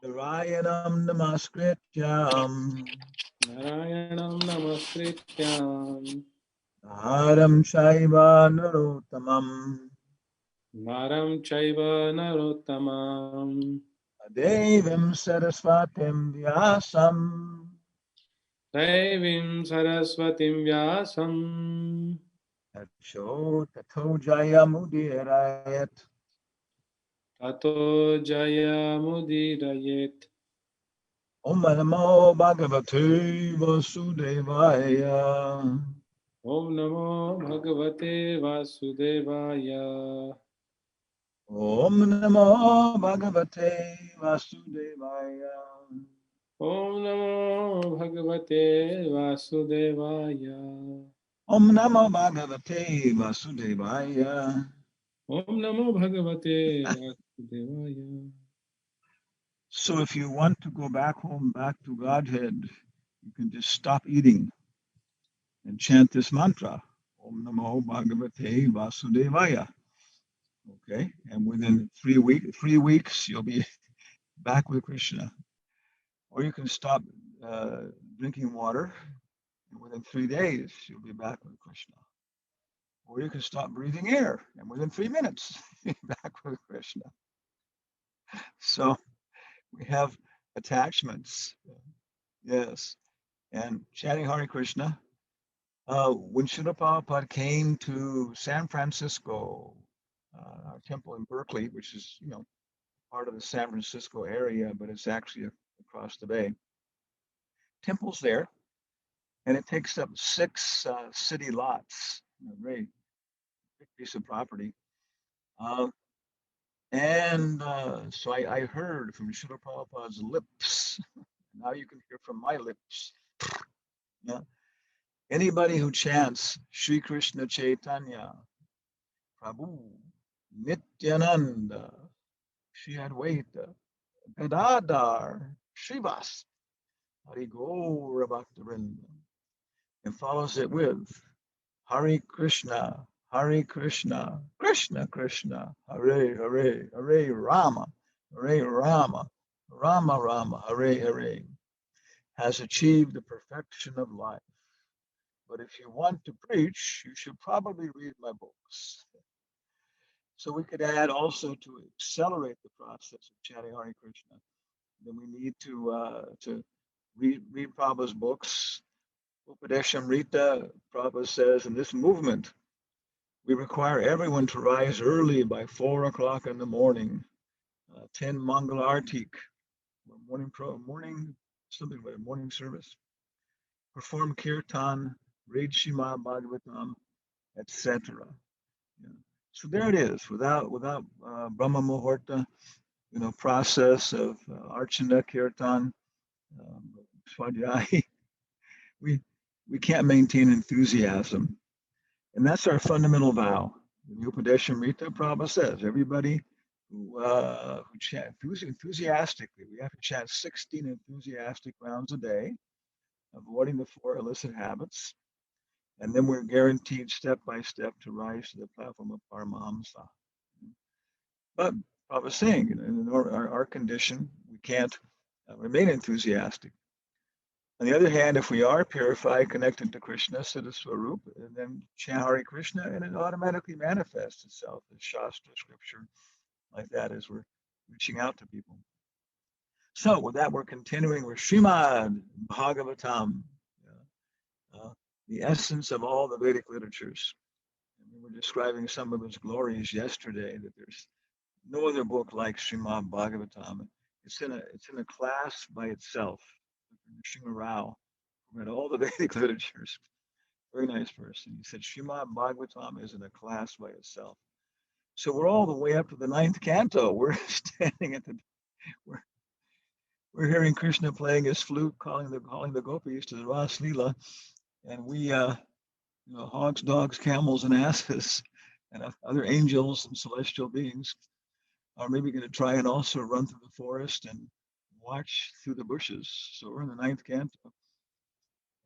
Narayanam namaskrityam Narayanam namaskrityam Naram Shaiva Narottamam Naram chaiva narottamam Devim Saraswatim Vyasam Daivim saraswatim vyasam Tacho Tato Jayamudirayat Tato jaya mudirayet. Om Namo Bhagavate Vasudevaya Om Namo Bhagavate Vasudevaya. Om Namo Bhagavate Vasudevaya Om Namo Bhagavate Vasudevaya. Om Namo Bhagavate Vasudevaya. Om Namo Bhagavate Vasudevaya. So if you want to go back home, back to Godhead, you can just stop eating and chant this mantra. Om Namo Bhagavate Vasudevaya. Okay, and within 3 weeks, you'll be back with Krishna. Or you can stop drinking water, and within 3 days, you'll be back with Krishna. Or you can stop breathing air, and within 3 minutes, you'll be back with Krishna. So we have attachments. Yes. And chanting Hare Krishna. When Srila Prabhupada came to San Francisco, our temple in Berkeley, which is, part of the San Francisco area, but it's actually across the bay. Temple's there, and it takes up 6 city lots, very big piece of property. So I heard from Srila Prabhupada's lips. Now you can hear from my lips. Yeah. Anybody who chants Sri Krishna Chaitanya, Prabhu, Nityananda, Shri Advaita, Gadadhar, Srivas, Hari Gaura Bhaktivinoda, and follows it with Hare Krishna, Krishna Krishna, Hare Hare, Hare Rama, Rama Rama, Hare Hare, has achieved the perfection of life. But if you want to preach, you should probably read my books. So we could add also to accelerate the process of chanting Hare Krishna. Then we need to read Prabhupada's books. Upadeshamrita, Prabhupada says, in this movement, we require everyone to rise early by 4 o'clock in the morning, 10 Mangal Artik, morning service, perform kirtan, read Shrimad Bhagavatam, etc. Yeah. So there it is, without Brahma Muhurta, process of Archana Kirtan, Swadhyay, we can't maintain enthusiasm. And that's our fundamental vow. The Upadeshamrita Prabhupada says, everybody who chant enthusiastically, we have to chant 16 enthusiastic rounds a day, avoiding the 4 illicit habits. And then we're guaranteed step by step to rise to the platform of Paramahamsa. But I was saying, in our condition, we can't remain enthusiastic. On the other hand, if we are purified, connected to Krishna, Siddha Swarup, and then chant Hare Krishna, and it automatically manifests itself as Shastra, scripture, like that, as we're reaching out to people. So with that, we're continuing with Srimad Bhagavatam, the essence of all the Vedic literatures. And we were describing some of its glories yesterday, that there's no other book like Srimad Bhagavatam. It's in a class by itself. Nrsimha Rao read all the Vedic literatures. Very nice person. He said Srimad Bhagavatam is in a class by itself. So we're all the way up to the 9th canto. We're standing at we're hearing Krishna playing his flute, calling the gopis to the Ras Leela, and we hogs, dogs, camels, and asses, and other angels and celestial beings are maybe going to try and also run through the forest and watch through the bushes. So we're in the 9th canto.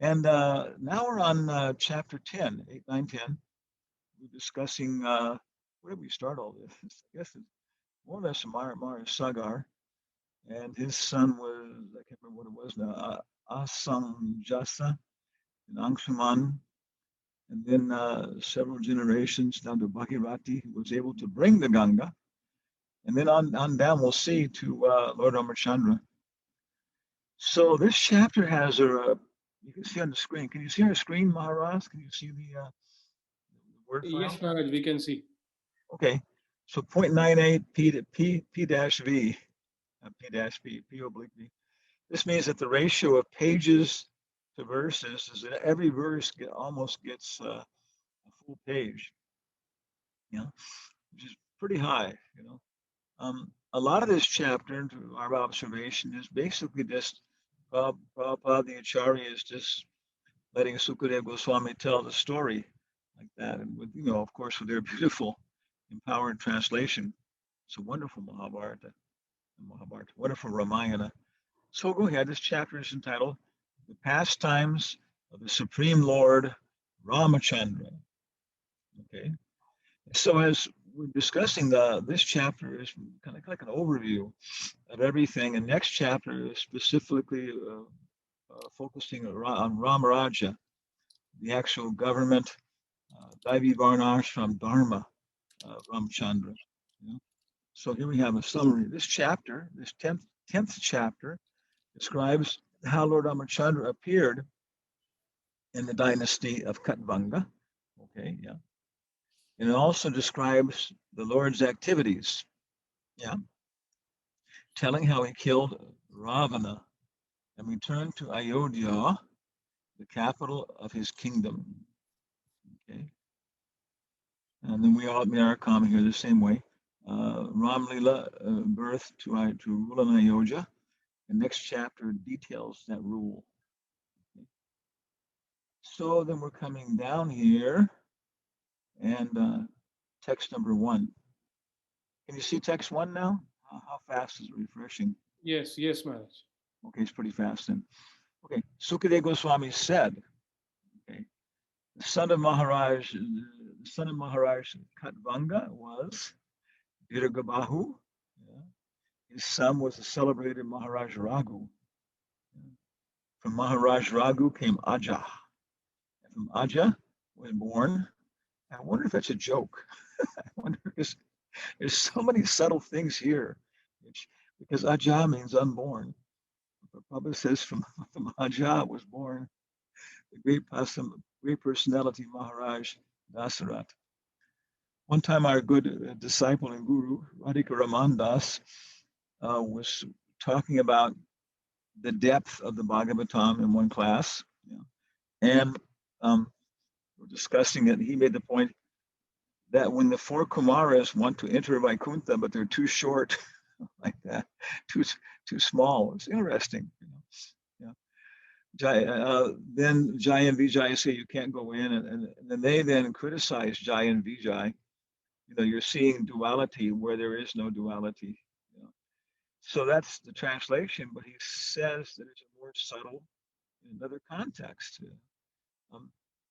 And now we're on chapter 10, 8, 9, 10. We're discussing, where did we start all this? I guess it's more or less Mara Sagar. and his son was, I can't remember what it was now, Asanjasa and Angshuman, and then several generations down to Bhagirati, who was able to bring the Ganga. And then on down, we'll see to Lord Ramachandran. So this chapter has you can see on the screen. Can you see our screen, Maharaj? Can you see the word file? Yes, Maharaj, we can see. Okay. So 0.98 P to P dash V, P dash P, P oblique V. This means that the ratio of pages to verses is that every verse almost gets a full page, you know, which is pretty high, you know. A lot of this chapter, to our observation, is basically just Prabhupada, the Acharya, is just letting Sukadeva Goswami tell the story like that, and with, of course, with their beautiful, empowered translation. It's a wonderful Mahabharata, wonderful Ramayana. So go ahead. This chapter is entitled "The Pastimes of the Supreme Lord Ramachandran." Okay. So as we're discussing this chapter is kind of like an overview of everything, and next chapter is specifically focusing on Ramaraja, the actual government, Daivi Varnashram Dharma, Ramchandra. You know? So here we have a summary. This chapter, this 10th chapter, describes how Lord Ramachandra appeared in the dynasty of Katvanga. Okay, yeah. And it also describes the Lord's activities. Yeah. Telling how he killed Ravana and returned to Ayodhya, the capital of his kingdom. Okay. And then we all made our comment here the same way. Ramlila birth to rule in Ayodhya. The next chapter details that rule. Okay. So then we're coming down here and text number 1. Can you see text 1 now? How fast is it refreshing? Yes, yes, Maharaj. Okay, it's pretty fast then. Okay, Sukadeva Goswami said, okay, the son of Maharaj Katvanga was Viragabahu. Yeah. His son was the celebrated Maharaj Raghu. Yeah. From Maharaj Raghu came Aja. And from Aja was born. I wonder if that's a joke. I wonder if there's so many subtle things here, because Aja means unborn. But Prabhupada says from Aja was born the great personality Maharaj Dasarat. One time, our good disciple and guru, Radhika Raman Das, was talking about the depth of the Bhagavatam in one class. And we're discussing it. He made the point that when the 4 Kumaras want to enter Vaikuntha, but they're too short, like that, too small, it's interesting. Then Jai and Vijay say you can't go in, and then they then criticize Jai and Vijay. You're seeing duality where there is no duality. So that's the translation, but he says that it's a more subtle, in another context.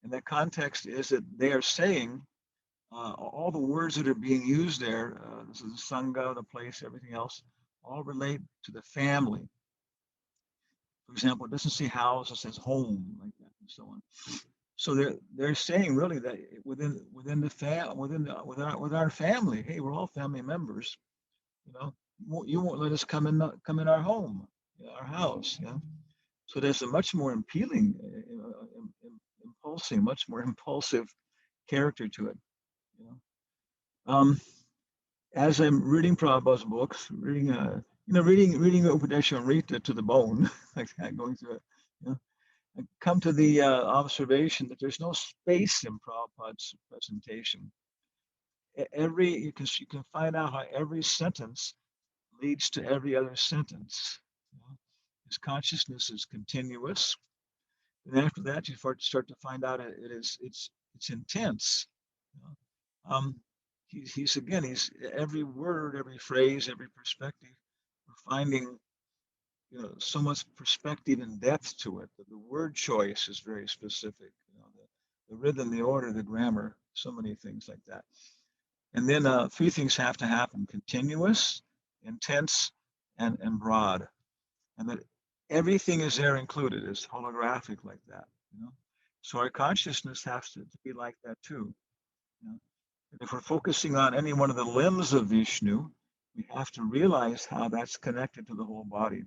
And that context is that they are saying all the words that are being used there, this is the Sangha, the place, everything else, all relate to the family. For example, it doesn't say house, it says home, like that, and so on. So they're saying really that within with our family, hey, we're all family members. You won't let us come in our home, our house. So there's a much more appealing, much more impulsive character to it. As I'm reading Prabhupada's books, reading Upadeshamrita to the bone, like that, going through it, I come to the observation that there's no space in Prabhupada's presentation. You can find out how every sentence leads to every other sentence. His consciousness is continuous, and after that, you start to find out it's intense. He's every word, every phrase, every perspective. We're finding so much perspective and depth to it. The word choice is very specific. The rhythm, the order, the grammar, so many things like that. And then 3 things have to happen: continuous, intense, and broad, and that everything is there included. It's holographic like that, you know. So our consciousness has to be like that too. You know? If we're focusing on any one of the limbs of Vishnu, we have to realize how that's connected to the whole body.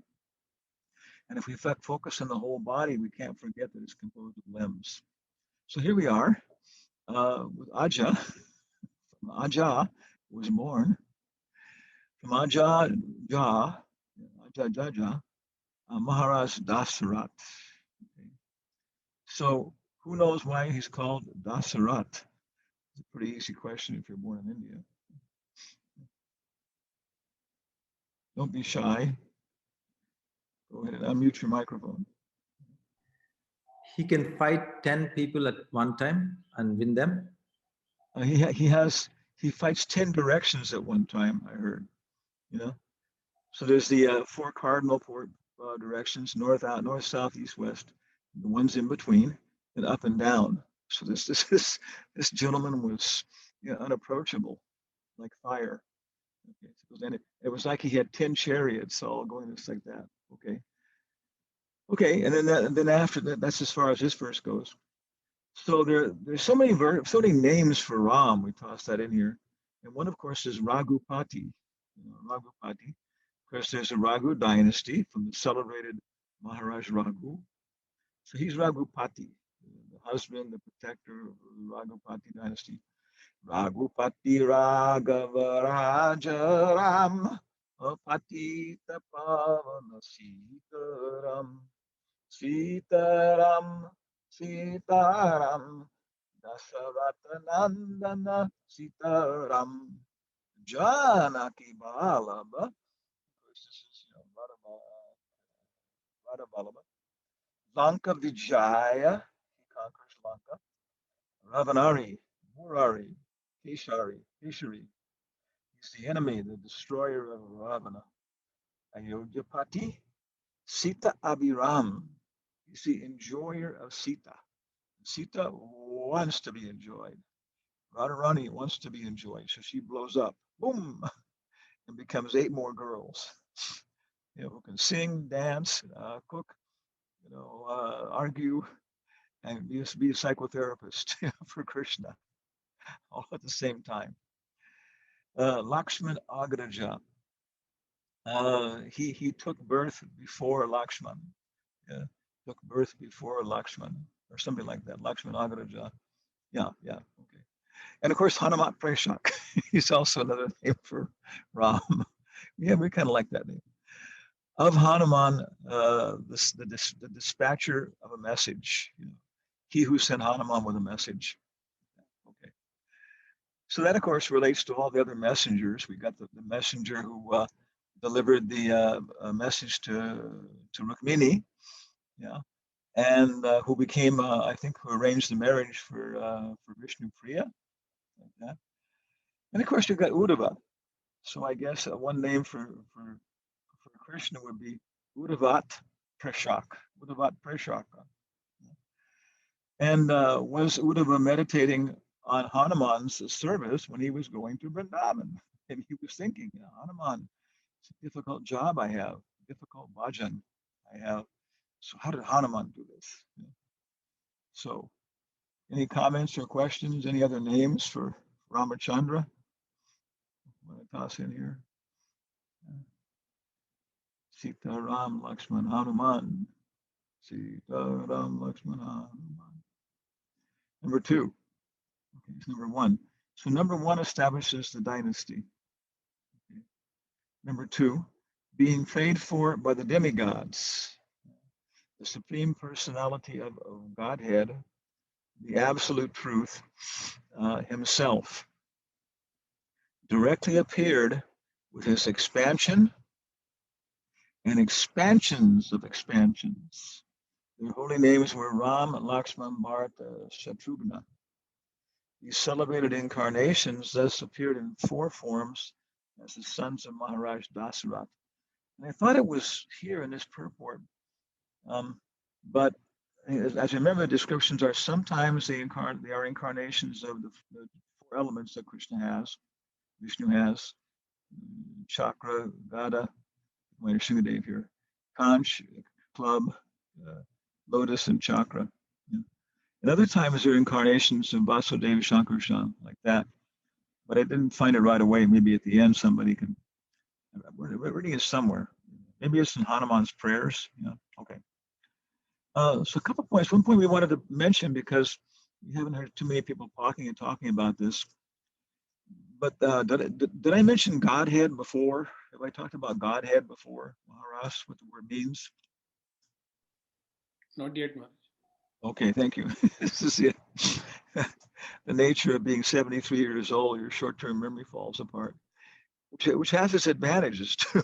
And if we focus on the whole body, we can't forget that it's composed of limbs. So here we are with Aja. From Aja was born. From Aja, Aja, Maharaj Dasarat. Okay. So who knows why he's called Dasarat? It's a pretty easy question if you're born in India. Don't be shy. Go ahead and unmute your microphone. He can fight 10 people at one time and win them. He fights 10 directions at one time, I heard. You know, so there's the four cardinal directions: north, out, north, south, east, west. The ones in between, and up and down. So this gentleman was, you know, unapproachable, like fire. Okay, so it was like he had 10 chariots all going just like that. Okay, and then after that, that's as far as this verse goes. So there's so many names for Ram. We tossed that in here, and one of course is Raghupati. You know, Raghupati. Of course, there's a Raghu dynasty from the celebrated Maharaj Raghu. So he's Raghupati, the husband, the protector of the Raghupati dynasty. Raghupati Raghava Raja Ram Patita Pavana Sitaram Sitaram Sitaram Dasaratanandana Sitaram Janaki Balaba. Of course, this is, you know, Vadabalaba. Lanka Vijaya, he conquers Lanka. Ravanari, Murari, Keshari. He's the enemy, the destroyer of Ravana. Ayodhyapati, Sita Abhiram. He's the enjoyer of Sita. Sita wants to be enjoyed. Radharani wants to be enjoyed, so she blows up, boom, and becomes 8 more girls. You know, who can sing, dance, cook, you know, argue, and be a psychotherapist for Krishna, all at the same time. Lakshman Agraja. He took birth before Lakshman. Yeah, took birth before Lakshman, or something like that. Lakshman Agraja. Yeah, okay. And of course, Hanumat Preshak. He's also another name for Ram. Yeah, we kind of like that name. Of Hanuman, the dispatcher of a message. You know, he who sent Hanuman with a message. Okay. So that, of course, relates to all the other messengers. We got the messenger who delivered the message to Rukmini, yeah, and who became, I think, who arranged the marriage for Vishnu Priya, like that. And of course, you've got Uddhava. So I guess one name for Krishna would be Uddhavat Prashak. Uddhavat Prashaka. And was Uddhava meditating on Hanuman's service when he was going to Vrindavan? And he was thinking, you know, Hanuman, it's a difficult job I have, difficult bhajan I have. So how did Hanuman do this? You know? So any comments or questions? Any other names for Ramachandra? I'm going to toss in here. Sita Ram Lakshman Hanuman. Sita Ram Lakshman Hanuman. Number 2. Okay, it's number 1. So number 1 establishes the dynasty. Okay. Number 2, being prayed for by the demigods, the supreme personality of Godhead, the absolute truth himself, directly appeared with his expansion and expansions of expansions. Their holy names were Ram, Lakshman, Bharata, Shatrughna. These celebrated incarnations thus appeared in 4 forms as the sons of Maharaj Dasarat. And I thought it was here in this purport, but as I remember, the descriptions are sometimes they are incarnations of the 4 elements that Krishna has, Vishnu has, chakra, gada, Minor Shingadev here. Conch, club, lotus, and chakra. Yeah. And other times there are incarnations of Vasudeva Shankarshan, like that. But I didn't find it right away. Maybe at the end somebody can, we're reading it somewhere. Maybe it's in Hanuman's prayers. Yeah, okay. So a couple points. One point we wanted to mention, because we haven't heard too many people talking about this. But did I mention Godhead before? Have I talked about Godhead before, Maharaj, what the word means? Not yet, Maharaj. Okay, thank you. This is it. The nature of being 73 years old, your short-term memory falls apart, which has its advantages too.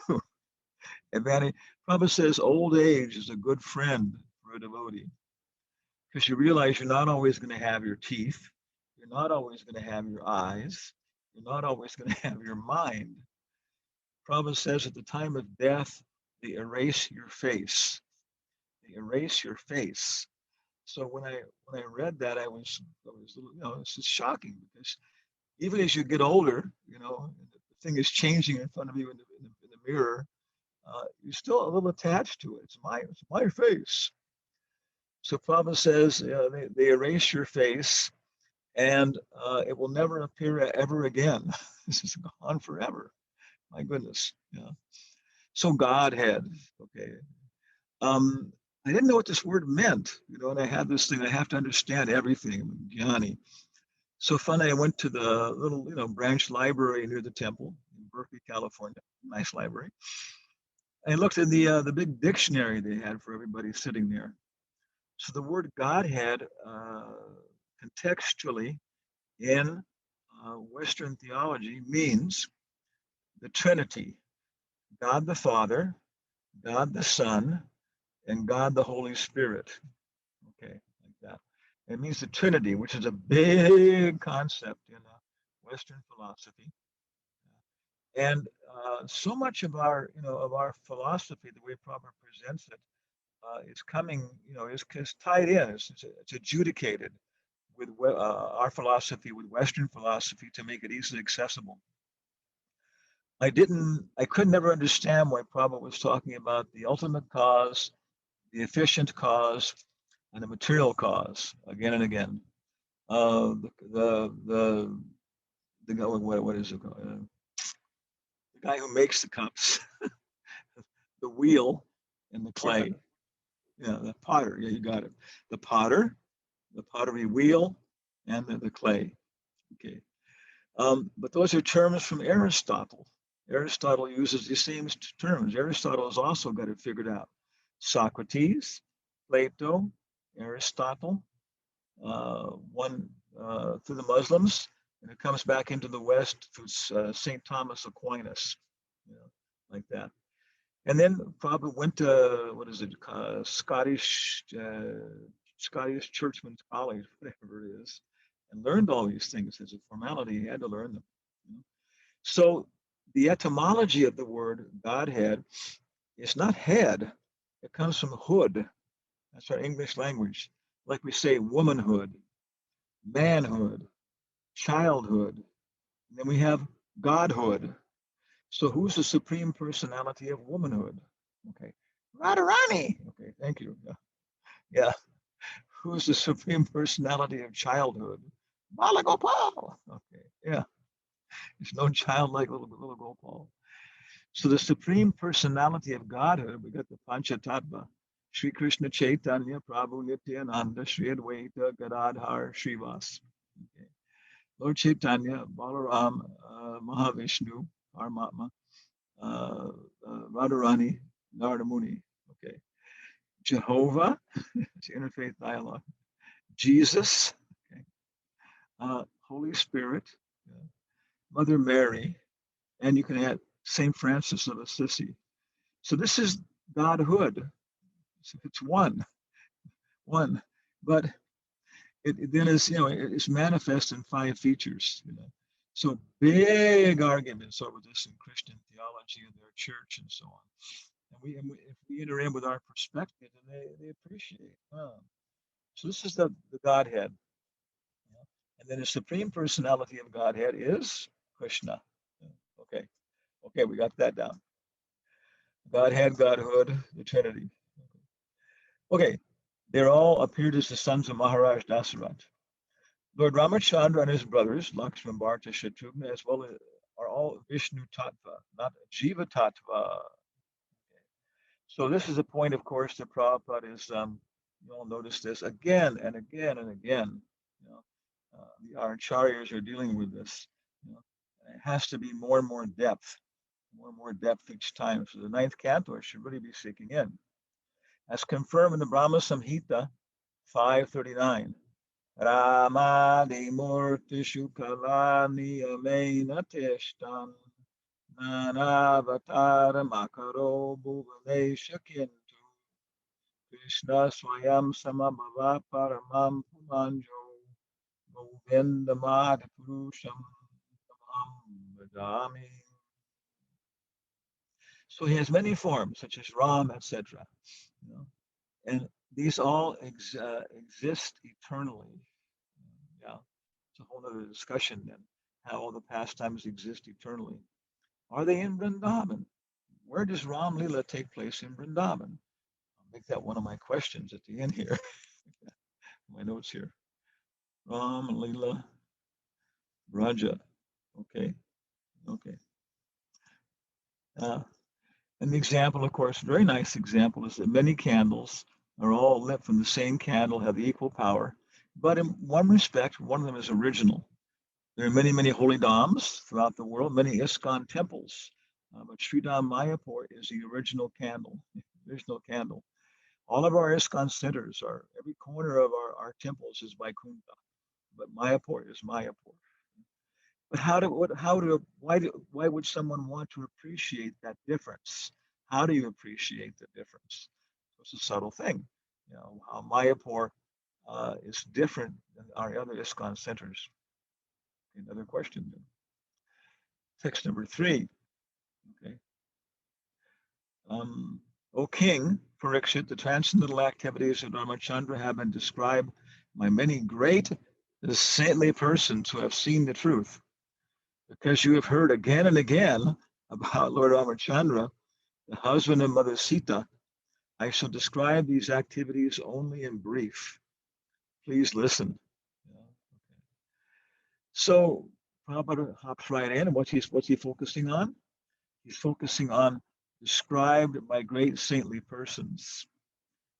Advantage. Prabhupada says old age is a good friend for a devotee, because you realize you're not always going to have your teeth, you're not always going to have your eyes, you're not always going to have your mind. Prabhupada says at the time of death, they erase your face. They erase your face. So when I read that, I was it's just shocking, because even as you get older, the thing is changing in front of you in the mirror. You're still a little attached to it. It's my face. So Prabhupada says they erase your face, and it will never appear ever again. This is gone forever. My goodness. Yeah. So Godhead. Okay. I didn't know what this word meant, and I had this thing. I have to understand everything. I'm Jnani. So finally, I went to the little, branch library near the temple in Berkeley, California. Nice library. I looked in the big dictionary they had for everybody sitting there. So the word Godhead, contextually in Western theology, means the Trinity: God the Father, God the Son, and God the Holy Spirit. Okay, like that. It means the Trinity, which is a big concept in Western philosophy. And so much of our, of our philosophy, the way Prabhupada presents it, is coming, is tied in. It's adjudicated with our philosophy, with Western philosophy, to make it easily accessible. I could never understand why Prabhupada was talking about the ultimate cause, the efficient cause, and the material cause again and again. The guy, what is it called? The guy who makes the cups, the wheel, and the clay. Yeah, the potter. Yeah, you got it. The potter, the pottery wheel, and the clay. Okay. But those are terms from Aristotle. Aristotle uses the same terms. Aristotle has also got it figured out. Socrates, Plato, Aristotle, one through the Muslims, and it comes back into the West through St. Thomas Aquinas, like that. And then probably went to, what is it, Scottish Churchman's College, whatever it is, and learned all these things as a formality. He had to learn them. So the etymology of the word Godhead is not head. It comes from hood. That's our English language. Like we say womanhood, manhood, childhood. And then we have godhood. So who's the supreme personality of womanhood? Okay. Radharani. Okay, thank you. Yeah. Who's the supreme personality of childhood? Balagopal. Okay, yeah. There's no child like little Gopal. So the supreme personality of Godhood, we got the Panchatattva. Sri Krishna Chaitanya, Prabhu Nityananda, Sri Advaita, Gadadhar, Srivas. Okay. Lord Chaitanya, Balaram, Mahavishnu, Paramatma, Radharani, Narada Muni. Okay. Jehovah, it's interfaith dialogue. Jesus, okay. Holy Spirit, Mother Mary, and you can add Saint Francis of Assisi. So this is Godhood. It's one, but it then is, it's manifest in 5 features. So big arguments over this in Christian theology and their church and so on. And if we enter in with our perspective, and they appreciate. So this is the Godhead. And then the supreme personality of Godhead is Krishna. Okay, we got that down. Godhead, Godhood, the Trinity. Okay, they all appeared as the sons of Maharaj Dasarat. Lord Ramachandran and his brothers, Lakshman, Bharata, Shatrughna, as well as are all Vishnu Tattva, not Jiva Tattva. So this is a point, of course, that Prabhupada is, you all notice this again and again and again. You know, our acharyas are dealing with this. You know, it has to be more and more depth each time. So the ninth canto should really be seeking in. As confirmed in the Brahma Samhita 539. Ramadi Murti Shukalani Amena Tishtan Nanavatara Makaro Bhuvanesha Kintu Krishna Swayam Samabhava Paramam Pumanjo Govindamadi Purusham Tamam Vadami. So he has many forms, such as Ram, etc. You know, and these all exist eternally. Yeah, it's a whole other discussion then, how all the pastimes exist eternally. Are they in Vrindavan? Where does Ram Lila take place in Vrindavan? I'll make that one of my questions at the end here. My notes here. Ram Lila Raja. Okay, okay. And the example, of course, very nice example, is that many candles are all lit from the same candle, have equal power, but in one respect, one of them is original. There are many, many holy dhams throughout the world, many ISKCON temples, but Sri Dham Mayapur is the original candle, original candle. All of our ISKCON centers are, every corner of our temples is Vaikuntha, but Mayapur is Mayapur. But why would someone want to appreciate that difference? How do you appreciate the difference? So it's a subtle thing. You know, how Mayapur is different than our other ISKCON centers. Another question. Text number 3. Okay. O King, Parikshit, the transcendental activities of Ramachandra have been described by many great saintly persons who have seen the truth. Because you have heard again and again about Lord Ramachandra, the husband of Mother Sita, I shall describe these activities only in brief. Please listen. Yeah, okay. So Prabhupada hops right in, and what's he focusing on? He's focusing on described by great saintly persons,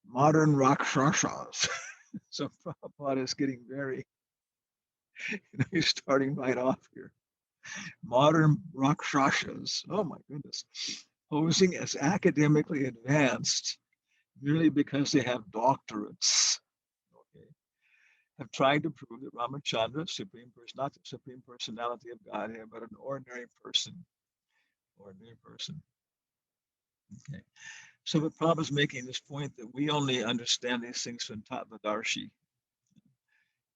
modern rakshasas. So Prabhupada is getting very, he's starting right off here. Modern rakshasas, oh my goodness, posing as academically advanced merely because they have doctorates, okay, have tried to prove that Ramachandra, supreme person, not the supreme personality of Godhead, but an ordinary person. Okay. So the Prabhupada is making this point that we only understand these things from Tattvadarshi.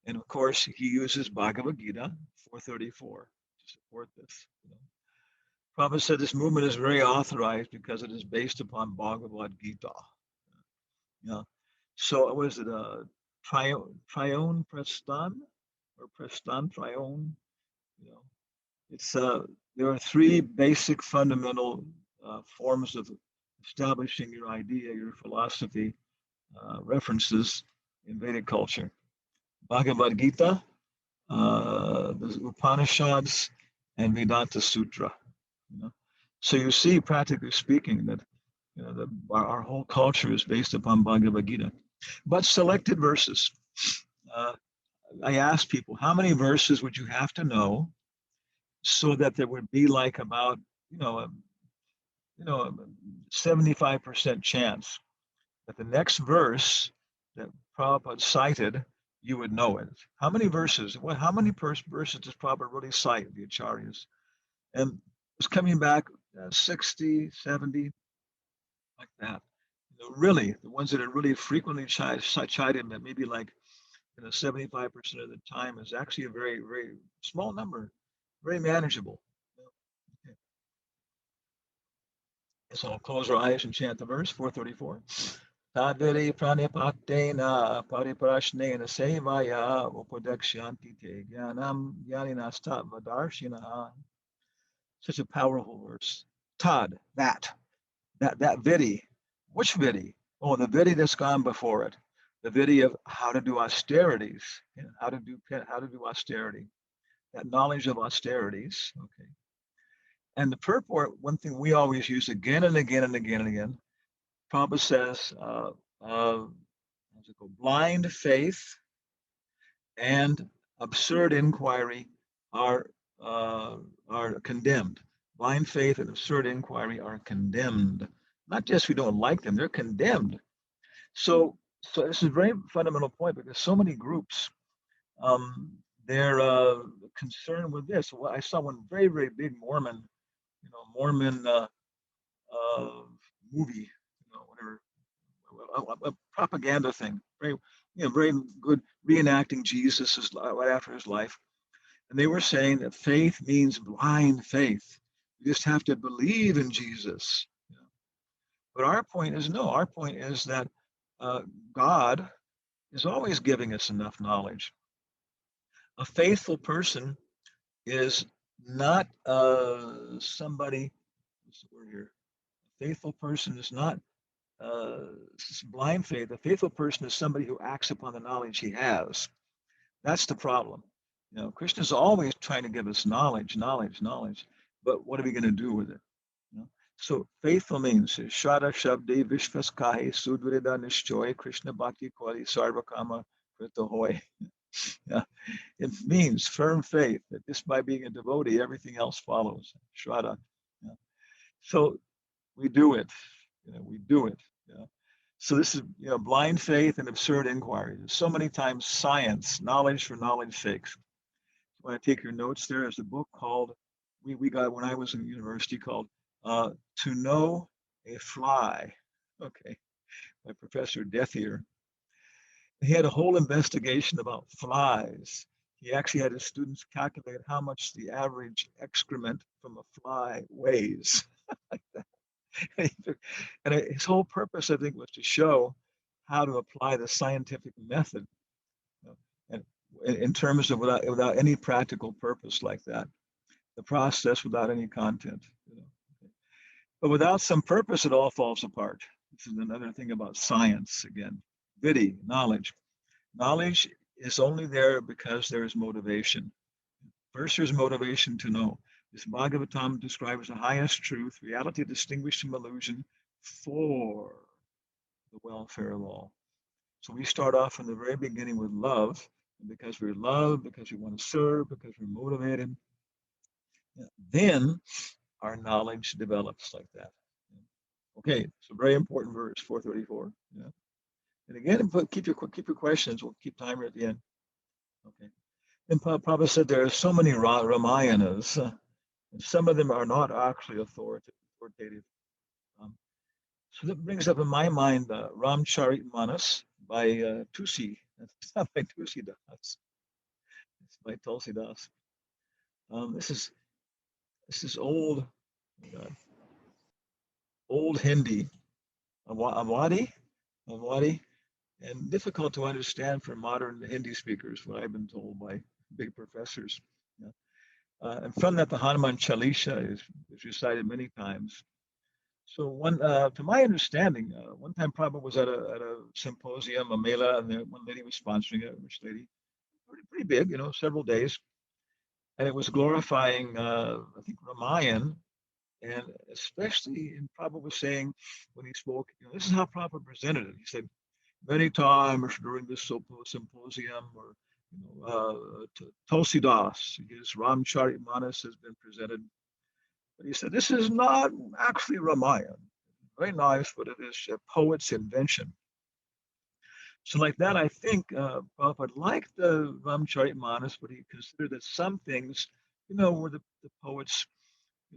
And of course, he uses Bhagavad Gita 434 to support this. You know. Prabhupada said this movement is very authorized because it is based upon Bhagavad Gita. Yeah. So was it a Trione Prestan or Prestan Trione? You know, it's there are 3 basic fundamental forms of establishing your idea, your philosophy, references in Vedic culture. Bhagavad Gita, the Upanishads, and Vedanta Sutra. You know? So you see, practically speaking, that you know, our whole culture is based upon Bhagavad Gita. But selected verses. I asked people, how many verses would you have to know so that there would be like about, you know, a 75% chance that the next verse that Prabhupada cited, you would know it. How many verses? Well, how many verses does Prabhupada really cite, the Acharyas? And it's coming back 60, 70, like that. You know, really, the ones that are really frequently cited, maybe like 75% of the time, is actually a very, very small number, very manageable. Okay. So I'll close our eyes and chant the verse 434. Tadviri pranipatena pariprashnena sevaya upadekshanti te jnanam jnaninastat vadarshinaha. Such a powerful verse. Tad, that. that Vidi. Which Vidi? Oh, the Vidi that's gone before it. The Vidi of how to do austerities, how to do austerity. That knowledge of austerities. Okay. And the purport, one thing we always use again and again and again and again, Prabhupada says, how's it go? Blind faith and absurd inquiry are condemned. Blind faith and absurd inquiry are condemned. Not just we don't like them; they're condemned. So this is a very fundamental point because so many groups um, they're concerned with this. Well, I saw one very big Mormon, Mormon movie, whatever, a propaganda thing. Very good reenacting Jesus right after his life. And they were saying that faith means blind faith. You just have to believe in Jesus. But our point is no. Our point is that God is always giving us enough knowledge. A faithful person is not somebody. What's the word here? A faithful person is not blind faith. A faithful person is somebody who acts upon the knowledge he has. That's the problem. Krishna is always trying to give us knowledge. But what are we going to do with it? So faithful means Shara Shabde Vishvas Kahi Sudvrida Nishchoy Krishna Bhakti Kwali Sarvakama Krita Hoy. Yeah. It means firm faith that just by being a devotee, everything else follows. Shraddha. Yeah. So we do it. We do it. Yeah. So this is blind faith and absurd inquiry. There's so many times science, knowledge for knowledge's sake. When I take your notes, there is a book called we got when I was in university called To Know a Fly. Okay, by Professor Dethier. He had a whole investigation about flies. He actually had his students calculate how much the average excrement from a fly weighs. Like that. And his whole purpose, I think, was to show how to apply the scientific method, and in terms of without any practical purpose like that, the process without any content. But without some purpose, it all falls apart. This is another thing about science again. Vidi, knowledge. Knowledge is only there because there is motivation. First, there's motivation to know. This Bhagavatam describes the highest truth, reality distinguished from illusion, for the welfare of all. So we start off from the very beginning with love, and because we love, because we want to serve, because we're motivated, then our knowledge develops like that. Okay, so very important verse, 434. Yeah. And again, keep your questions. We'll keep timer at the end. Okay. And Prabhupada said there are so many Ramayanas, and some of them are not actually authoritative. So that brings up in my mind Ramcharitmanas by Tusi. It's not by Tusi Das. It's by Tulsi Das. This is old Hindi, Awadhi, and difficult to understand for modern Hindi speakers, what I've been told by big professors. Yeah. And from that, the Hanuman Chalisa is recited many times. So to my understanding, one time Prabhupada was at a symposium, a mela, and one lady was sponsoring it, a rich lady, pretty big, several days, and it was glorifying, I think, Ramayana, and especially, and Prabhupada was saying when he spoke, this is how Prabhupada presented it. He said, many times during this symposium, or Tulsi Das, his Ramcharitmanas has been presented. But he said, this is not actually Ramayana. Very nice, but it is a poet's invention. So like that, I think Prabhupada liked the Ramcharitmanas, but he considered that some things, were the poet's,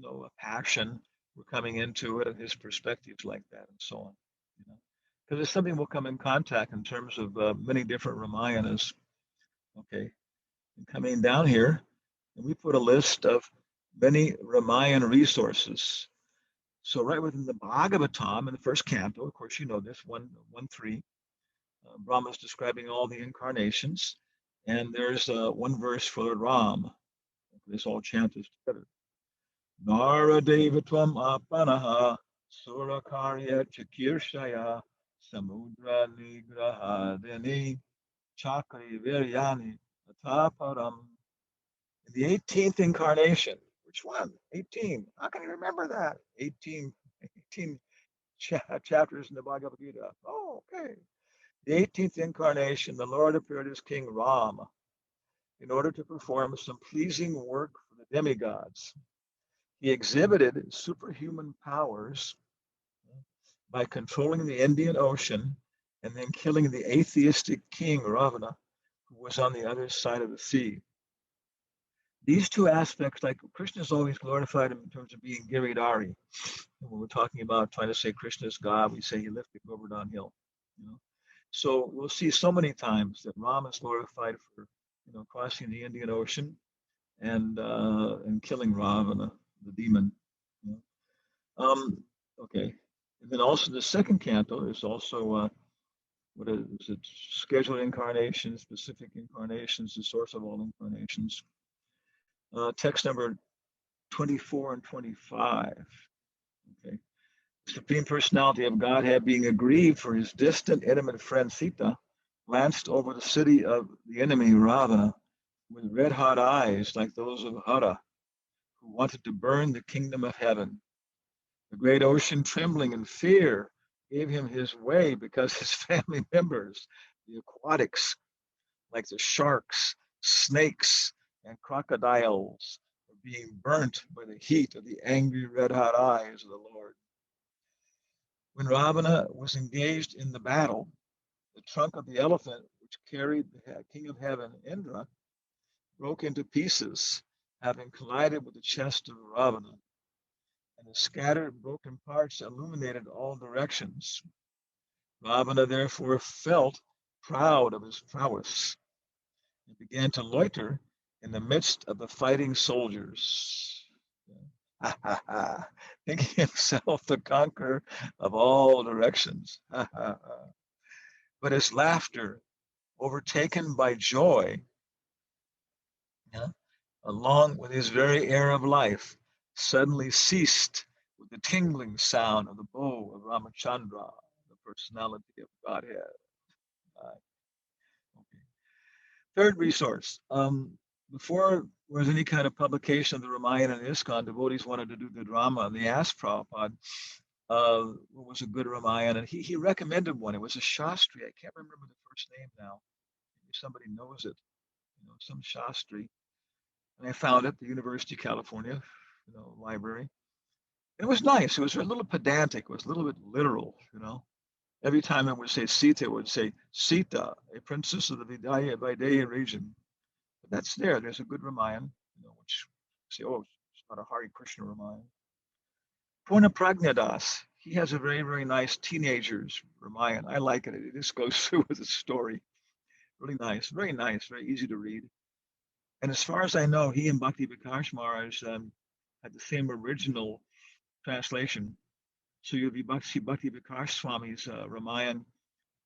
a passion were coming into it, and his perspectives like that, and so on. Because it's something we'll come in contact in terms of many different Ramayanas. Okay, and coming down here, and we put a list of many Ramayana resources. So right within the Bhagavatam in the first canto, of course, this 1:3, Brahma's describing all the incarnations, and there's one verse for Ram. This all chant is together. Naradevatvam apanaha Surakarya Chakirshaya Samudra Nigrahadini Chakri Viryani Ataparam. In the 18th incarnation, which one? 18. How can you remember that? 18 chapters in the Bhagavad Gita. Oh, okay. The 18th incarnation, the Lord appeared as King Ram in order to perform some pleasing work for the demigods. He exhibited superhuman powers by controlling the Indian Ocean and then killing the atheistic king Ravana, who was on the other side of the sea. These two aspects, like Krishna is always glorified in terms of being Giridhari. When we're talking about trying to say Krishna is God, we say he lifted Govardhan Hill. You know? So we'll see so many times that Ram is glorified for crossing the Indian Ocean and killing Ravana, the demon. You know? Okay. And then also the second canto is also what is it? Scheduled incarnations, specific incarnations, the source of all incarnations. Text number 24 and 25. Okay. Supreme Personality of Godhead, being aggrieved for his distant, intimate friend Sita, glanced over the city of the enemy Ravana with red-hot eyes like those of Hara, who wanted to burn the kingdom of heaven. The great ocean, trembling in fear, gave him his way because his family members, the aquatics, like the sharks, snakes, and crocodiles, were being burnt by the heat of the angry red-hot eyes of the Lord. When Ravana was engaged in the battle, the trunk of the elephant, which carried the king of heaven, Indra, broke into pieces, having collided with the chest of Ravana, and the scattered broken parts illuminated all directions. Ravana therefore felt proud of his prowess and began to loiter in the midst of the fighting soldiers, thinking himself the conqueror of all directions. But his laughter, overtaken by joy, yeah, along with his very air of life, suddenly ceased with the tingling sound of the bow of Ramachandran, the personality of Godhead. Okay. Third resource. Before there was any kind of publication of the Ramayana and ISKCON, devotees wanted to do the drama, and they asked Prabhupada what was a good Ramayana, and he recommended one. It was a Shastri. I can't remember the first name now. Maybe somebody knows it. Some Shastri. And I found it at the University of California, library. It was nice. It was a little pedantic. It was a little bit literal. Every time it would say Sita, it would say Sita, a princess of the Vidya region. But that's there. There's a good Ramayana, which say, oh, it's not a Hare Krishna Ramayana. Purna Pragnadas, he has a very, very nice teenager's Ramayana. I like it. It just goes through with a story. Really nice, very easy to read. And as far as I know, he and Bhakti Vikas Maharaj had the same original translation. So you'll be Bhakti Vikas Swami's Ramayana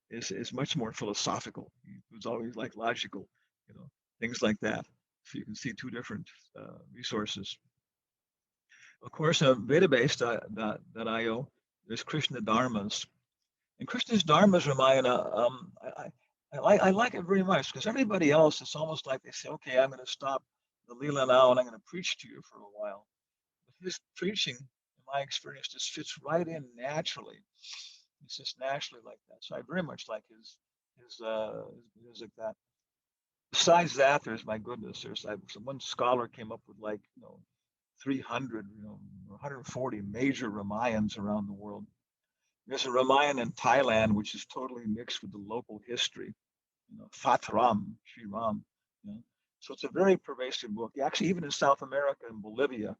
is much more philosophical. It was always like logical, things like that. So you can see two different resources. Of course, Vedabase.io, there's Krishna Dharmas. And Krishna's Dharmas Ramayana, I like it very much because everybody else, it's almost like they say, okay, I'm going to stop the Leela now and I'm going to preach to you for a while. But his preaching, in my experience, just fits right in naturally. It's just naturally like that. So I very much like his music. That. Besides that, there's my goodness. There's one scholar came up with 300, 140 major Ramayans around the world. There's a Ramayana in Thailand, which is totally mixed with the local history. Fat Ram, Sri Ram. So it's a very pervasive book. Actually, even in South America and Bolivia,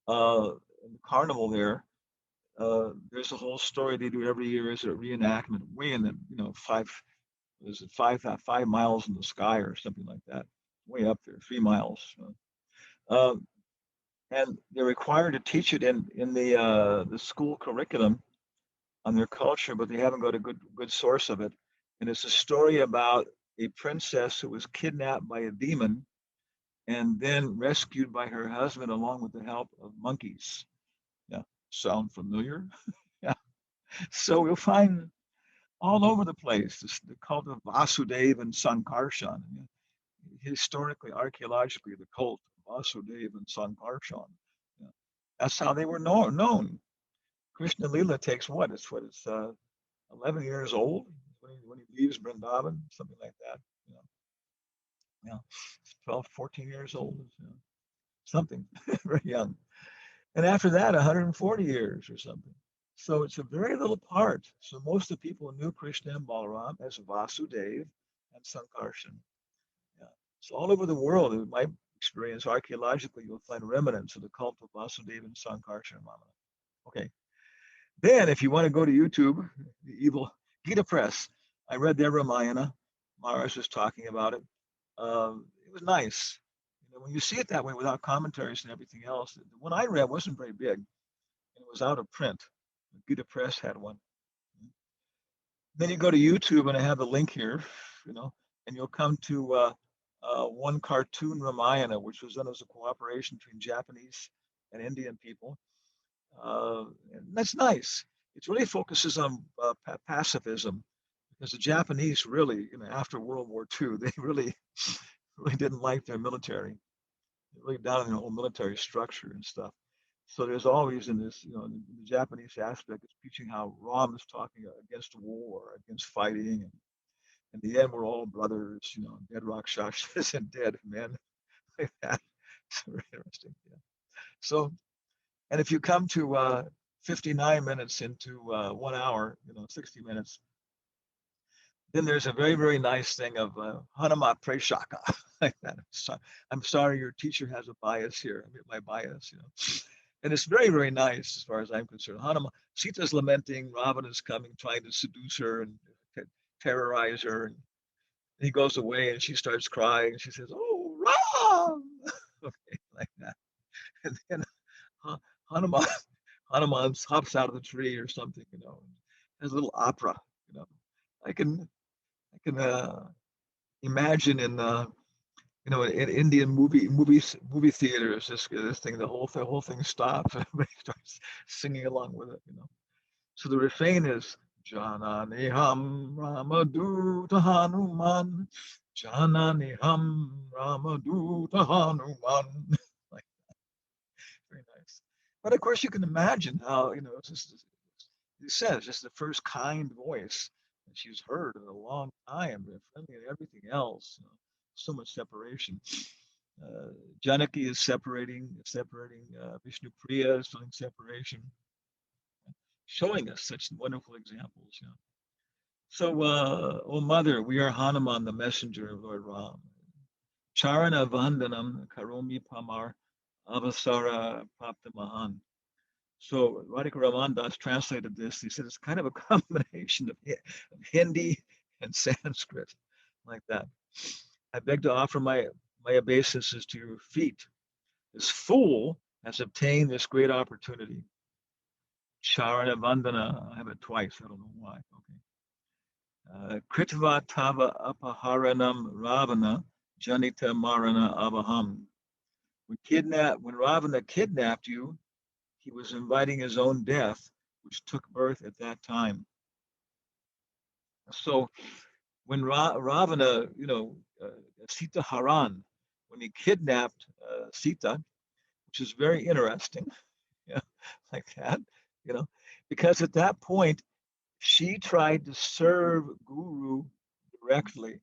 in the carnival there, there's a whole story they do every year as a reenactment, way in the 5 miles in the sky or something like that, way up there, 3 miles. And they're required to teach it in the school curriculum on their culture, but they haven't got a good source of it. And it's a story about a princess who was kidnapped by a demon and then rescued by her husband along with the help of monkeys. Yeah. Sound familiar? Yeah. So you'll find all over the place the cult of Vasudeva and Sankarshan. Historically, archaeologically, the cult of Vasudeva and Sankarshan. Yeah. That's how they were known. Krishna Lila takes what? It's 11 years old when he leaves Vrindavan, something like that. You know, yeah, 12, 14 years old, you know, something very young. And after that, 140 years or something. So it's a very little part. So most of the people knew Krishna and Balaram as Vasudeva and Sankarshan. Yeah. So all over the world, in my experience, archaeologically, you'll find remnants of the cult of Vasudeva and Sankarshan. Okay. Then, if you want to go to YouTube, the evil Gita Press, I read their Ramayana. Mars was talking about it. It was nice. You know, when you see it that way without commentaries and everything else, the one I read wasn't very big, and it was out of print. Gita Press had one. Then you go to YouTube, and I have the link here, you know, and you'll come to one cartoon Ramayana, which was done as a cooperation between Japanese and Indian people. And that's nice. It really focuses on pacifism because the Japanese really, you know, after World War II, they really didn't like their military. They're really down in their whole military structure and stuff. So there's always in this, you know, the Japanese aspect is teaching how Ram is talking against war, against fighting, and in the end we're all brothers, you know, dead rakshasas and dead men like that. It's very interesting. Yeah. So, and if you come to 59 minutes into 1 hour, you know, 60 minutes, then there's a very, very nice thing of Hanama Preshaka. Like that. So, I'm sorry, your teacher has a bias here. I mean, my bias, you know. And it's very, very nice as far as I'm concerned. Hanama, Sita's lamenting, Ravana's coming, trying to seduce her and terrorize her. And he goes away and she starts crying. And she says, "Oh, Ram!" Okay, like that. And then Hanuman, Hanuman hops out of the tree or something, you know, and has a little opera, you know. I can I can imagine in you know in Indian movie theaters this thing the whole thing stops and everybody starts singing along with it, you know. So the refrain is Janani Ham Ramaduta Hanuman Janani Ham Ramaduta Hanuman. Like very nice. But of course you can imagine how, you know, it's just it says just the first kind voice that she's heard in a long time, they're friendly and everything else. You know, so much separation. Uh, Janaki is separating Vishnu Priya is feeling separation, showing us such wonderful examples. You know. So, O Mother, we are Hanuman, the messenger of Lord Ram. Charana Vandanam Karomi Pamar Avasara Praptamahan. So Radhika Raman Das translated this. He said it's kind of a combination of Hindi and Sanskrit, like that. I beg to offer my obeisances to your feet. This fool has obtained this great opportunity. Charana Vandana, I have it twice. I don't know why. Okay. Kritva Tava Apaharanam Ravana Janita Marana Avaham. When Ravana kidnapped you, he was inviting his own death, which took birth at that time. So when Ravana, you know, Sita Haran, when he kidnapped Sita, which is very interesting, yeah, like that, you know, because at that point she tried to serve Guru directly.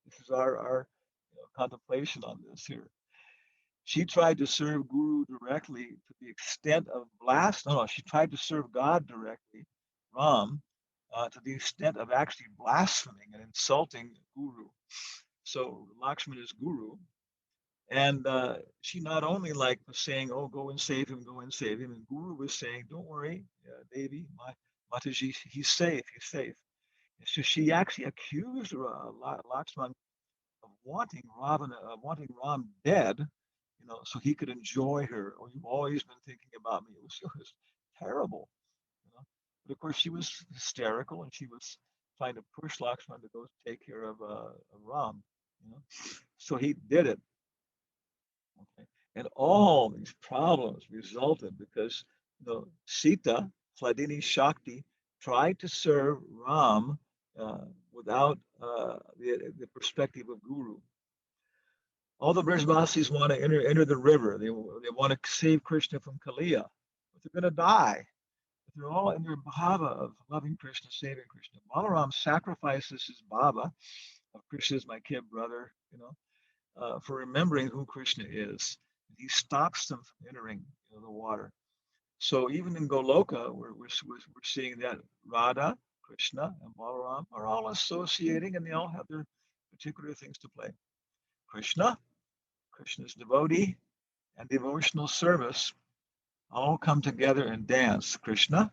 This is our you know, contemplation on this here. She tried to serve Guru directly to the extent of no, she tried to serve God directly, Ram, to the extent of actually blaspheming and insulting Guru. So Lakshman is Guru, and she not only like was saying, "Oh, go and save him, go and save him," and Guru was saying, "Don't worry, Devi, Mataji, he's safe, he's safe." So she actually accused Lakshman of wanting Ram dead, you know, so he could enjoy her. Oh, you've always been thinking about me. It was terrible, you know. But of course, she was hysterical, and she was trying to push Lakshman to go take care of Ram, you know. So he did it. Okay, and all these problems resulted because Sita, Hladini Shakti, tried to serve Ram without the perspective of Guru. All the Brajvasis want to enter the river. They want to save Krishna from Kaliya, but they're going to die. But they're all in their bhava of loving Krishna, saving Krishna. Balaram sacrifices his bhava of Krishna is my kid brother, for remembering who Krishna is. He stops them from entering the water. So even in Goloka, we're seeing that Radha, Krishna, and Balaram are all associating, and they all have their particular things to play. Krishna's devotee, and devotional service all come together and dance. Krishna's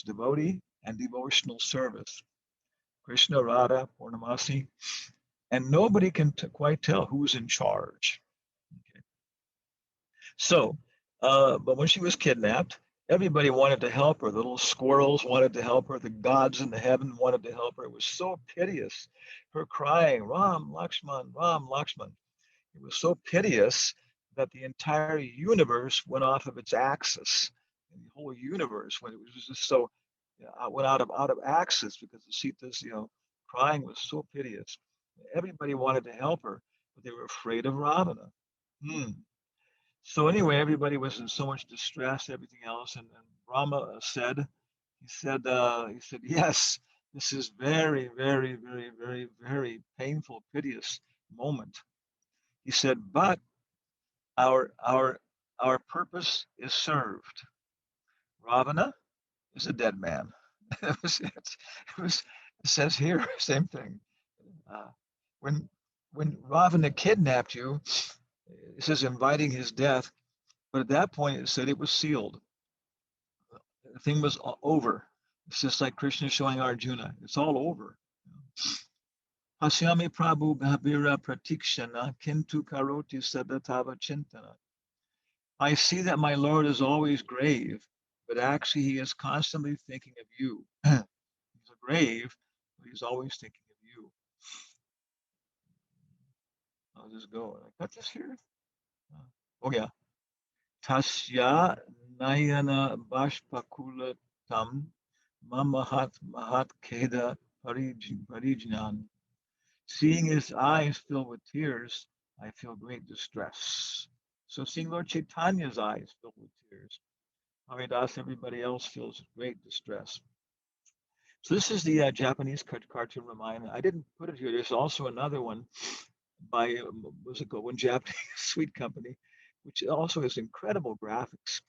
devotee, and devotional service. Krishna, Radha, Purnamasi, and nobody can quite tell who's in charge. Okay. So, but when she was kidnapped, everybody wanted to help her. The little squirrels wanted to help her. The gods in the heaven wanted to help her. It was so piteous. Her crying, Ram, Lakshman, Ram, Lakshman. It was so piteous that the entire universe went off of its axis. And the whole universe, when it was just so, went out of axis because the Sita's, crying was so piteous. Everybody wanted to help her, but they were afraid of Ravana. So anyway, everybody was in so much distress, everything else, and Rama said, yes, this is very, very, very, very, very painful, piteous moment. He said, but our purpose is served. Ravana is a dead man. It says here, same thing. When Ravana kidnapped you, it says inviting his death, but at that point it said it was sealed. The thing was over. It's just like Krishna showing Arjuna. It's all over. Hasyami Prabhu Bhavira Pratikshana Kintu Karoti Sadatava Chintana. I see that my Lord is always grave, but actually he is constantly thinking of you. He's a grave, but he's always thinking of you. I'll just go. I got this here. Oh yeah. Tasya Nayana Bashpakulatam Mamahat Mahat Keda Parijnan. Seeing his eyes filled with tears, I feel great distress. So seeing Lord Chaitanya's eyes filled with tears, Haridas, everybody else feels great distress. So this is the Japanese cartoon Ramayana. I didn't put it here. There's also another one by, what's it called? One Japanese sweet company, which also has incredible graphics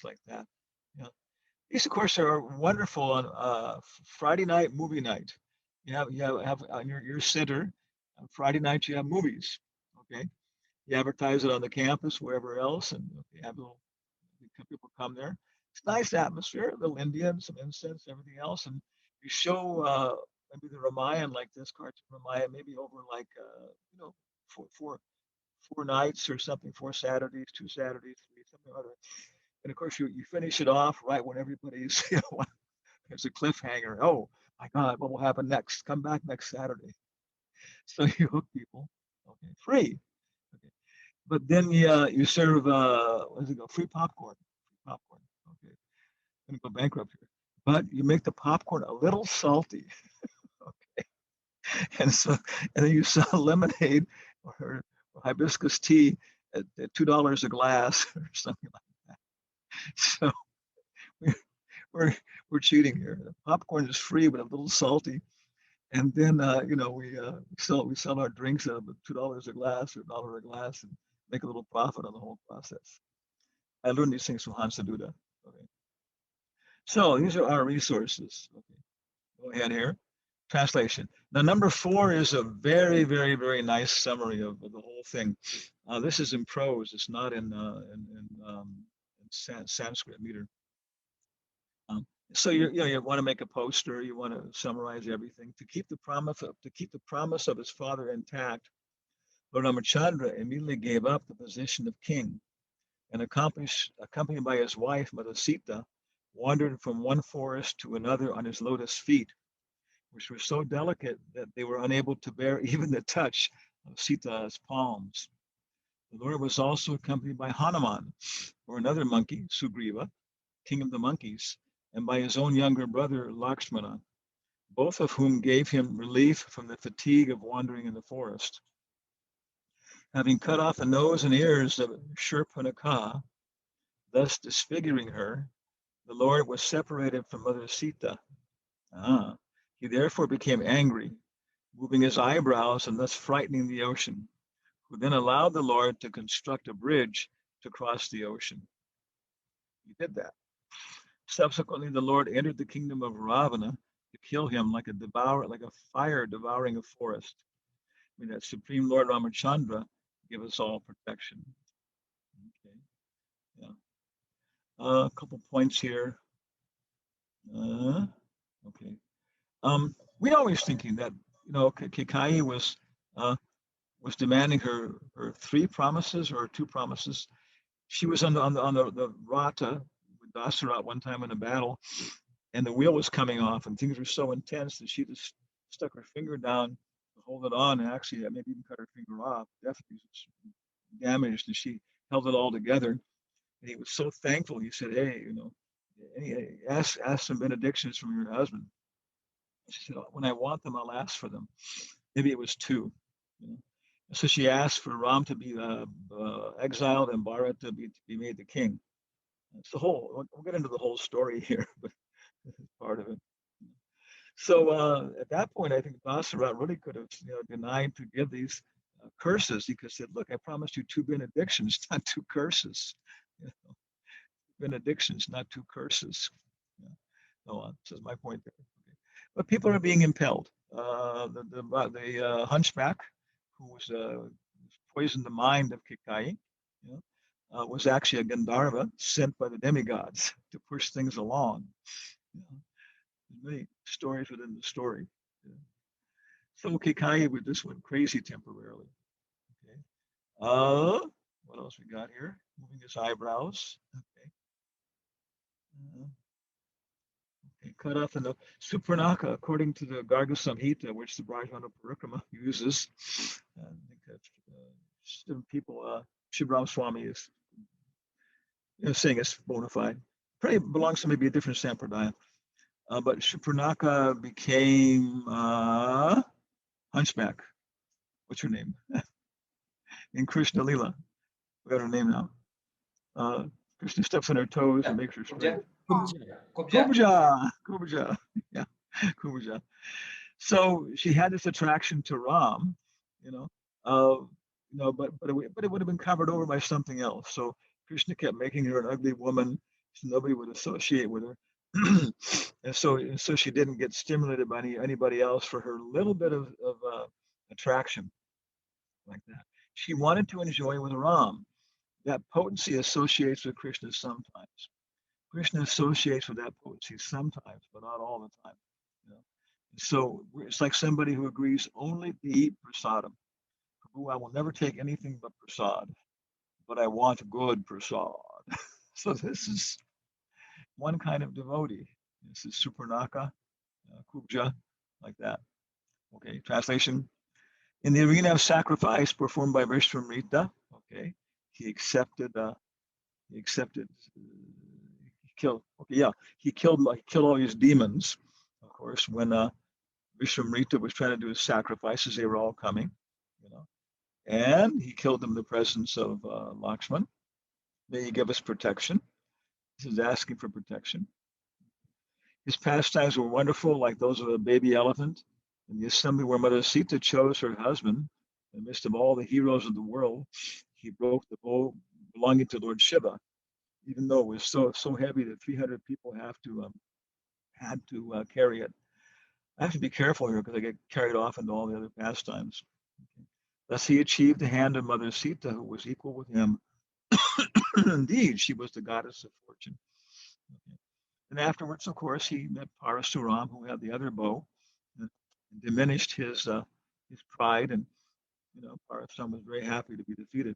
like that. Yeah. These, of course, are wonderful on Friday night movie night. You have on your center on Friday night. You have movies. Okay, you advertise it on the campus, wherever else, and you have people come there. It's a nice atmosphere, a little Indian, some incense, everything else, and you show maybe the Ramayana like this cartoon Ramayana, maybe over like four nights or something, 4 Saturdays, 2 Saturdays, 3, something like that. And of course, you finish it off right when everybody's, there's a cliffhanger. Oh my God, what will happen next? Come back next Saturday. So you hook people, okay, free. Okay. But then you serve, what does it go? Free popcorn. Okay. I'm going to go bankrupt here. But you make the popcorn a little salty. Okay. And then you sell lemonade or hibiscus tea at $2 a glass or something like that. So we're cheating here. The popcorn is free, but a little salty. And then we sell our drinks at $2 a glass or $1 a glass and make a little profit on the whole process. I learned these things from Hans Duda. Okay. So these are our resources. Okay. Go ahead here. Translation. Now, number 4 is a very, very, very nice summary of the whole thing. This is in prose. It's not in Sanskrit meter. So you want to make a poster. You want to summarize everything to keep the promise of his father intact. Lord Ramachandran immediately gave up the position of king, and accompanied by his wife Mother Sita, wandered from one forest to another on his lotus feet, which were so delicate that they were unable to bear even the touch of Sita's palms. The Lord was also accompanied by Hanuman, or another monkey, Sugriva, king of the monkeys, and by his own younger brother, Lakshmana, both of whom gave him relief from the fatigue of wandering in the forest. Having cut off the nose and ears of Shurpanakha, thus disfiguring her, the Lord was separated from Mother Sita. He therefore became angry, moving his eyebrows and thus frightening the ocean, who then allowed the Lord to construct a bridge to cross the ocean. He did that. Subsequently, the Lord entered the kingdom of Ravana to kill him like a fire devouring a forest. May that Supreme Lord Ramachandra give us all protection. Okay, yeah. A couple points here. Okay. We always thinking that Kikayi was demanding her 3 promises or 2 promises. She was on the rata with Dasarat one time in a battle, and the wheel was coming off, and things were so intense that she just stuck her finger down to hold it on, and actually maybe even cut her finger off. Definitely damaged, and she held it all together. And he was so thankful. He said, "Hey, ask some benedictions from your husband." She said, "When I want them, I'll ask for them." Maybe it was 2. So she asked for Ram to be exiled and Bharat to be made the king. It's the whole. We'll get into the whole story here, but this is part of it. So at that point, I think Dasarat really could have denied to give these curses. He could have said, "Look, I promised you 2 benedictions, not 2 curses. Benedictions, not 2 curses." Yeah. This is my point there. Okay. But people are being impelled. The hunchback who was poisoned the mind of Kikayi, was actually a Gandharva sent by the demigods to push things along. There's many stories within the story. So Kikayi just went crazy temporarily. Okay. What else we got here? Moving his eyebrows. Okay. Cut off the Supranaka, according to the Garga Samhita, which the Brajmana Parikrama uses. I think that's people, Shivram Swami is saying it's bona fide. Probably belongs to maybe a different sampradaya. But Supranaka became hunchback. What's her name? In Krishna Lila. We got her name now. Krishna steps on her toes and makes her straight. Kubja. Yeah, Kubja. So she had this attraction to Ram, but it would have been covered over by something else. So Krishna kept making her an ugly woman, so nobody would associate with her, and so she didn't get stimulated by anybody else for her little bit of attraction like that. She wanted to enjoy with Ram. That potency associates with Krishna sometimes. Krishna associates with that potency sometimes, but not all the time. So it's like somebody who agrees only to eat prasadam. Prabhu, I will never take anything but prasad, but I want good prasad. So this is one kind of devotee. This is Supranaka, Kubja, like that. Okay, translation. In the arena of sacrifice performed by Vishwamrita, okay, he killed all these demons, of course, when Vishwamrita was trying to do his sacrifices. They were all coming, and he killed them in the presence of Lakshman. May he give us protection. This is asking for protection. His pastimes were wonderful, like those of a baby elephant. In the assembly where Mother Sita chose her husband, in the midst of all the heroes of the world, he broke the bow belonging to Lord Shiva, even though it was so heavy that 300 people had to carry it. I have to be careful here because I get carried off into all the other pastimes. Okay. Thus he achieved the hand of Mother Sita, who was equal with him. Indeed, she was the goddess of fortune. Okay. And afterwards, of course, he met Parasuram, who had the other bow, and diminished his pride, and Parasuram was very happy to be defeated.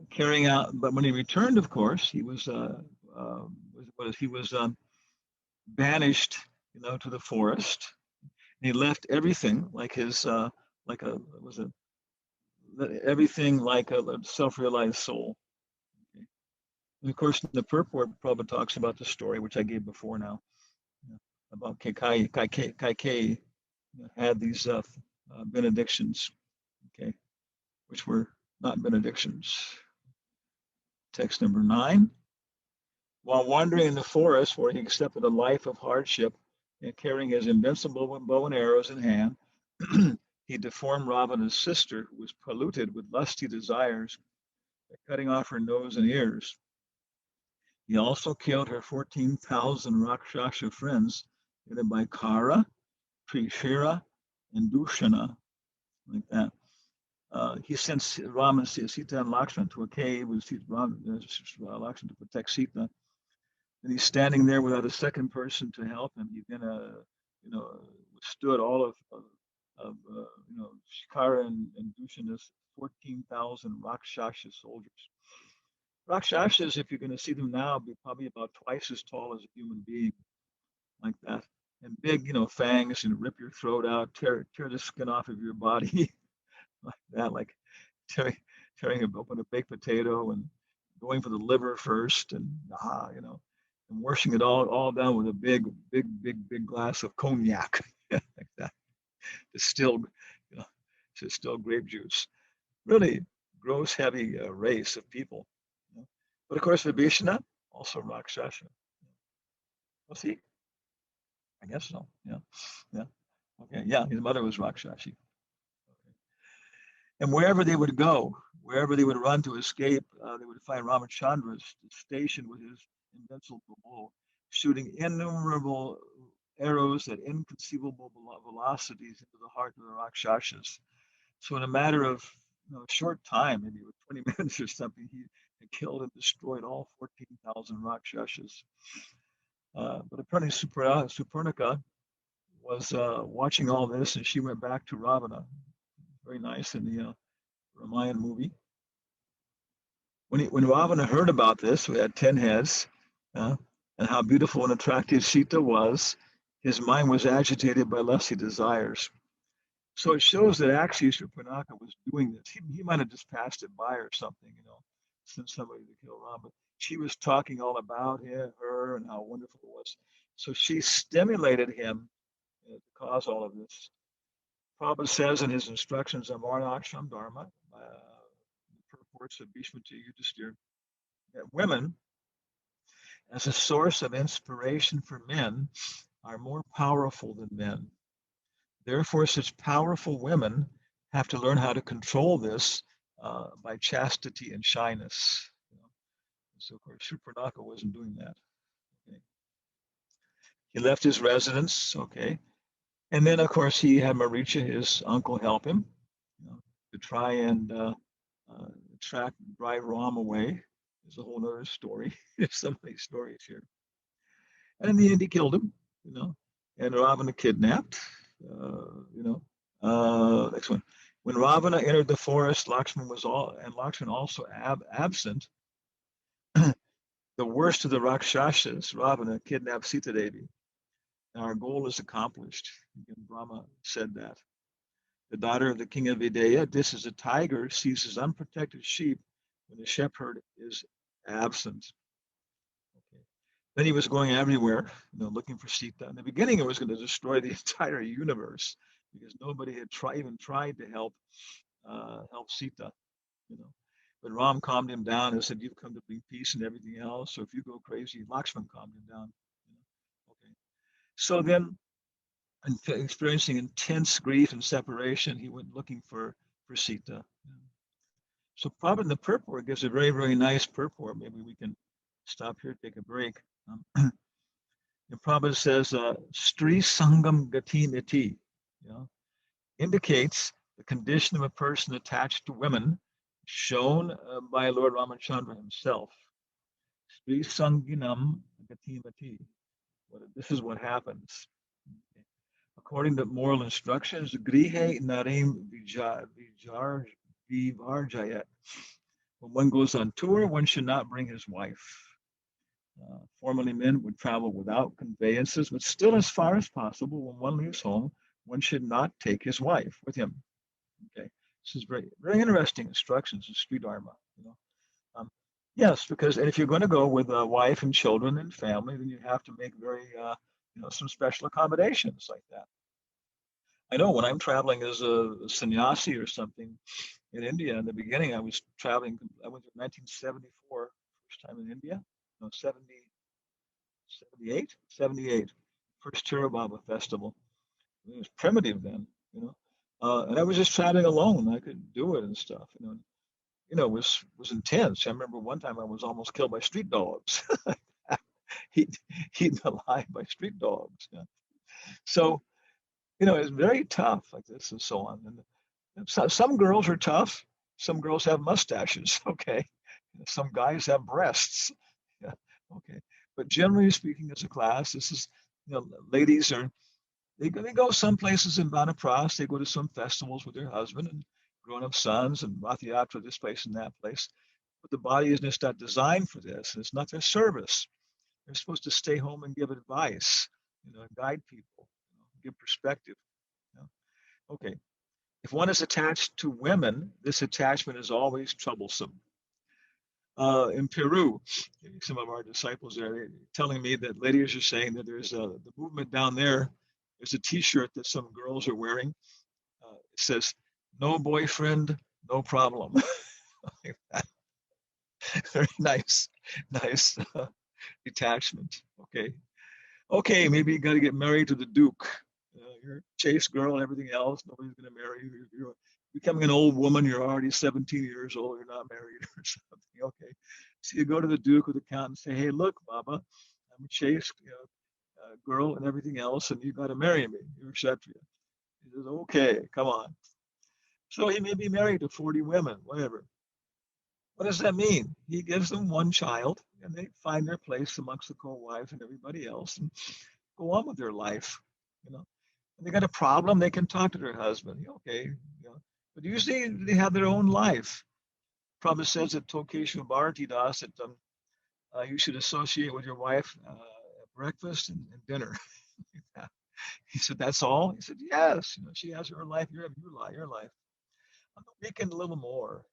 Carrying out, but when he returned, of course, he was banished, to the forest. And he left everything like his everything like a self-realized soul. Okay. And of course, in the purport, Prabhupada talks about the story, which I gave before now, about Kaikei had these benedictions, okay, which were not benedictions. Text number 9. While wandering in the forest where he accepted a life of hardship and carrying his invincible bow and arrows in hand, he deformed Ravana's sister, who was polluted with lusty desires, by cutting off her nose and ears. He also killed her 14,000 Rakshasa friends, headed by Kara, Trishira, and Dushana, like that. He sent Rama, Sita, and Lakshmana to a cave with Lakshmana to protect Sita. And he's standing there without a second person to help him. He then, withstood all of Shikara and Dushana's 14,000 Rakshasa soldiers. Rakshasas, if you're going to see them now, be probably about twice as tall as a human being, like that, and big, fangs, and rip your throat out, tear the skin off of your body, like that, like tearing open a baked potato and going for the liver first, and and washing it all down with a big glass of cognac, like that, distilled grape juice. Really gross, heavy race of people. But of course, Vibhishana, also Rakshasa. Was he? I guess so. Yeah. Okay. Yeah, his mother was Rakshasi. Okay. And wherever they would go, wherever they would run to escape, they would find Ramachandran stationed with his invincible bow, shooting innumerable arrows at inconceivable velocities into the heart of the Rakshasas. So in a matter of a short time, maybe 20 minutes or something, he had killed and destroyed all 14,000 Rakshasas. But apparently Suparnika was watching all this, and she went back to Ravana. Very nice in the Ramayana movie. When Ravana heard about this, we had 10 heads, and how beautiful and attractive Sita was, his mind was agitated by lusty desires. So it shows that actually Suparnika was doing this. He might have just passed it by or something, sent somebody to kill Ram, but she was talking all about her, and how wonderful it was. So she stimulated him to cause all of this. Prabhupada says in his instructions on Varnashram Dharma, the purports of Bhishma to Yudhisthira, that women, as a source of inspiration for men, are more powerful than men. Therefore, such powerful women have to learn how to control this by chastity and shyness. So, of course, Suparnika wasn't doing that. Okay. He left his residence, okay. And then, of course, he had Maricha, his uncle, help him to try and drive Ram away. There's a whole other story. There's so many stories here. And in the end, he killed him, and Ravana kidnapped, next one. When Ravana entered the forest, Lakshman also absent. The worst of the Rakshasas, Ravana, kidnapped Sita Devi. Our goal is accomplished. Again, Brahma said that. The daughter of the king of Videha, this is a tiger, sees his unprotected sheep when the shepherd is absent. Okay. Then he was going everywhere, looking for Sita. In the beginning, it was going to destroy the entire universe because nobody had even tried to help Sita. But Ram calmed him down and said, "You've come to bring peace and everything else. So if you go crazy," Lakshman calmed him down. Okay. So then, experiencing intense grief and separation, he went looking for Sita. So Prabhupada in the purport gives a very, very nice purport. Maybe we can stop here, take a break. And Prabhupada says, Stri Sangam Gati Niti, indicates the condition of a person attached to women shown by Lord Ramachandran himself. Stri Sanginam Gati Niti. This is what happens. According to moral instructions, Grihe Narim Vivarjayat. When one goes on tour, one should not bring his wife. Formerly, men would travel without conveyances, but still, as far as possible, when one leaves home, one should not take his wife with him. Okay, This is very, very interesting instructions in Sri Dharma. Yes, because and if you're going to go with a wife and children and family, then you have to make very, some special accommodations like that. I know when I'm traveling as a sannyasi or something in India, in the beginning, I was traveling. I went to 1974, first time in India. No, 78, first Theravada festival. It was primitive then, and I was just traveling alone. I could do it and stuff, it was intense. I remember one time I was almost killed by street dogs. Eaten, eaten alive by street dogs. Yeah. So, it's very tough like this and so on. And some girls are tough. Some girls have mustaches. Okay. Some guys have breasts. Yeah. Okay. But generally speaking, as a class, this is, ladies are, they go some places in Vanapras. They go to some festivals with their husband and grown-up sons and Rathayatra this place and that place. But the body is just not designed for this. And it's not their service. They're supposed to stay home and give advice, guide people, give perspective. You know? Okay. If one is attached to women, this attachment is always troublesome. In Peru, some of our disciples are telling me that ladies are saying that there's the movement down there. There's a T-shirt that some girls are wearing. It says, "No boyfriend, no problem." Very nice, nice detachment. Okay, maybe you got to get married to the Duke. You're a chase girl and everything else. Nobody's going to marry you. You're becoming an old woman. You're already 17 years old. You're not married or something. Okay, so you go to the Duke with the count and say, "Hey, look, Baba, I'm a chase girl and everything else, and you got to marry me. You're a Kshatriya." He says, "Okay, come on." So he may be married to 40 women, whatever. What does that mean? He gives them one child, and they find their place amongst the co-wives and everybody else, and go on with their life. When they got a problem, they can talk to their husband. Okay, but usually they have their own life. Prabhupada says at Tokeshu Bharati Das that you should associate with your wife at breakfast and dinner. He said, "That's all?" He said, "Yes. She has her life. You have your life. On the weekend, a little more.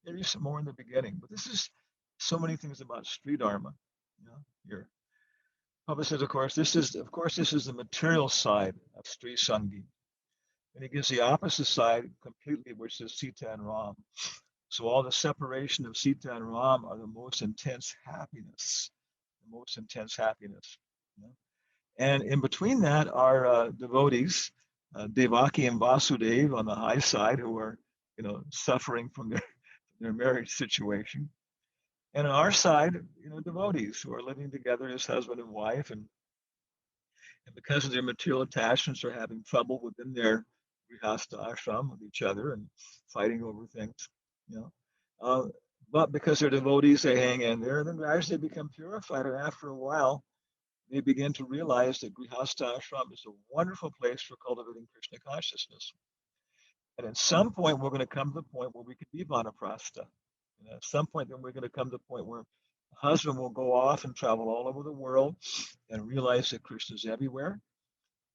Maybe some more in the beginning. But this is so many things about Sri Dharma. Here. Prabhupada says, of course, this is the material side of Sri Sangi. And he gives the opposite side completely, which is Sita and Ram. So all the separation of Sita and Ram are the most intense happiness. The most intense happiness. And in between that are devotees, Devaki and Vasudeva on the high side, who are, suffering from their marriage situation. And on our side, devotees who are living together as husband and wife, and because of their material attachments are having trouble within their grihastha ashram with each other and fighting over things, you know. But because they're devotees, they hang in there, and then as they become purified, and after a while, they begin to realize that grihastha ashram is a wonderful place for cultivating Krishna consciousness. And at some point, we're going to come to the point where we can be vanaprastha. And at some point, then we're going to come to the point where the husband will go off and travel all over the world and realize that Krishna is everywhere.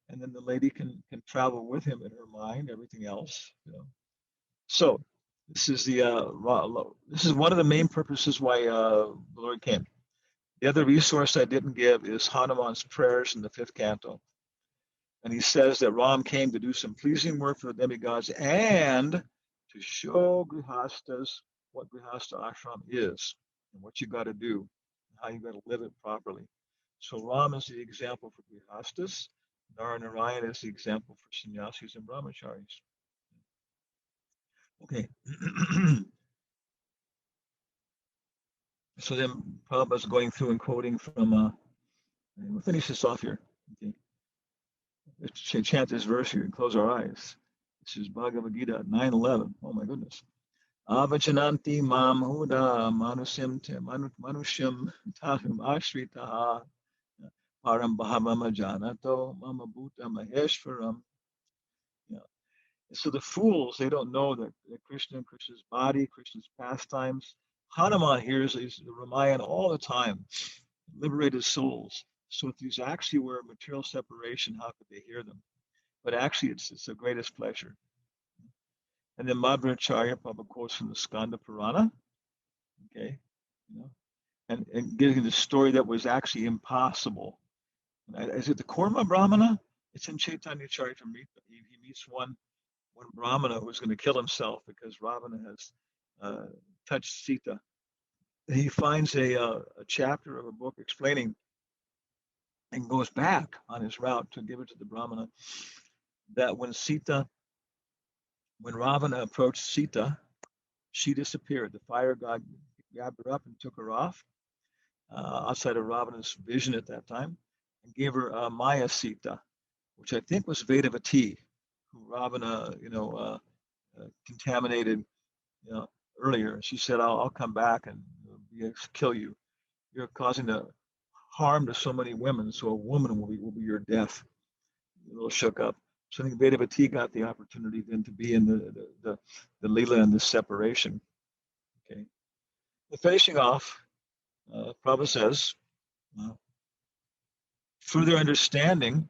And then the lady can travel with him in her mind, everything else. So this is one of the main purposes why the Lord came. The other resource I didn't give is Hanuman's prayers in the 5th canto. And he says that Ram came to do some pleasing work for the demigods and to show grihastas what grihastha ashram is and what you got to do and how you got to live it properly. So Ram is the example for grihastas. Narayana is the example for sannyasis and brahmacharis. Okay. So then Prabhupada's going through and quoting from, we'll finish this off here. Okay. Let's chant this verse here and close our eyes. This is Bhagavad Gita 9:11. Oh my goodness. Avachananti mam huda manusyam tahim ashritaha param bhavama janato mama bhuta maheshwaram. So the fools, they don't know that Krishna, Krishna's body, Krishna's pastimes. Hanuman hears the Ramayana all the time, liberated souls. So if these actually were material separation, how could they hear them? But actually, it's the greatest pleasure. And then Madhvacharya probably quotes from the Skanda Purana, okay, you know, and getting the story that was actually impossible. Is it the Kurma Brahmana? It's in Chaitanya Charitamrita. He meets one Brahmana who's going to kill himself because Ravana has touched Sita. He finds a chapter of a book explaining and goes back on his route to give it to the Brahmana that when Ravana approached Sita, she disappeared. The fire god grabbed her up and took her off outside of Ravana's vision at that time and gave her Maya Sita, which I think was Vedavati, who Ravana, contaminated, earlier. She said, "I'll come back and kill you. You're causing the harm to so many women, so a woman will be your death." A little shook up. So I think Vedavati got the opportunity then to be in the Leela and the separation. Okay. Finishing off, Prabhupada says, further understanding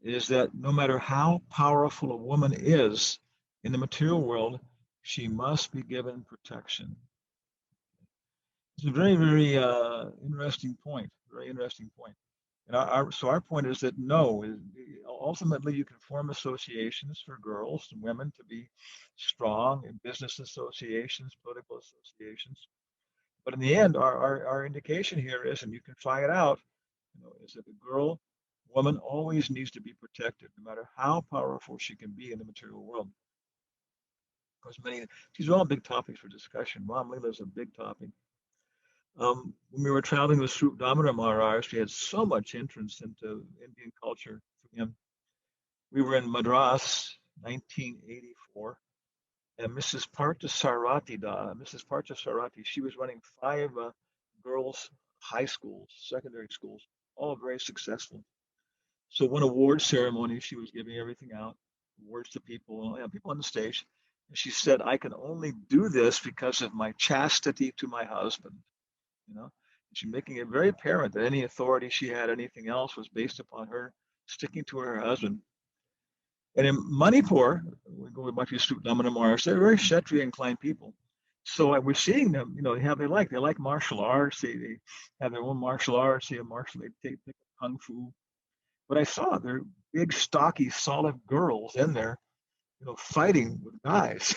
is that no matter how powerful a woman is in the material world, she must be given protection. It's a very, very interesting point. Very interesting point. And our point is that no, ultimately you can form associations for girls and women to be strong in business associations, political associations. But in the end, our indication here is, and you can try it out, is that the woman always needs to be protected, no matter how powerful she can be in the material world. Of course, these are all big topics for discussion. Ram Leela is a big topic. When we were traveling with Srup Damodar Maharaj, we had so much interest into Indian culture from him. We were in Madras, 1984, and Mrs. Parthasarathi, she was running 5 girls' high schools, secondary schools, all very successful. So one award ceremony, she was giving everything out, awards to people, people on the stage. And she said, "I can only do this because of my chastity to my husband." She's making it very apparent that any authority she had, anything else, was based upon her sticking to her husband. And in Manipur, we go back to Srup Damodar Maharaj, they're very Kshatriya inclined people. So we're seeing them, they like martial arts. They have their own martial arts. They take kung fu. But I saw they're big, stocky, solid girls in there, fighting with guys,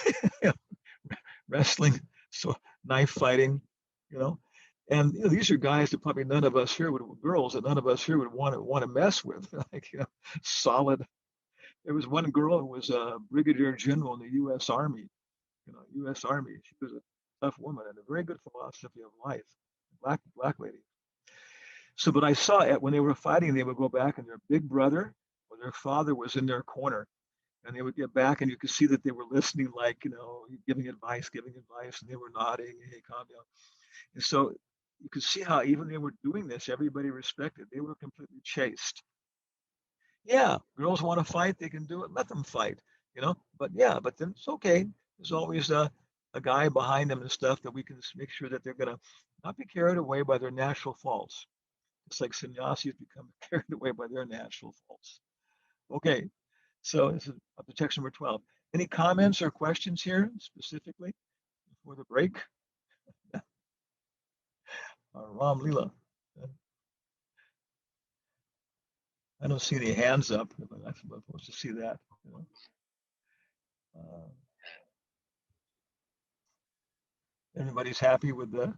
wrestling, so knife fighting, and these are guys that probably none of us here girls that none of us here would want to mess with, solid. There was one girl who was a brigadier general in the U.S. Army, U.S. Army. She was a tough woman and a very good philosophy of life, black lady. So, but I saw it when they were fighting, they would go back and their big brother or their father was in their corner. And they would get back and you could see that they were listening, giving advice, and they were nodding, hey, calm down. And so you could see how even they were doing this, everybody respected. They were completely chaste. Yeah, girls want to fight, they can do it, let them fight, But then it's okay. There's always a guy behind them and stuff that we can make sure that they're going to not be carried away by their natural faults. It's like sannyasis become carried away by their natural faults. Okay, so this is up to text number 12. Any comments or questions here specifically before the break? Ram Leela. I don't see any hands up. I'm supposed to see that. Everybody's happy with the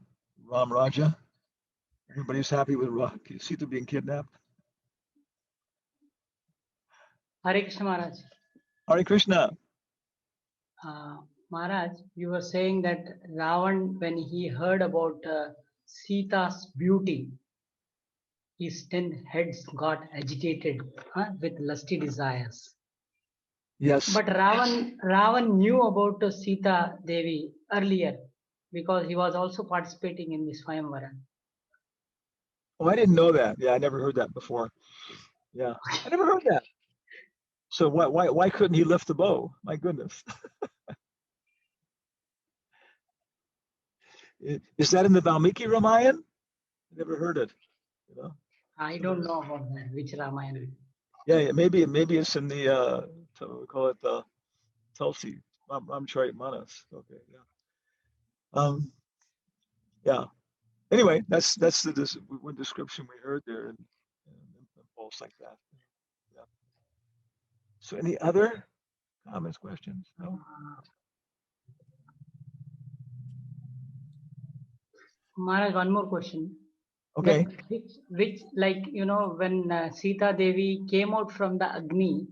Ram Raja. Everybody's happy with Sita being kidnapped. Hare Krishna Maharaj. Hare Krishna. Maharaj, you were saying that Ravan, when he heard about Sita's beauty, his 10 heads got agitated with lusty desires. Yes. But Ravan knew about Sita Devi earlier because he was also participating in this Swayamvara. Oh, I didn't know that. Yeah, I never heard that before. Yeah, I never heard that. So why couldn't he lift the bow? My goodness. Is that in the Valmiki Ramayana? I never heard it. I don't know about that. Which Ramayana? Yeah, maybe it's in the we call it the Tulsi Ramcharit Manas. Okay, yeah. Yeah. Anyway, that's this one description we heard there, and impulse like that. Yeah. So, any other comments, questions? No. Maharaj, one more question. Okay. Like which like when Sita Devi came out from the Agni,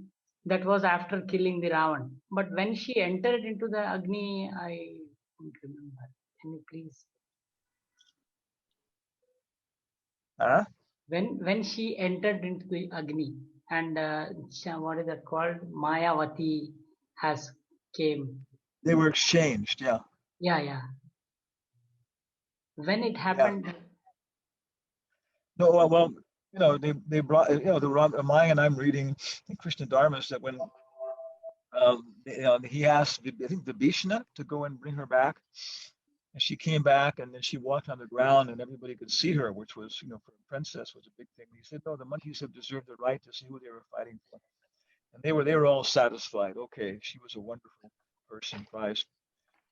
that was after killing the Ravan. But when she entered into the Agni, I don't remember. Can you please? Huh? When she entered into the Agni and what is that called? Mayavati has came. They were exchanged. Yeah. Yeah, yeah. When it Yeah. happened, No. They brought the Ramayana I'm reading in Krishna Dharmas that when he asked I think Vibhishana to go and bring her back, and she came back, and then she walked on the ground, and everybody could see her, which was for a princess was a big thing. He said, no, the monkeys have deserved the right to see who they were fighting for, and they were all satisfied. Okay, she was a wonderful person, prize.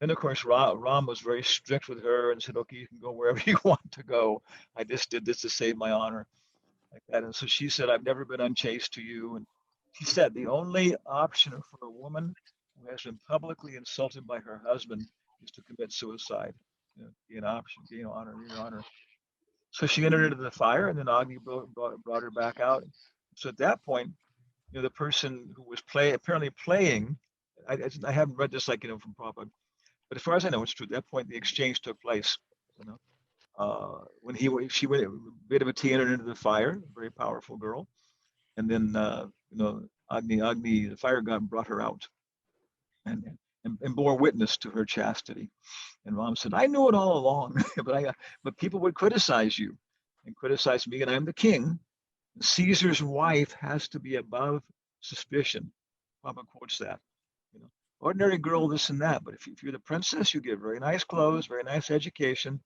Then of course Ram was very strict with her and said, okay, you can go wherever you want to go. I just did this to save my honor, like that. And so she said, I've never been unchaste to you. And she said the only option for a woman who has been publicly insulted by her husband is to commit suicide. Be an option, gain honor. So she entered into the fire, and then Agni brought her back out. So at that point, the person who was apparently playing, I haven't read this from Prabhupada, but as far as I know, it's true. At that point, the exchange took place. You know, when she went, Vedavati entered into the fire, a very powerful girl, and then Agni, the fire god, brought her out and bore witness to her chastity. And Ram said, "I knew it all along, but people would criticize you and criticize me, and I'm the king. Caesar's wife has to be above suspicion." Prabhupada quotes that. You know, ordinary girl, this and that, but if you're the princess, you get very nice clothes, very nice education,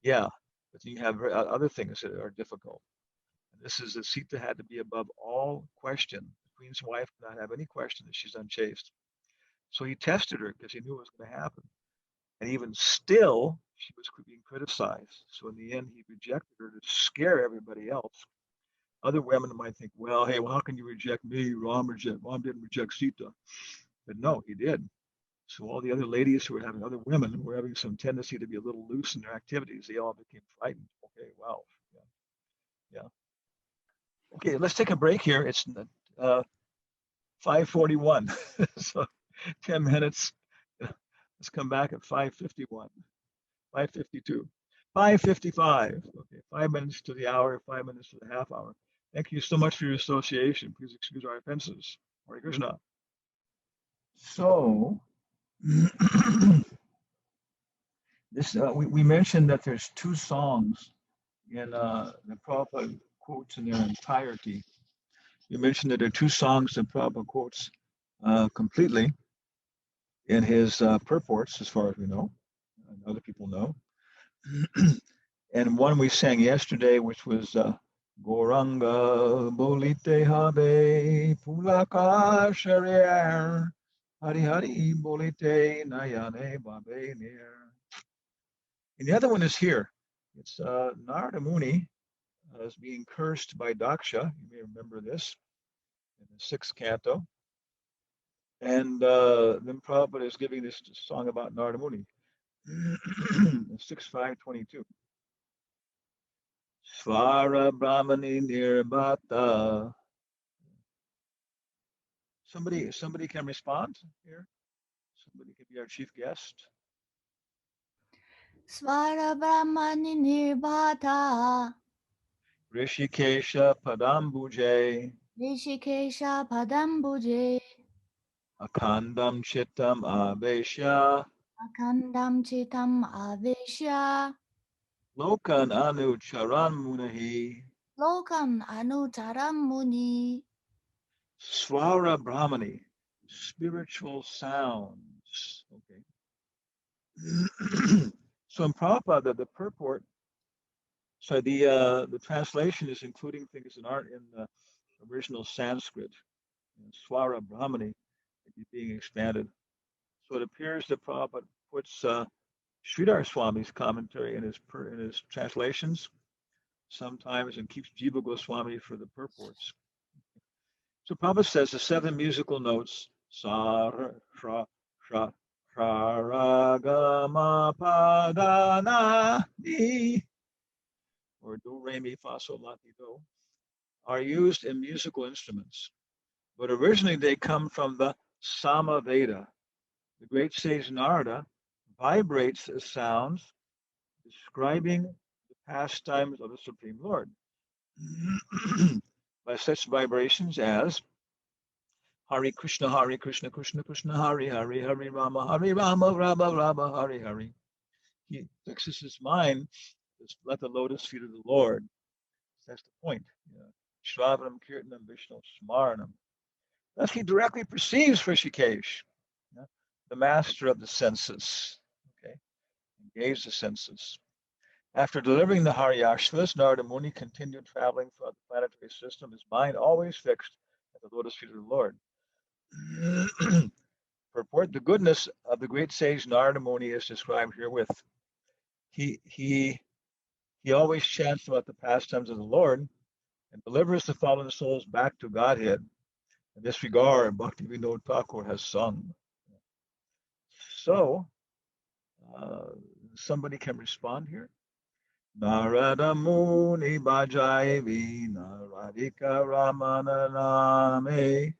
yeah. But then you have other things that are difficult. And this is that Sita had to be above all question. The queen's wife did not have any question that she's unchaste. So he tested her because he knew it was going to happen. And even still, she was being criticized. So in the end, he rejected her to scare everybody else. Other women might think, well, hey, how can you reject me? Ram didn't reject Sita. But no, he did. So all the other ladies who were having other women who were having some tendency to be a little loose in their activities, they all became frightened. Okay, wow. Yeah. Yeah. Okay, let's take a break here. It's 5:41. So 10 minutes. Let's come back at 5:51, 5:52, 5:55. Okay, 5 minutes to the hour, 5 minutes to the half hour. Thank you so much for your association. Please excuse our offenses. Hare Krishna. So, this we mentioned that there's two songs in the Prabhupada quotes in their entirety. You mentioned that there are two songs that Prabhupada quotes completely in his purports, as far as we know, and other people know. And one we sang yesterday, which was Goranga Bolite Habe Pulaka Sharir Hari Hari Bolite Nayane Babe Nir. And the other one is here. It's Narada Muni is being cursed by Daksha. You may remember this in the 6th canto. And then Prabhupada is giving this song about Narada Muni. 6.5.22. Svara Brahmani Nirbhata. Somebody can respond here. Somebody could be our chief guest. Svara Brahmani Nirbhata Rishikesha Padambuje. Rishikesha Padambuje Akandam Chittam Avesha. Akandam Chitam Aveshya Lokan Anu Charan Munahi. Lokan Anutaram Muni Swara Brahmani. Spiritual sounds. Okay. So in Prabhupada, the purport, so the translation is including things that aren't in the original Sanskrit. Swara Brahmani being expanded. So So it appears that Prabhupada puts Sridhar Swami's commentary in his translations sometimes and keeps Jiva Goswami for the purports. So Prabhupada says the 7 musical notes, sa, ra, sha, ra, ra, ga, ma, pa, da, na, ni, or do, re, mi, fa, sol, la, ti, do, are used in musical instruments. But originally they come from the Samaveda. The great sage Narada vibrates the sounds describing the pastimes of the Supreme Lord by such vibrations as Hare Krishna, Krishna Krishna, Hare Hare, Hare Rama, Rama Rama, Hare Hare. He fixes his mind to let the lotus feet of the Lord. That's the point. Shravanam, Kirtanam, Vishnu, Smaranam. Thus he directly perceives Rishikesh, the master of the senses. Okay, engage the senses. After delivering the Haryashvas, Narada Muni continued traveling throughout the planetary system, his mind always fixed at the lotus feet of the Lord. Purport: the goodness of the great sage Narada Muni is described herewith. He always chants about the pastimes of the Lord and delivers the fallen souls back to Godhead. In this regard, Bhakti-Vedanta Thakur has sung. So, somebody can respond here. Narada Muni Bhajai Vina Radhika Ramana Name.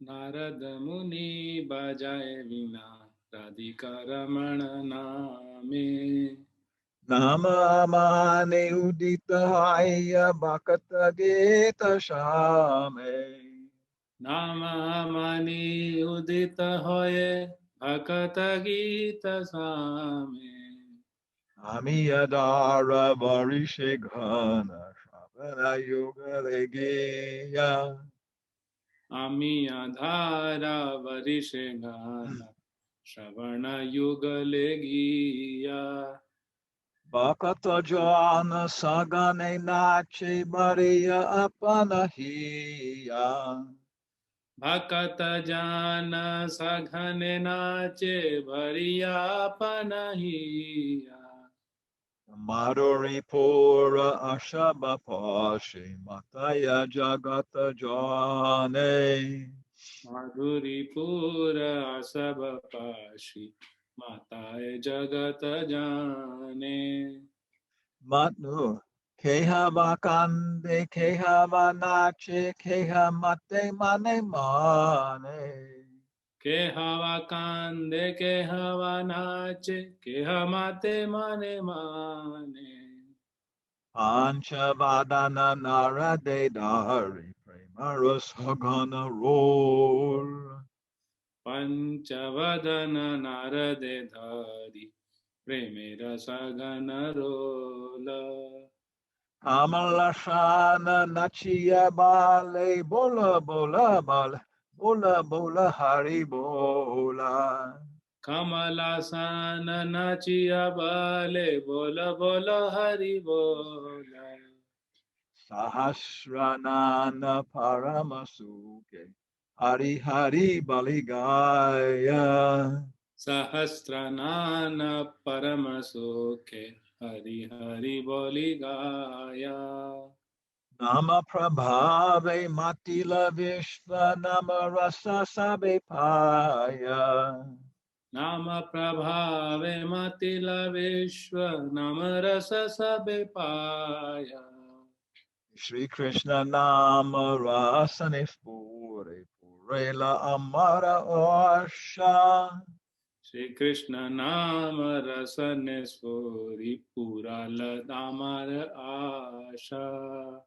Narada Muni Bhajaye Vina Radhika Ramana Name. Nama Mane Udita Haya Bhakata Gita Shame. Nama Mani Udita Hoye Bhakata Gita Same. Amiyadara Varishe Ghana Shavana Yoga Legeya. Ami Adhara Varishe Gana Shravana Yuga Legiya. Bhakata Jana Sagane Nache Maria Apanahiya. Bhakata Jana Saghane Nache Bhariya Panahiya. Madhuri Pura Ashabha Pashi Mataya Jagata Jane. Madhuri Pura Asabha Pashi Mataye Jagata Jane. Matnu Keha Vakande Keha Vanache Keha Mate Mane Mane. Ke hava kande, ke hava nache, ke hamate mane mane. Panchavadana Narade Dari Premaras Hagana Roar. Panchavadana narade dhari, premera sagana rola. Kamalashana Nachiya Bale Bola Bola Bala Bola Bola Hari Bola. Kamalasana nachiya bale, bola bola hari bola. Sahasranana Paramasuke Hari Hari Baligaya. Sahasranana paramasokhe, hari hari boli gaya. Nama Prabhave Matila Vishva Nama Rasa Sabe Paya. Nama Prabhave Matila Vishwa Nama Rasa Sabe Paya. Shri Krishna Nama Rasane Pure Purela Amara Osha. Shri Krishna Nama Rasa Nesvari Pura Ladamar Asha.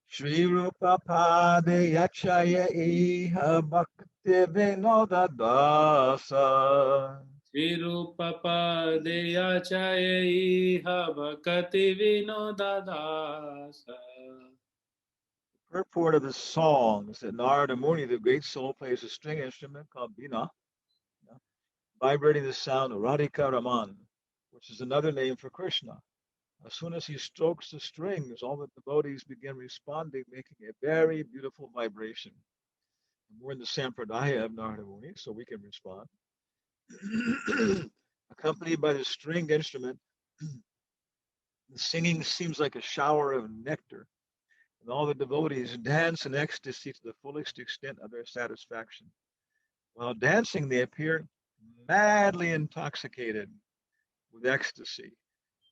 Shri Rupa Pade Yachaya Iha Bhakti Vinoda Dasa. Shri Rupa Padeya Chaya Bhakati Vinodadasa. Purport of the song is that Narada Muni, the great soul, plays a string instrument called Bina, vibrating the sound of Radhika Raman, which is another name for Krishna. As soon as he strokes the strings, all the devotees begin responding, making a very beautiful vibration. We're in the Sampradaya of Narada Muni, so we can respond. Accompanied by the stringed instrument, the singing seems like a shower of nectar, and all the devotees dance in ecstasy to the fullest extent of their satisfaction. While dancing, they appear madly intoxicated with ecstasy,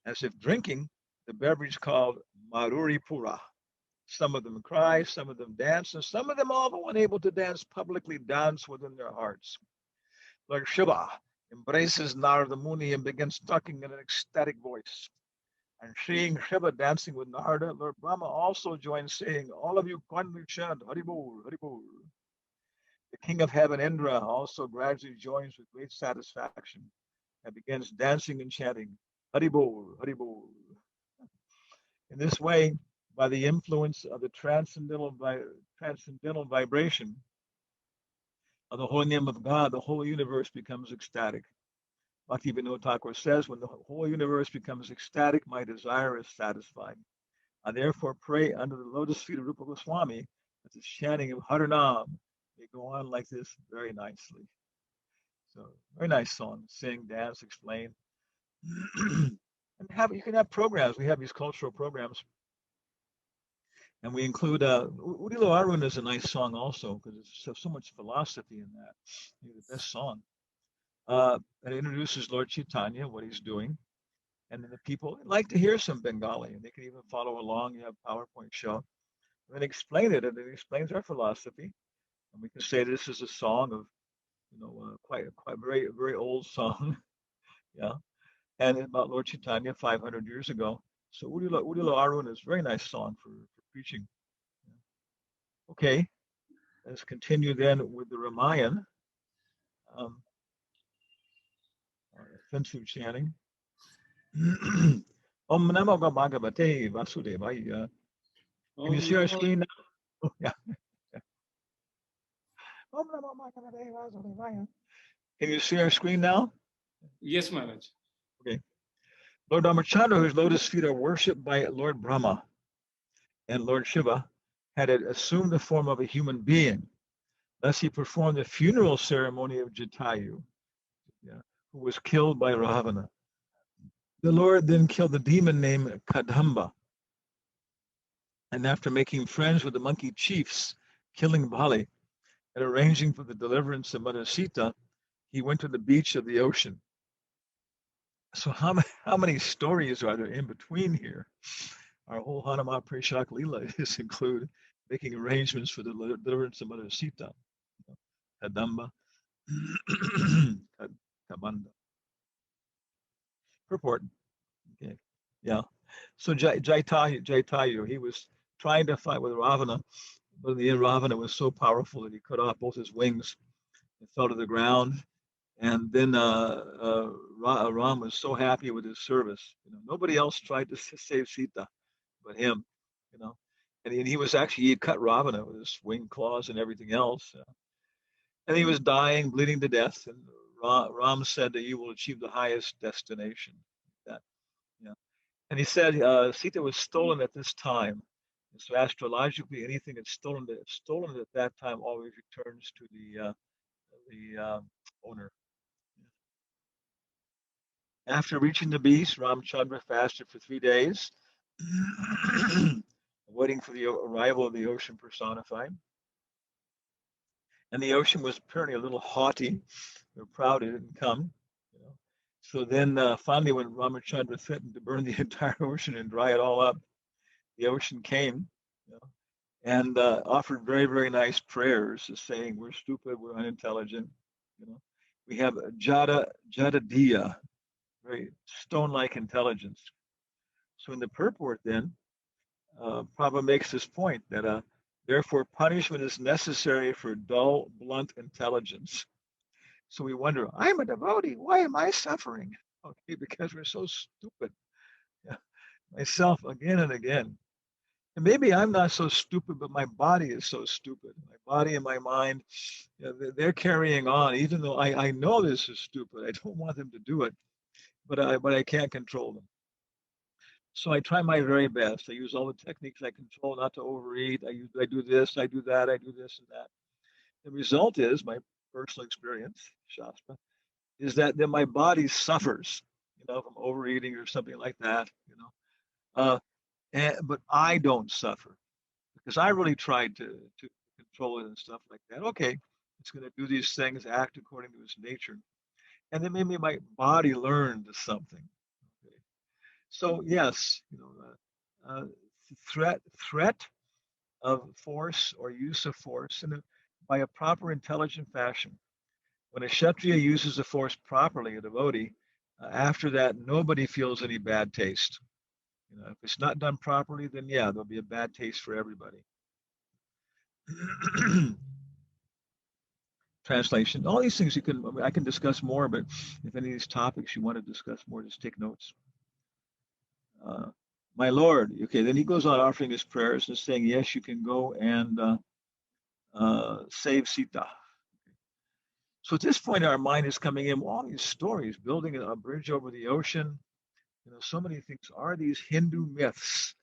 as if drinking the beverage called Maruri Pura. Some of them cry, some of them dance, and some of them, although unable to dance publicly, dance within their hearts. Lord Shiva embraces Narada Muni and begins talking in an ecstatic voice. And seeing Shiva dancing with Narada, Lord Brahma also joins, saying, "All of you kindly chant Haribol, Haribol." The king of heaven, Indra, also gradually joins with great satisfaction and begins dancing and chanting Haribol, Haribol. In this way, by the influence of the transcendental vibration of the holy name of God, the whole universe becomes ecstatic. Bhakti-Vedanta Thakur says, when the whole universe becomes ecstatic, my desire is satisfied. I therefore pray under the lotus feet of Rupa Goswami that the chanting of Harinam may go on like this very nicely. So, very nice song. Sing, dance, explain. And you can have programs. We have these cultural programs. And we include Udilo Arun is a nice song also because there's so much philosophy in that. Maybe the best song. It introduces Lord Chaitanya, what he's doing. And then the people like to hear some Bengali, and they can even follow along. You have a PowerPoint show. And then explain it, and it explains our philosophy. And we can say this is a song of, quite very, very old song. Yeah. And about Lord Chaitanya 500 years ago. So Udilo Arun is a very nice song for preaching. Okay, let's continue then with the Ramayana. Offensive chanting. Om Namo Bhagavate Vasudevaya. Can you see our screen now? Oh, yeah. Om Namo Bhagavate Vasudevaya. Can you see our screen now? Yes, Maharaj. Okay. Lord Ramachandran, whose lotus feet are worshipped by Lord Brahma and Lord Shiva, had assumed the form of a human being. Thus, he performed the funeral ceremony of Jatayu, who was killed by Ravana. The Lord then killed the demon named Kadamba. And after making friends with the monkey chiefs, killing Bali, and arranging for the deliverance of Mother Sita, he went to the beach of the ocean. So how many stories are there in between here? Our whole Hanuman Prashak Leela is include making arrangements for the deliverance of Mother Sita, Kadamba, Kabanda. Purport. Okay. Yeah. So Jaitayu, he was trying to fight with Ravana, but in the end, Ravana was so powerful that he cut off both his wings and fell to the ground. And then Ram was so happy with his service. Nobody else tried to save Sita but him. You know, and he was actually, he cut Ravana with his wing claws and everything else. And he was dying, bleeding to death. And Ram said that you will achieve the highest destination. That, yeah. And he said Sita was stolen at this time. And so astrologically, anything that's stolen at that time always returns to the owner. After reaching the beach, Ramachandra fasted for 3 days, waiting for the arrival of the ocean personified. And the ocean was apparently a little haughty or proud it didn't come. So then finally, when Ramachandra threatened to burn the entire ocean and dry it all up, the ocean came, and offered very, very nice prayers, saying, "We're stupid, we're unintelligent." We have Jadadiya, very stone-like intelligence. So in the purport, then, Prabhupada makes this point that therefore punishment is necessary for dull, blunt intelligence. So we wonder, I'm a devotee, why am I suffering? Okay, because we're so stupid. Yeah. Myself again and again. And maybe I'm not so stupid, but my body is so stupid. My body and my mind, they're carrying on, even though I know this is stupid. I don't want them to do it, but I can't control them. So I try my very best. I use all the techniques I control not to overeat. I do this, I do that, I do this and that. The result is, my personal experience, Shastra, is that then my body suffers, from overeating or something like that, Uh, but I don't suffer because I really tried to control it and stuff like that. Okay, it's going to do these things, act according to its nature, and then maybe my body learned something. Okay. So yes, threat of force or use of force by a proper, intelligent fashion. When a Kshatriya uses the force properly, a devotee, after that, nobody feels any bad taste. If it's not done properly, then yeah, there'll be a bad taste for everybody. Translation. All these things I can discuss more, but if any of these topics you want to discuss more, just take notes. My Lord. Okay, then he goes on offering his prayers and saying, yes, you can go and save Sita. So at this point, our mind is coming in, all these stories, building a bridge over the ocean. So many things. Are these Hindu myths?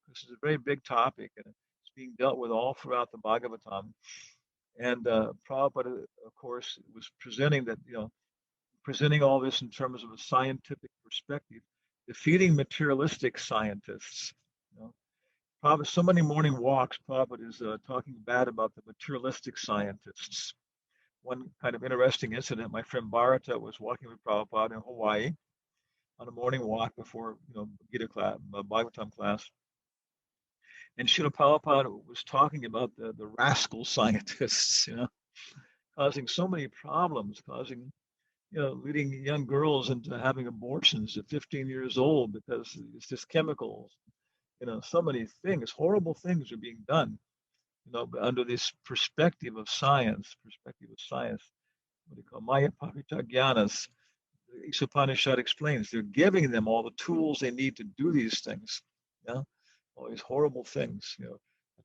This is a very big topic, and it's being dealt with all throughout the Bhagavatam. And Prabhupada, of course, was presenting all this in terms of a scientific perspective, defeating materialistic scientists. Prabhupada, so many morning walks, Prabhupada is talking bad about the materialistic scientists. One kind of interesting incident, my friend Bharata was walking with Prabhupada in Hawaii on a morning walk before, Gita class, Bhagavatam class. And Srila Prabhupada was talking about the rascal scientists, causing so many problems, leading young girls into having abortions at 15 years old because it's just chemicals. So many things, horrible things are being done, under this perspective of science, what do you call Mayapur Gyanas. The Upanishad explains they're giving them all the tools they need to do these things. Yeah, all these horrible things.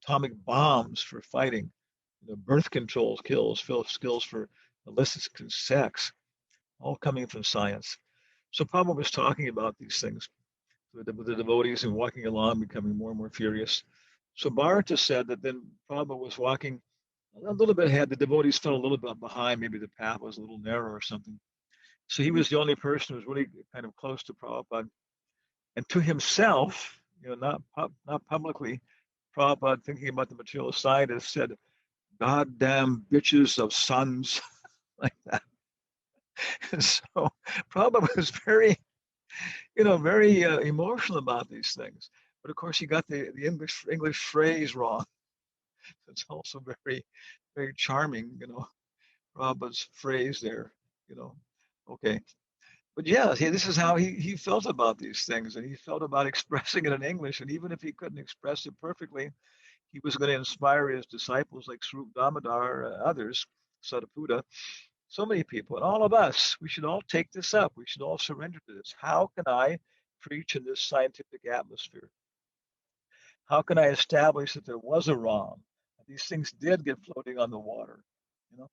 Atomic bombs for fighting. Birth control skills for illicit sex, all coming from science. So Prabhupada was talking about these things with the devotees and walking along, becoming more and more furious. So Bharata said that then Prabhupada was walking a little bit ahead. The devotees fell a little bit behind. Maybe the path was a little narrow or something. So he was the only person who was really kind of close to Prabhupada. And to himself, not publicly, Prabhupada, thinking about the material scientists, said, "Goddamn bitches of sons," like that. And so Prabhupada was very, very emotional about these things. But of course, he got the English phrase wrong. It's also very, very charming, Prabhupada's phrase there, Okay. But yeah, this is how he felt about these things, and he felt about expressing it in English. And even if he couldn't express it perfectly, he was going to inspire his disciples like Swarup Damodar, others, Sadaputa, so many people, and all of us. We should all take this up. We should all surrender to this. How can I preach in this scientific atmosphere? How can I establish that there was a Ram? These things did get floating on the water. You know,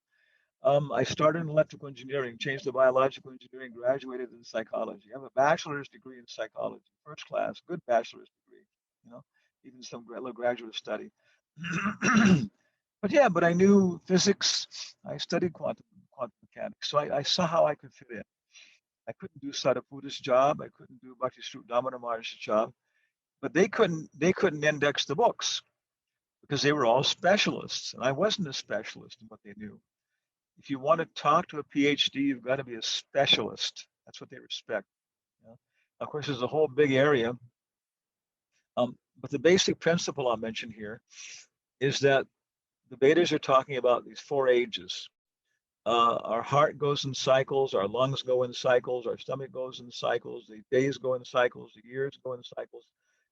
I started in electrical engineering, changed to biological engineering, graduated in psychology. I have a bachelor's degree in psychology, first class, good bachelor's degree, even some little graduate study. But I knew physics. I studied quantum mechanics, so I saw how I could fit in. I couldn't do Sadaputa's job. I couldn't do Bhakti Swarup Damodar Maharaj's job, but they couldn't index the books because they were all specialists, and I wasn't a specialist in what they knew. If you want to talk to a PhD, you've got to be a specialist. That's what they respect. Of course, there's a whole big area. But the basic principle I'll mention here is that the Vedas are talking about these 4 ages. Our heart goes in cycles, our lungs go in cycles, our stomach goes in cycles, the days go in cycles, the years go in cycles.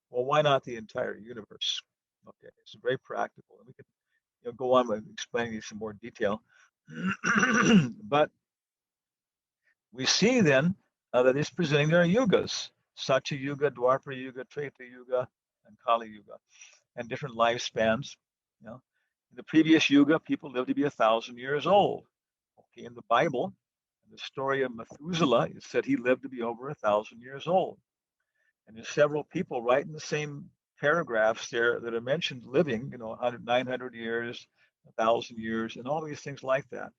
Well, why not the entire universe? Okay, it's very practical. And we can go on with explaining these in more detail. But we see then that it's presenting there are yugas, Satya Yuga, Dwapara Yuga, Treta Yuga, and Kali Yuga, and different lifespans. In the previous Yuga, people lived to be 1,000 years old. Okay, in the Bible, in the story of Methuselah, it said he lived to be over 1,000 years old. And there's several people right in the same paragraphs there that are mentioned living, 100, 900 years, 1,000 years, and all these things like that.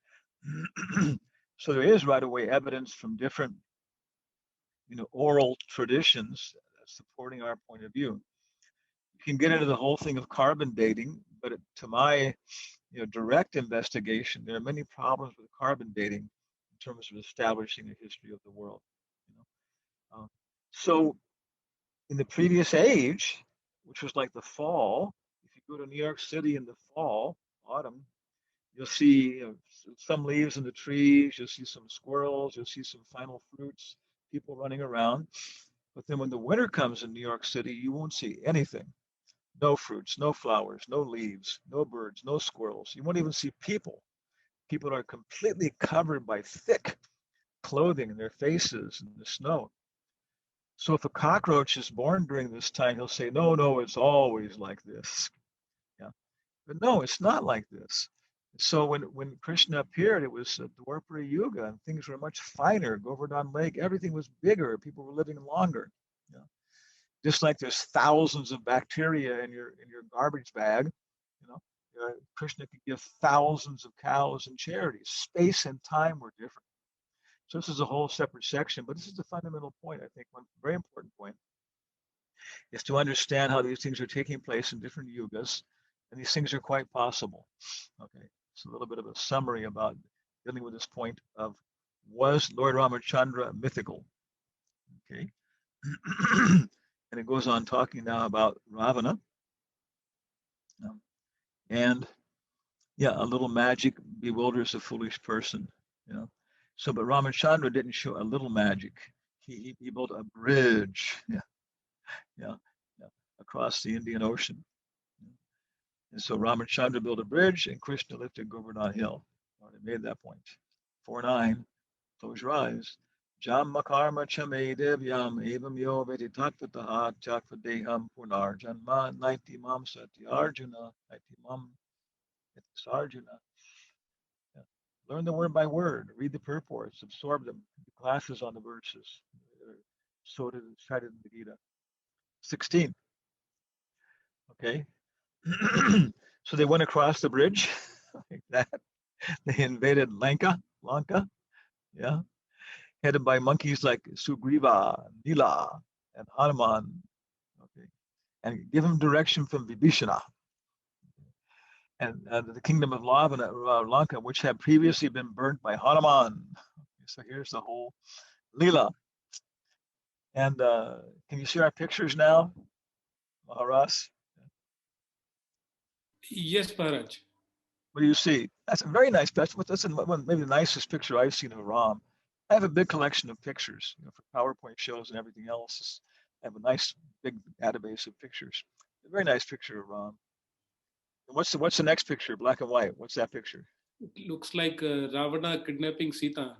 So there is right away evidence from different, oral traditions supporting our point of view. You can get into the whole thing of carbon dating, but to my, direct investigation, there are many problems with carbon dating in terms of establishing a history of the world. You know, so in the previous age, which was like the fall, if you go to New York City in the fall, autumn, you'll see some leaves in the trees, you'll see some squirrels, you'll see some final fruits, people running around. But then when the winter comes in New York City, you won't see anything. No fruits, no flowers, no leaves, no birds, no squirrels. You won't even see people. People are completely covered by thick clothing in their faces in the snow. So if a cockroach is born during this time, he'll say, no, no, it's always like this. Yeah. But no, it's not like this. So when Krishna appeared, it was Dwapara Yuga, and things were much finer. Govardhan Lake, everything was bigger. People were living longer. Yeah. Just like there's thousands of bacteria in your garbage bag, Krishna could give thousands of cows in charity. Space and time were different. So this is a whole separate section, but this is the fundamental point. I think one very important point is to understand how these things are taking place in different yugas, and these things are quite possible. Okay, it's a little bit of a summary about dealing with this point of, was Lord Ramachandra mythical? Okay, and it goes on talking now about Ravana, and yeah, a little magic bewilders a foolish person. So, but Ramachandra didn't show a little magic. He built a bridge, yeah, yeah, across the Indian Ocean. And so Ramachandra built a bridge, and Krishna lifted Govardhan Hill. Already made that point. 4:9. Close your eyes. Jamma karma chame devyam evam yo vedi tattataha chakvadeham punar janma naiti mam sati arjuna naiti mam sarjuna. Yeah. Learn the word by word. Read the purports. Absorb them. Do classes on the verses. So did cited in the Gita. 16. Okay. So they went across the bridge like that. They invaded Lanka, yeah, headed by monkeys like Sugriva, Nila, and Hanuman. Okay, and give him direction from Vibhishana. And the kingdom of Lanka, which had previously been burnt by Hanuman. Okay, so here's the whole Leela. And can you see our pictures now, Maharaj? Yes, Maharaj. What do you see? That's a very nice picture. That's maybe the nicest picture I've seen of Ram. I have a big collection of pictures, for PowerPoint shows and everything else. I have a nice big database of pictures. A very nice picture of Ram. And what's the next picture? Black and white. What's that picture? It looks like Ravana kidnapping Sita.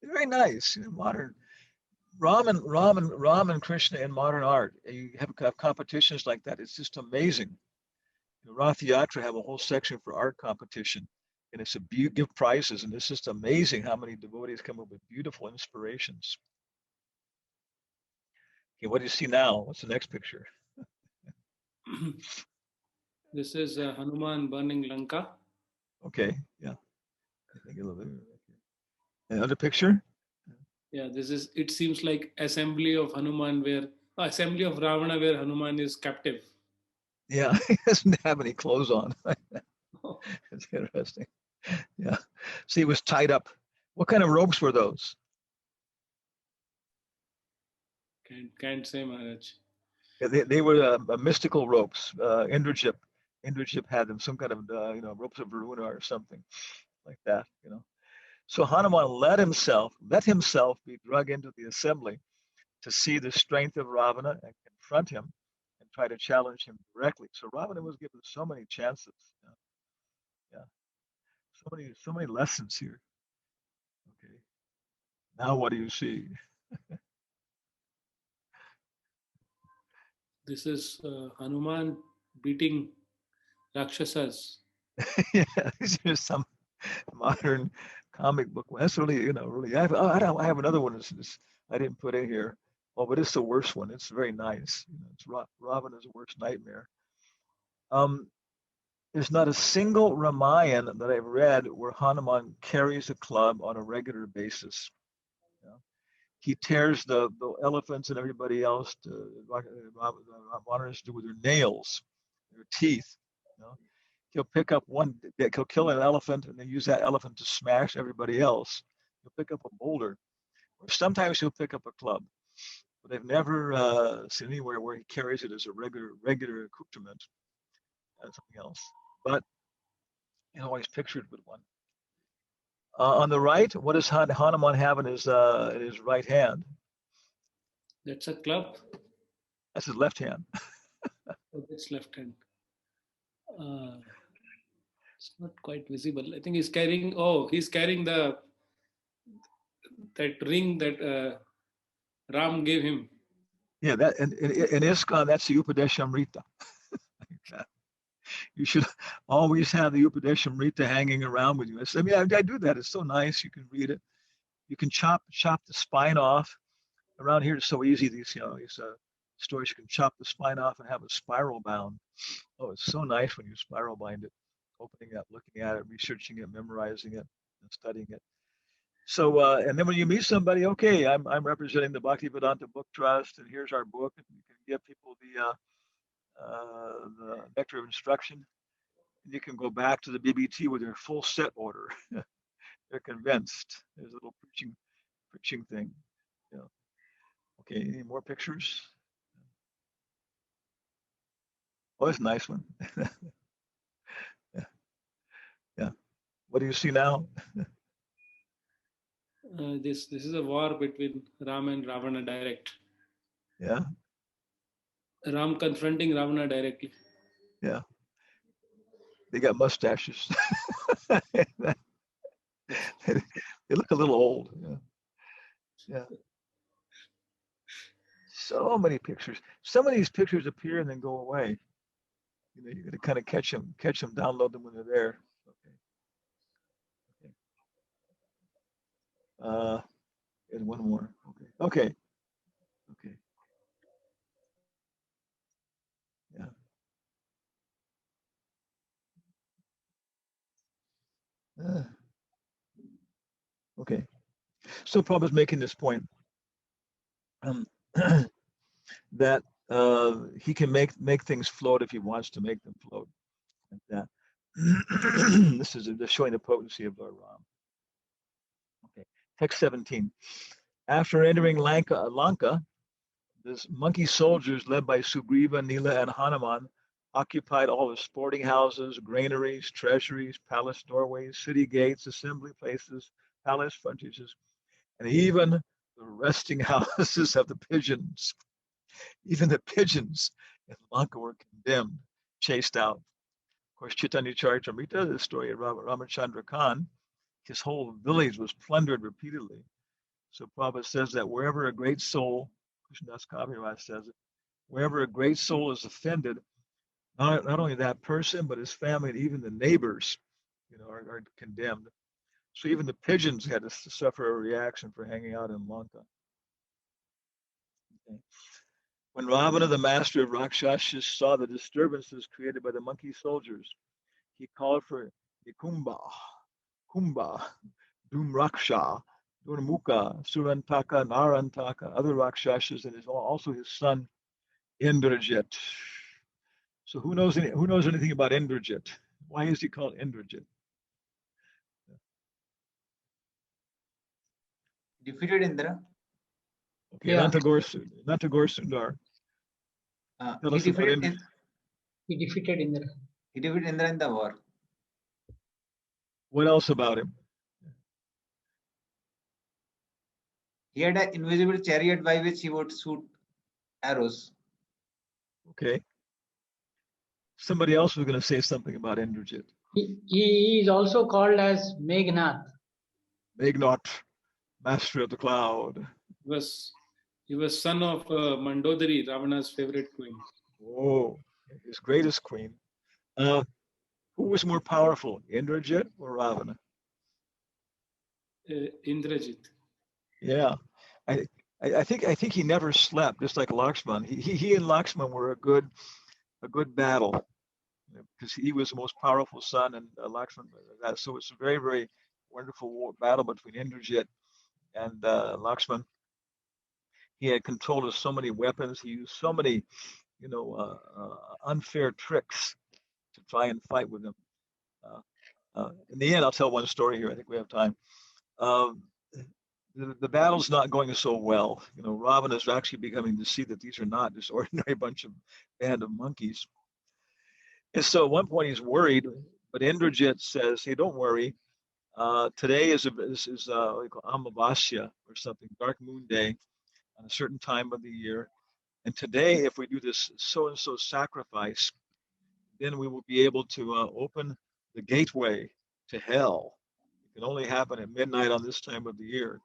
Very nice. Modern Ram and Krishna in modern art. You have competitions like that. It's just amazing. Rath Yatra have a whole section for art competition, and it's give prizes, and it's just amazing how many devotees come up with beautiful inspirations. Okay, what do you see now? What's the next picture? This is Hanuman burning Lanka. Okay, yeah. Another picture? Yeah, this is. It seems like assembly of Hanuman, where assembly of Ravana, where Hanuman is captive. Yeah, he doesn't have any clothes on. It's interesting. Yeah. See, he was tied up. What kind of ropes were those? Can't say, Maharaj. Yeah, they were mystical ropes. Indrajit had them, some kind of ropes of Varuna or something like that. So Hanuman let himself be dragged into the assembly to see the strength of Ravana and confront him and try to challenge him directly. So Ravana was given so many chances. Yeah. So many lessons here. Okay. Now what do you see? This is Hanuman beating Rakshasas. Yeah, these are some modern comic book. That's really, really. I have another one. I didn't put in here. Oh, but it's the worst one. It's very nice. It's Ravana's worst nightmare. Um, there's not a single Ramayana that I've read where Hanuman carries a club on a regular basis. You know? He tears the elephants and everybody else to Ravanas do with their nails, their teeth. You know? He'll pick up one, he'll kill an elephant and then use that elephant to smash everybody else. He'll pick up a boulder, or sometimes he'll pick up a club. But I've never seen anywhere where he carries it as a regular accoutrement as something else. But he's always pictured with one. On the right, what does Hanuman have in his right hand? That's a club. That's his left hand. Oh, that's left hand. It's not quite visible. I think he's carrying. Oh, he's carrying that ring that Ram gave him. Yeah, that in ISKCON, that's the Upadeshamrita. You should always have the Upadeshamrita hanging around with you. I mean, I do that. It's so nice. You can read it. You can chop the spine off. Around here, it's so easy. These stories, you can chop the spine off and have a spiral bound. Oh, it's so nice when you spiral bind it, opening it, looking at it, researching it, memorizing it, and studying it. So, and then when you meet somebody, okay, I'm representing the Bhakti-Vedanta Book Trust, and here's our book. And you can give people the nectar of instruction. And you can go back to the BBT with their full set order. They're convinced. There's a little preaching thing. You know. Okay, any more pictures? Oh, that's a nice one. Yeah. What do you see now? This is a war between Ram and Ravana direct. Yeah. Ram confronting Ravana directly. Yeah. They got mustaches. They look a little old. Yeah. Yeah. So many pictures. Some of these pictures appear and then go away. You know, you got to kind of catch them, download them when they're there. Okay. And one more. Okay. Yeah. Okay. So Prabhupada's making this point that he can make things float if he wants to make them float. Like that. This is just showing the potency of our Ram. Okay. Text 17. After entering Lanka, this monkey soldiers led by Sugriva, Nila, and Hanuman occupied all the sporting houses, granaries, treasuries, palace doorways, city gates, assembly places, palace frontages, and even the resting houses of the pigeons. Even the pigeons in Lanka were condemned, chased out. Of course, Chaitanya Charitamrita, the story of Ramachandran Khan, his whole village was plundered repeatedly. So Prabhupada says that wherever a great soul, Krishnadas Kaviraj says it, wherever a great soul is offended, not only that person, but his family and even the neighbors, are condemned. So even the pigeons had to suffer a reaction for hanging out in Lanka. Okay. When Ravana, the master of Rakshasas, saw the disturbances created by the monkey soldiers, he called for Nikumba, Kumbha, Dhumraksha, Durmukha, Surantaka, Narantaka, other Rakshasas, and also his son Indrajit. So who knows anything about Indrajit? Why is he called Indrajit? Defeated Indra. Okay, yeah. Nantagor Sundar. He defeated Indra. He defeated Indra. He defeated Indra in the war. What else about him? He had an invisible chariot by which he would shoot arrows. Okay. Somebody else was going to say something about Indrajit. He is also called as Meghnath. Meghnath, master of the cloud. He was son of Mandodari, Ravana's favorite queen. Oh, his greatest queen. Who was more powerful, Indrajit or Ravana? Indrajit. Yeah, I think he never slept, just like Lakshman. He and Lakshman were a good battle. because he was the most powerful son, and Lakshman. So it's a very, very wonderful battle between Indrajit and Lakshman. He had control of so many weapons. He used so many, unfair tricks to try and fight with him. In the end, I'll tell one story here. I think we have time. Um, the battle's not going so well. Ravana is actually becoming to see that these are not just ordinary bunch of band of monkeys. And so at one point he's worried, but Indrajit says, "Hey, don't worry. Today is Amavasya or something, dark moon day, on a certain time of the year. And today, if we do this so and so sacrifice, then we will be able to open the gateway to hell. It can only happen at midnight on this time of the year.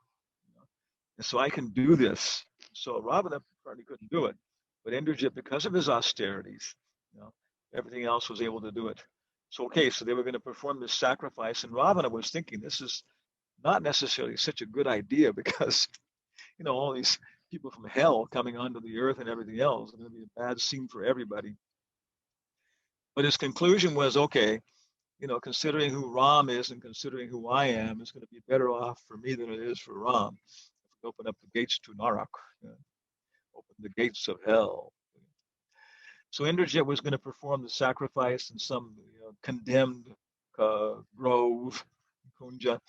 And so I can do this." So Ravana probably couldn't do it, but Indrajit, because of his austerities, everything else was able to do it. So okay, so they were going to perform this sacrifice, and Ravana was thinking this is not necessarily such a good idea because all these people from hell coming onto the earth and everything else. It's going to be a bad scene for everybody. But his conclusion was, okay, considering who Ram is and considering who I am, it's going to be better off for me than it is for Ram. If we open up the gates to Narak, open the gates of hell. So Indrajit was going to perform the sacrifice in some condemned grove, Kunja,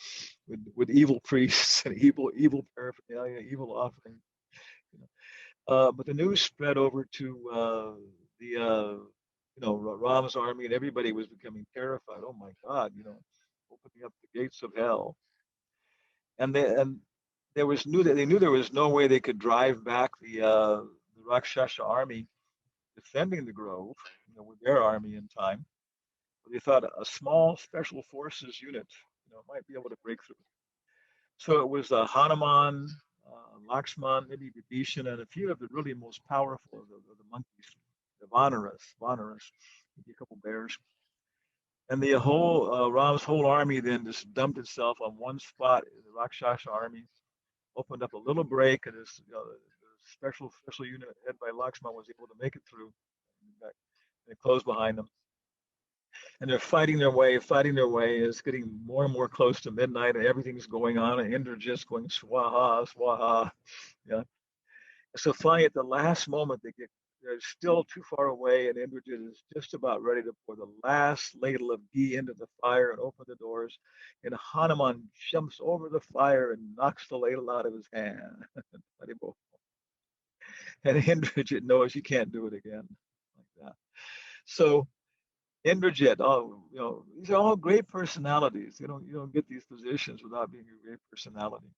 with evil priests and evil paraphernalia, evil offering. But the news spread over to Ram's army, and everybody was becoming terrified. Oh my God, opening up the gates of hell. And they knew there was no way they could drive back the Rakshasa army defending the grove, with their army in time. But they thought a small special forces unit, might be able to break through. So it was Hanuman, Lakshman, maybe Vibhishan, and a few of the really most powerful of the monkeys, the Vanaras, maybe a couple bears. And the whole Ram's whole army then just dumped itself on one spot. The Rakshasa army opened up a little break, and this special unit led by Lakshman was able to make it through. And they closed behind them. And they're fighting their way. It's getting more and more close to midnight, and everything's going on. And Indrajit's going swaha, swaha. Yeah. So finally, at the last moment, they're still too far away, and Indrajit is just about ready to pour the last ladle of ghee into the fire and open the doors. And Hanuman jumps over the fire and knocks the ladle out of his hand. And Indrajit knows he can't do it again like that. So Indrajit, these are all great personalities. You don't get these positions without being a great personality.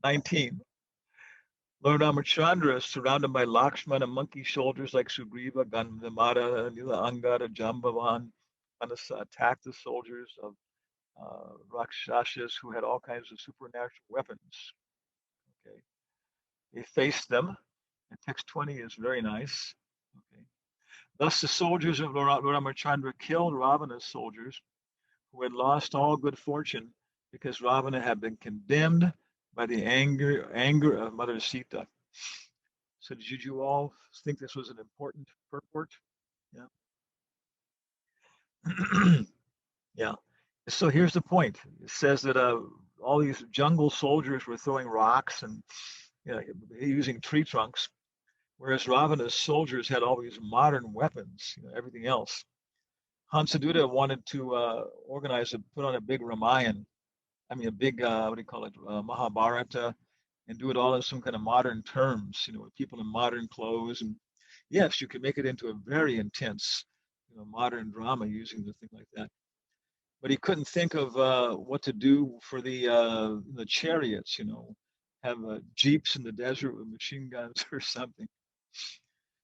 19. Lord Ramachandran is surrounded by Lakshmana and monkey soldiers like Sugriva, Gandhamara, Nila Angada, Jambavan, and attacked the soldiers of Rakshasas who had all kinds of supernatural weapons. Okay, they faced them, and text 20 is very nice. Okay. Thus the soldiers of Lord Ramachandra killed Ravana's soldiers, who had lost all good fortune because Ravana had been condemned by the anger of Mother Sita. So did you all think this was an important purport? Yeah. Yeah. So here's the point. It says that all these jungle soldiers were throwing rocks and using tree trunks, whereas Ravana's soldiers had all these modern weapons, everything else. Hansaduta wanted to put on a big Ramayana, a big, Mahabharata, and do it all in some kind of modern terms, with people in modern clothes. And yes, you could make it into a very intense, modern drama using the thing like that. But he couldn't think of what to do for the chariots, have jeeps in the desert with machine guns or something.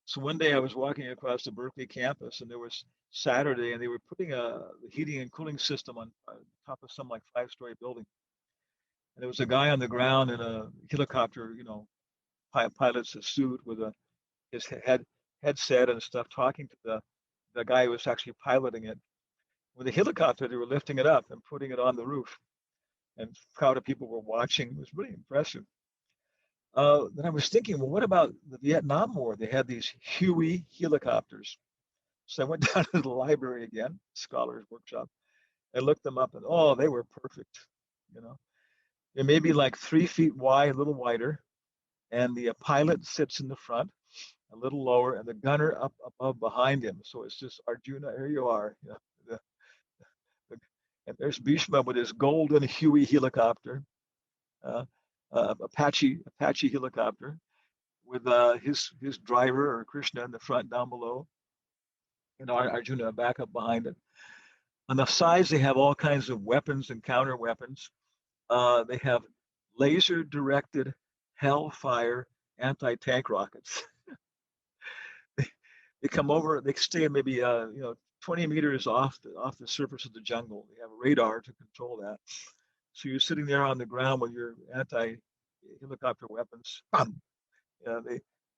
So one day I was walking across the Berkeley campus, and there was Saturday, and they were putting a heating and cooling system on top of some like 5-story building. And there was a guy on the ground in a helicopter, pilot's suit with his headset and stuff, talking to the guy who was actually piloting it. With a helicopter, they were lifting it up and putting it on the roof, and a crowd of people were watching. It was really impressive. Then I was thinking, well, what about the Vietnam War? They had these Huey helicopters, So I went down to the library again, Scholars Workshop, and looked them up, and oh, they were perfect. You know, they may be like 3 feet wide, a little wider, and the pilot sits in the front, a little lower, and the gunner up above behind him. So it's just Arjuna, here you are. You know, and there's Bhishma with his golden Huey helicopter, uh, Apache helicopter, with his driver or Krishna in the front down below, and Arjuna back up behind it. On the sides, they have all kinds of weapons and counter weapons. They have laser-directed Hellfire anti-tank rockets. They come over. They stay maybe 20 meters off the surface of the jungle. They have radar to control that. So you're sitting there on the ground with your anti-helicopter weapons.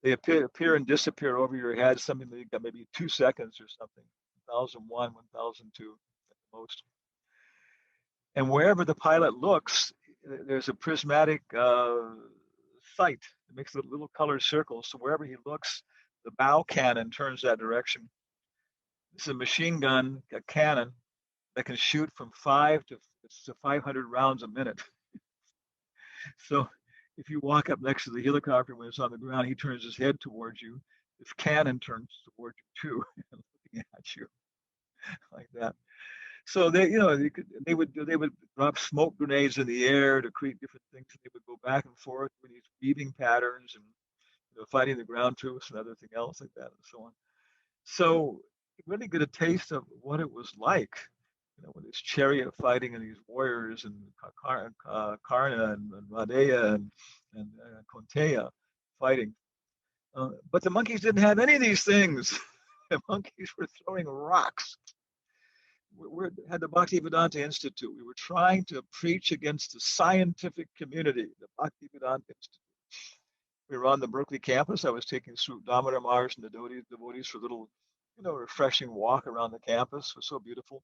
They appear and disappear over your head. Something that you got maybe 2 seconds or something. 1001, 1002 at the most. And wherever the pilot looks, there's a prismatic sight. It makes a little colored circles. So wherever he looks, the bow cannon turns that direction. It's a machine gun, a cannon that can shoot from 500 rounds a minute. So if you walk up next to the helicopter when it's on the ground, he turns his head towards you. His cannon turns towards you too, looking at you like that. So they would drop smoke grenades in the air to create different things. And they would go back and forth with these weaving patterns and fighting the ground troops and everything else like that and so on. So you really get a taste of what it was like, with this chariot fighting and these warriors and Karna and Radeya and Konteya fighting. But the monkeys didn't have any of these things. The monkeys were throwing rocks. We had the Bhakti-Vedanta Institute. We were trying to preach against the scientific community, the Bhakti-Vedanta Institute. We were on the Berkeley campus. I was taking Sri Damodar Maharaj and the devotees for a little, refreshing walk around the campus. It was so beautiful.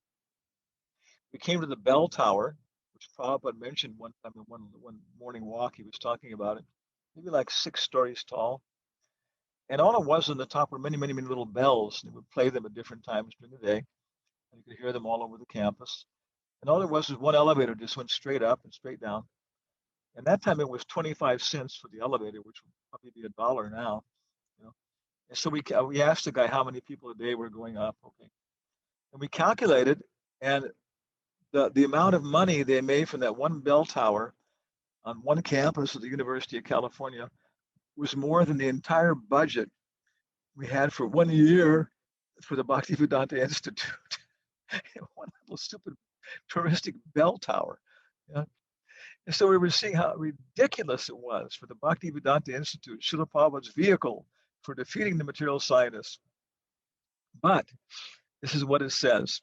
We came to the bell tower, which Prabhupada mentioned one time in one morning walk. He was talking about it, maybe like 6 stories tall. And all it was on the top were many, many, many little bells. And they would play them at different times during the day. And you could hear them all over the campus. And all there was one elevator, just went straight up and straight down. And that time it was 25 cents for the elevator, which would probably be $1 now. And so we asked the guy how many people a day were going up. Okay. And we calculated, and the amount of money they made from that one bell tower on one campus of the University of California was more than the entire budget we had for 1 year for the Bhakti-Vedanta Institute. One little stupid touristic bell tower. And so we were seeing how ridiculous it was for the Bhakti-Vedanta Institute, Srila Prabhupada's vehicle for defeating the material scientists. But this is what it says.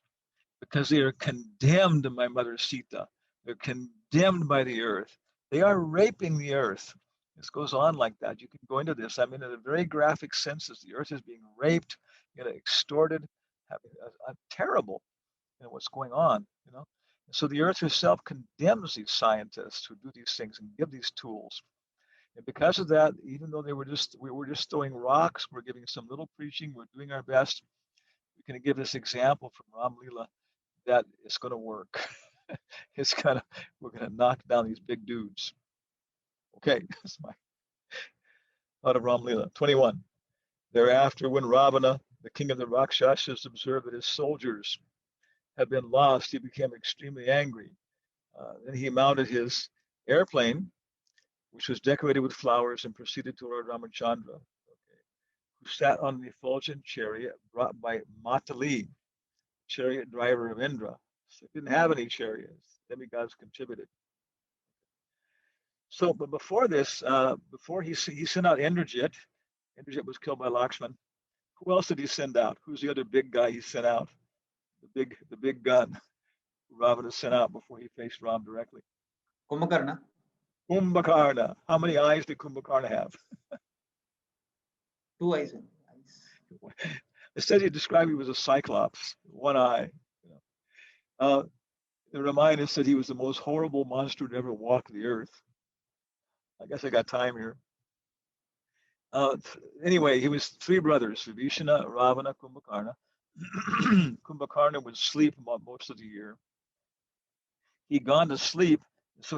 Because they are condemned by Mother Sita. They're condemned by the earth. They are raping the earth. This goes on like that. You can go into this. I mean, in a very graphic sense, as the earth is being raped, extorted, terrible, what's going on, And so the earth herself condemns these scientists who do these things and give these tools. And because of that, even though we were just throwing rocks, we're giving some little preaching, we're doing our best. We can give this example from Ram Lila that it's going to work. We're going to knock down these big dudes. Okay, that's my out of Ram Lila. 21. Thereafter, when Ravana, the king of the Rakshasas, observed that his soldiers had been lost, he became extremely angry. Then he mounted his airplane, which was decorated with flowers, and proceeded to Lord Ramachandran, who sat on the effulgent chariot brought by Matali, chariot driver of Indra. So it didn't have any chariots. Demigods contributed. So, but before this, before he sent out Indrajit was killed by Lakshman. Who else did he send out? Who's the other big guy he sent out? The big gun Ravana sent out before he faced Ram directly. Kumbhakarna. Kumbhakarna. How many eyes did Kumbhakarna have? 2 eyes. It says he described him as a cyclops, 1 eye. The Ramayana said he was the most horrible monster to ever walk the earth. I guess I got time here. Anyway, he was 3 brothers, Vibhishana, Ravana, Kumbhakarna. Kumbhakarna would sleep most of the year. He'd gone to sleep, so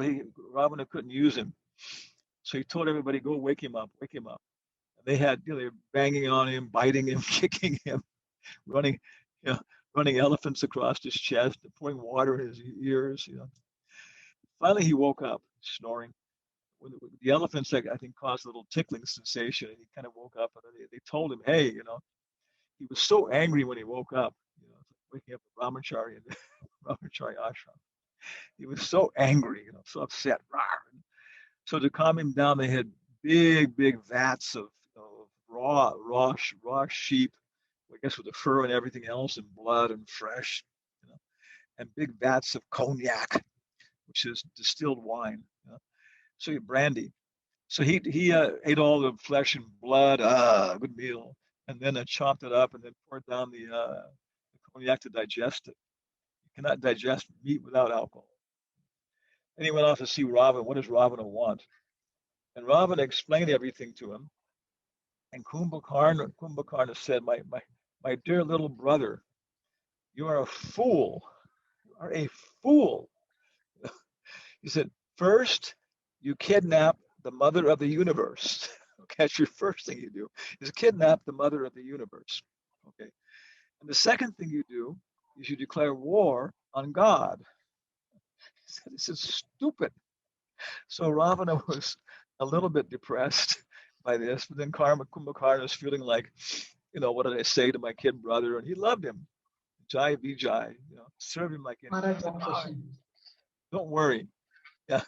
Ravana couldn't use him. So he told everybody, "Go wake him up, wake him up." And they had, they were banging on him, biting him, kicking him, running, you know, running elephants across his chest, pouring water in his ears. Finally, he woke up, snoring. When the elephants, I think, caused a little tickling sensation, and he kind of woke up. And they told him, "Hey, he was so angry when he woke up. Waking up at Ramacharya, Ramacharya ashram. He was so angry, so upset. So to calm him down, they had big vats of raw sheep, I guess with the fur and everything else, and blood and fresh, and big vats of cognac, which is distilled wine. So he brandy. So he ate all the flesh and blood, good meal, and then chopped it up and then poured down the cognac to digest it. You cannot digest meat without alcohol. And he went off to see Ravana. What does Ravana want? And Ravana explained everything to him. And Kumbhakarna said, my dear little brother, you are a fool. You are a fool. He said, first, you kidnap the mother of the universe. Okay, that's your first thing you do, is kidnap the mother of the universe. Okay. And the second thing you do is you declare war on God. He said, this is stupid. So Ravana was a little bit depressed by this, but then Kumbhakarna was feeling like, what did I say to my kid brother? And he loved him. Jai Vijay, serve him like anything. Don't worry. Yeah,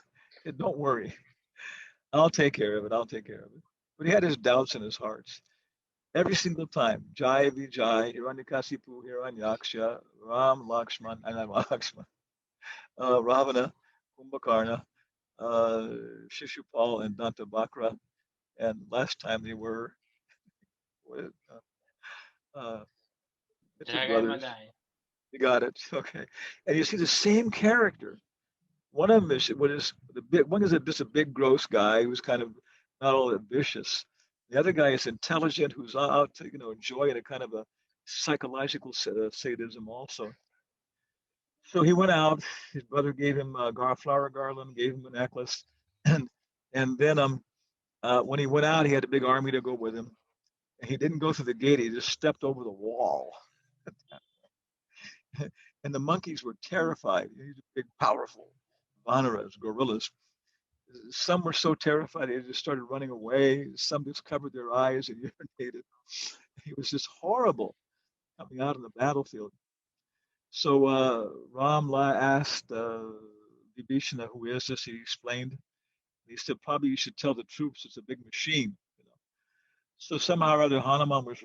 don't worry. I'll take care of it. I'll take care of it. But he had his doubts in his heart. Every single time, Jai Vijay, Hiranyakasipu, Hiranyaksha, Ram Lakshman, and I'm Lakshman, Ravana, Kumbhakarna, Shishupal, and Dantabhakra. And last time they were two brothers. You got it. Okay. And you see the same character. One of them is just a big gross guy who's kind of not all that vicious. The other guy is intelligent, who's out to enjoy a kind of a psychological sadism also. So he went out. His brother gave him a flower garland, gave him a necklace, and then when he went out, he had a big army to go with him. And he didn't go through the gate; he just stepped over the wall. And the monkeys were terrified. These big, powerful vanaras, gorillas. Some were so terrified they just started running away. Some just covered their eyes and urinated. It was just horrible coming out on the battlefield. So Ram asked Vibhishana, who is this? He explained. He said, probably you should tell the troops it's a big machine. So somehow or other, Hanuman was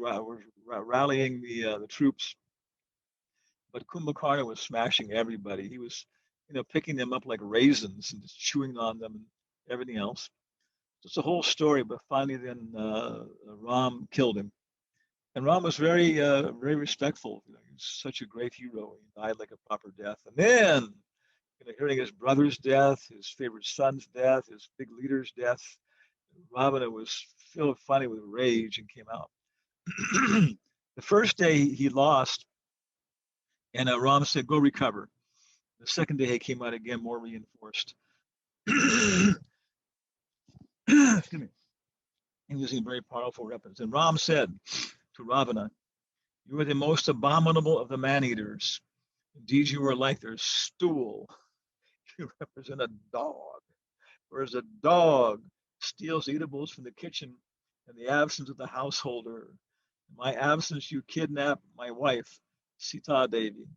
rallying the troops, but Kumbhakarna was smashing everybody. He was, picking them up like raisins and just chewing on them and everything else. It's a whole story, but finally then Ram killed him. And Ram was very respectful. He was such a great hero. He died like a proper death. And then, hearing his brother's death, his favorite son's death, his big leader's death, Ravana was filled finally with rage and came out. The first day he lost, and Ram said, "Go recover." The second day he came out again, more reinforced. Excuse me. Using very powerful weapons. And Ram said to Ravana, "You are the most abominable of the man-eaters. Indeed, you are like their stool. You represent a dog. Whereas a dog steals eatables from the kitchen in the absence of the householder. In my absence, you kidnap my wife, Sita Devi.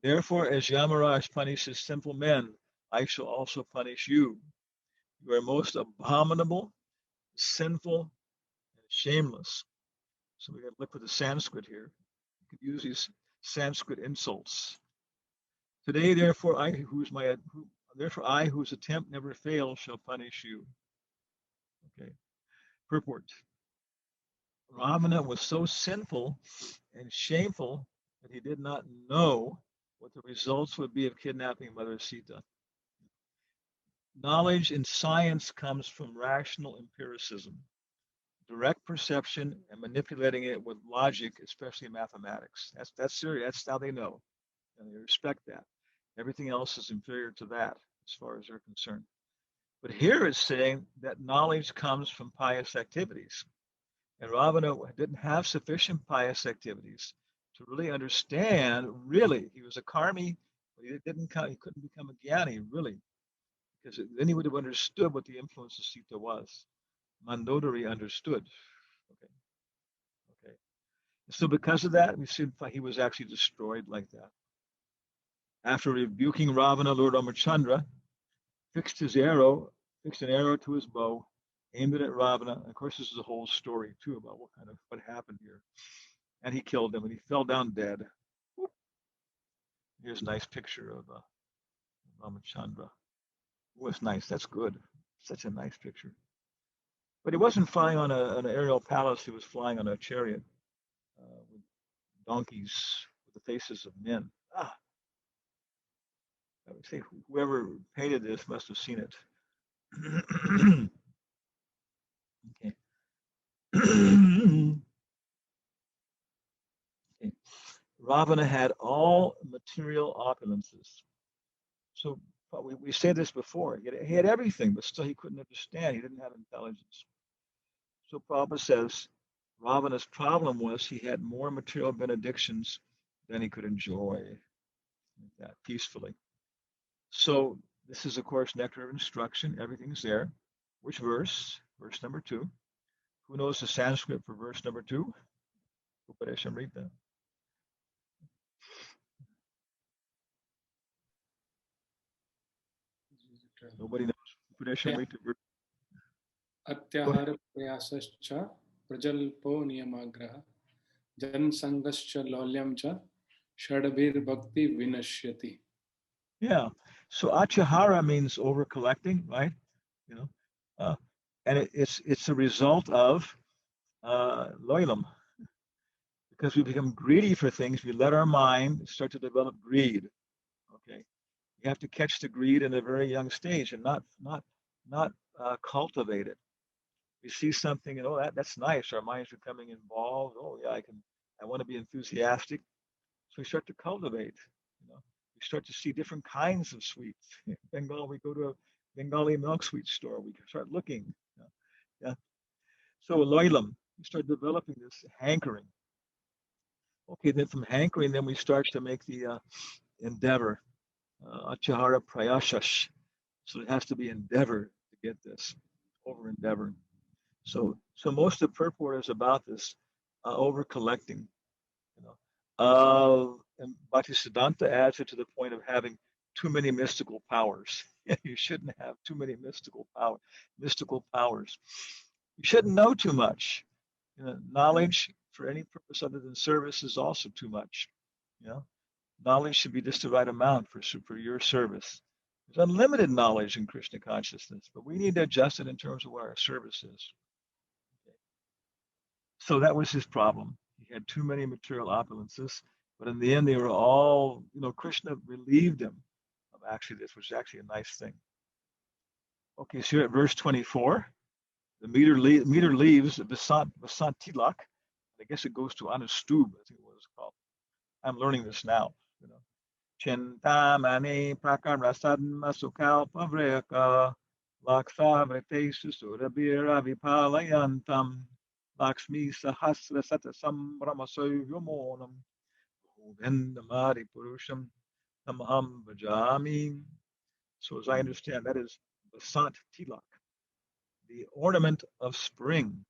Therefore, as Yamaraj punishes simple men, I shall also punish you. You are most abominable, sinful, and shameless." So we got to look for the Sanskrit here. You could use these Sanskrit insults. Today, therefore, I whose attempt never fails, shall punish you. Okay. Purport. Ravana was so sinful and shameful that he did not know what the results would be of kidnapping Mother Sita. Knowledge in science comes from rational empiricism. direct perception and manipulating it with logic, especially mathematics. That's serious. That's how they know, and they respect that. Everything else is inferior to that, as far as they're concerned. But here it's saying that knowledge comes from pious activities, and Ravana didn't have sufficient pious activities to really understand. Really, he was a karmi, but he didn't. He couldn't become a jnani, really, because then he would have understood what the influence of Sita was. Mandodari understood. Okay, okay. So because of that, we see he was actually destroyed like that. After rebuking Ravana, Lord Ramachandra fixed an arrow to his bow, aimed it at Ravana. And of course, this is a whole story too about what happened here. And he killed him, and he fell down dead. Here's a nice picture of Ramachandra. Oh, it's nice. That's good. Such a nice picture. But he wasn't flying on an aerial palace. He was flying on a chariot with donkeys with the faces of men. I would say whoever painted this must have seen it. Okay. Okay. Ravana had all material opulences. So we said this before. He had everything, but still he couldn't understand. He didn't have intelligence. So Prabhupada says Ravana's problem was he had more material benedictions than he could enjoy that peacefully. So this is, of course, nectar of instruction. Everything's there. Which verse? Verse number 2. Who knows the Sanskrit for verse number 2? Upadeshamrita. Nobody knows. Upadeshamrita. Atyahara prayasascha prajalpo niyamagraha jansangascha lolyamcha shadabhir bhakti vinashyati. Yeah. So achahara means over collecting, right? You know, and it's a result of loilam, because we become greedy for things. We let our mind start to develop greed. Okay, you have to catch the greed in a very young stage and not cultivate it. We see something and that's nice. Our mind's becoming involved. Oh yeah, I want to be enthusiastic. So we start to cultivate. You know, we start to see different kinds of sweets. In Bengal, we go to a Bengali milk sweet store. We start looking. Yeah. So loilam, we start developing this hankering. Okay, then from hankering, then we start to make the endeavor. Achahara prayashash. So it has to be endeavor to get this, over endeavor. So most of the purport is about this over collecting. You know, and Bhakti-Vedanta adds it to the point of having too many mystical powers. You shouldn't have too many mystical powers. You shouldn't know too much. You know, knowledge for any purpose other than service is also too much. You know, knowledge should be just the right amount for your service. There's unlimited knowledge in Krishna consciousness, but we need to adjust it in terms of what our service is. Okay. So that was his problem. He had too many material opulences, but in the end, they were all, Krishna relieved him of actually this, which is actually a nice thing. Okay, so here at verse 24, the meter leaves Vasant Tilak. I guess it goes to Anustub, I think what it's called. I'm learning this now. Chintamani prakarasadma sukalpavreka laksavritesu surabhira vipalayantam lakshmi sahasra satasam brahmasoyomonam govindamari purusham tamaham bhajami. So as I understand, that is Vasant Tilak, the ornament of spring.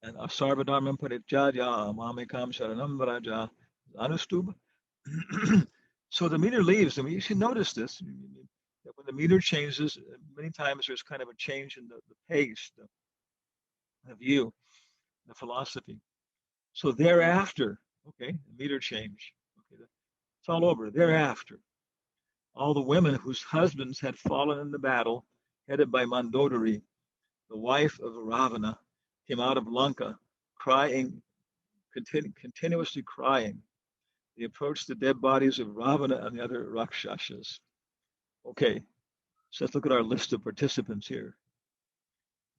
And Sarvadharmam Parityaja Mamekam Sharanam Vraja Anustub. So the meter leaves, and you should notice this, that when the meter changes, many times there's kind of a change in the pace, the view, the philosophy. So thereafter, okay, the meter change. Okay, it's all over. Thereafter, all the women whose husbands had fallen in the battle, headed by Mandodari, the wife of Ravana, came out of Lanka, crying, continuously crying. They approached the dead bodies of Ravana and the other Rakshasas. Okay, so let's look at our list of participants here.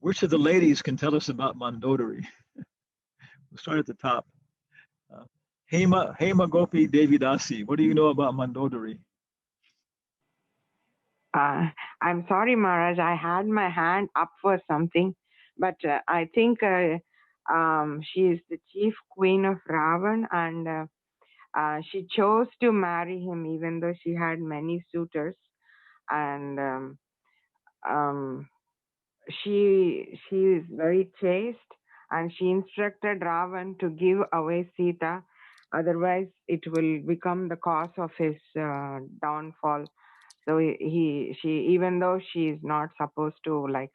Which of the ladies can tell us about Mandodari? We'll start at the top. Hema Gopi Devidasi. What do you know about Mandodari? I'm sorry, Maharaj. I had my hand up for something, but I think she is the chief queen of Ravan, and she chose to marry him even though she had many suitors. And she is very chaste, and she instructed Ravan to give away Sita, otherwise it will become the cause of his downfall. So she, even though she is not supposed to, like,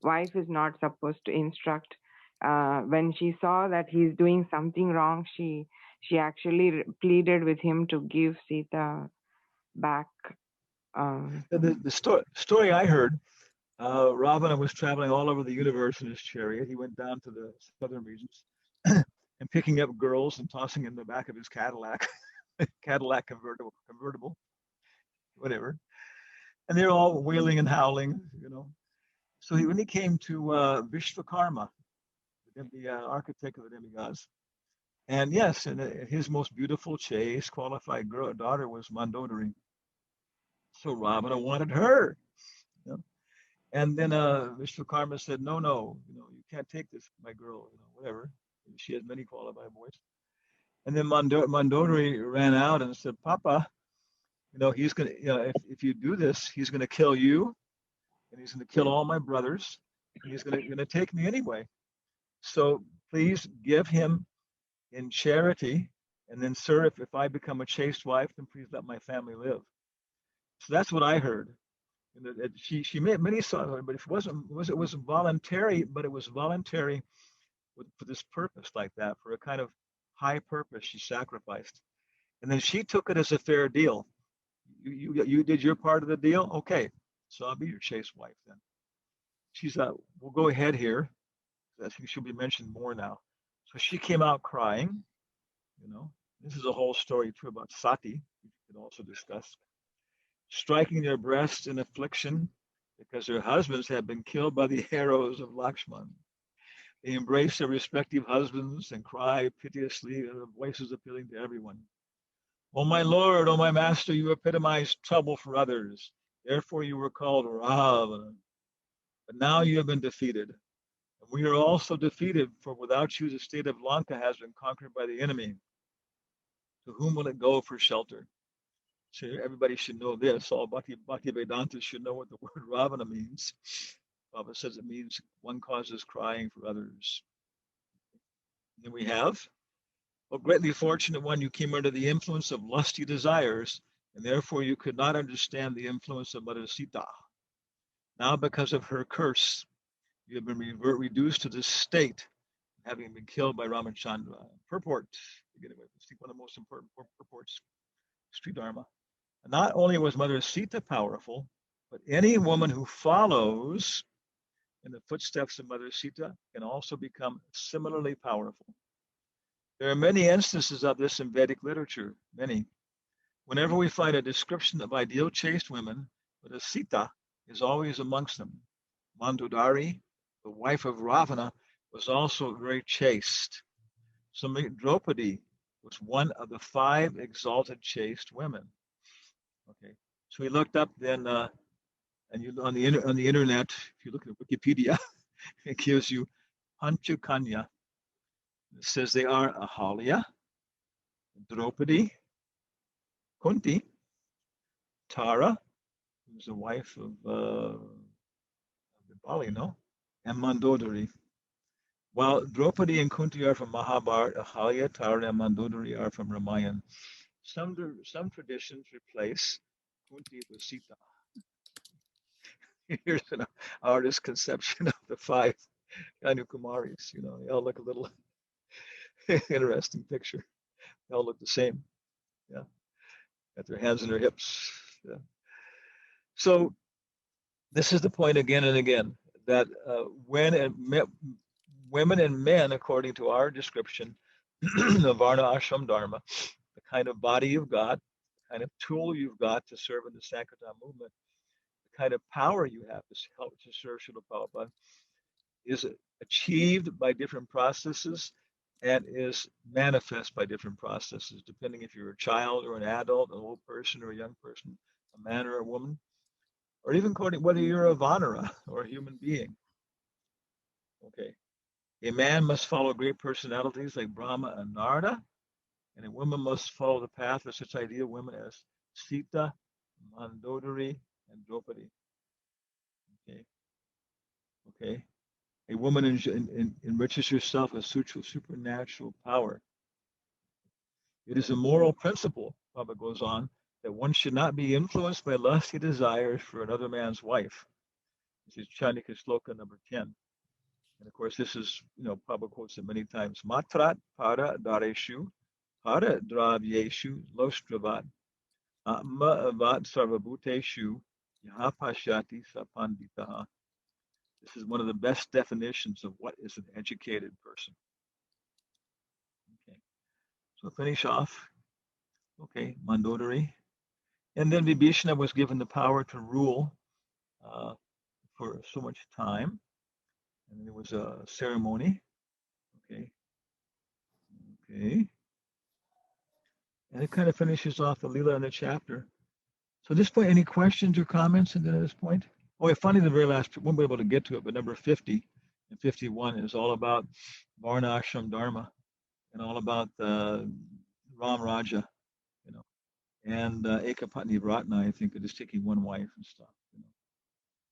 wife is not supposed to instruct, when she saw that he's doing something wrong, she actually pleaded with him to give Sita back. The story I heard, Ravana was traveling all over the universe in his chariot. He went down to the southern regions and picking up girls and tossing in the back of his Cadillac, Cadillac convertible, whatever. And they're all wailing and howling, you know. So when he came to Vishvakarma, the architect of the demigods, and yes, and his most beautiful, chaste, qualified daughter was Mandodari. So Ravana wanted her. You know? And then Vishvakarma said, no, you know, you can't take this, my girl, you know, whatever. She has many qualified boys. And then Mandodari ran out and said, Papa, you know, he's going to, you know, if you do this, he's going to kill you, and he's going to kill all my brothers, and he's going to take me anyway. So please give him in charity, and then, sir, if I become a chaste wife, then please let my family live. So that's what I heard. And she made many songs, but it wasn't voluntary, but it was voluntary for this purpose like that, for a kind of high purpose. She sacrificed, and then she took it as a fair deal. You did your part of the deal, okay? So I'll be your chaste wife then. She's we'll go ahead here. I think she'll be mentioned more now. So she came out crying. You know, this is a whole story too about sati, which we could also discuss. Striking their breasts in affliction because their husbands had been killed by the arrows of Lakshman. They embrace their respective husbands and cry piteously, their voices appealing to everyone. Oh my Lord, oh my Master, you epitomize trouble for others. Therefore you were called Ravana. But now you have been defeated. And we are also defeated, for without you the state of Lanka has been conquered by the enemy. To whom will it go for shelter? So everybody should know this. All Bhakti-Vedanta should know what the word Ravana means. Baba says it means one causes crying for others. And then we have, oh, greatly fortunate one, you came under the influence of lusty desires, and therefore you could not understand the influence of Mother Sita. Now, because of her curse, you have been reduced to this state, having been killed by Ramachandran. Purport, again, I think one of the most important purports, Sri Dharma. Not only was Mother Sita powerful, but any woman who follows in the footsteps of Mother Sita can also become similarly powerful. There are many instances of this in Vedic literature, many. Whenever we find a description of ideal chaste women, Mother Sita is always amongst them. Mandodari, the wife of Ravana, was also very chaste. So Draupadi was one of the 5 exalted chaste women. Okay, so we looked up then, and you on the internet, if you look at Wikipedia, it gives you Panchakanya. It says they are Ahalya, Draupadi, Kunti, Tara, who's the wife of Bali, no, and Mandodari. While Draupadi and Kunti are from Mahabharata, Ahalya, Tara, and Mandodari are from Ramayana. Some traditions replace Kunti with Sita. Here's an artist's conception of the 5 Kanukumaris. You know, they all look a little interesting picture. They all look the same. Yeah, got their hands in their hips. Yeah. So this is the point again and again that women and men, according to our description of Varna Ashram Dharma, the kind of body you've got, the kind of tool you've got to serve in the Sankirtan movement, the kind of power you have to help to serve Srila Prabhupada, is achieved by different processes and is manifest by different processes, depending if you're a child or an adult, an old person or a young person, a man or a woman, or even whether you're a Vanara or a human being. Okay. A man must follow great personalities like Brahma and Narada, and a woman must follow the path of such ideal women as Sita, Mandodari, and Draupadi. Okay. Okay. A woman enriches herself with supernatural power. It is a moral principle, Prabhupada goes on, that one should not be influenced by lusty desires for another man's wife. This is Chandika Sloka number 10. And of course, this is, Prabhupada quotes it many times. Matrat para dareshu, para dravyeshu, lostravat, atma avat sarvabhuteshu, yahapashati sapanditaha. This is one of the best definitions of what is an educated person. Okay, so finish off. Okay, Mandodari. And then Vibhishana was given the power to rule for so much time. And there was a ceremony. Okay. Okay. And it kind of finishes off the Leela in the chapter. So at this point, any questions or comments at this point? Oh, yeah, finally, the very last, won't be able to get to it, but number 50 and 51 is all about Varna Ashram Dharma and all about Ram Raja, and Ekapatni Ratna, I think, just taking one wife and stuff.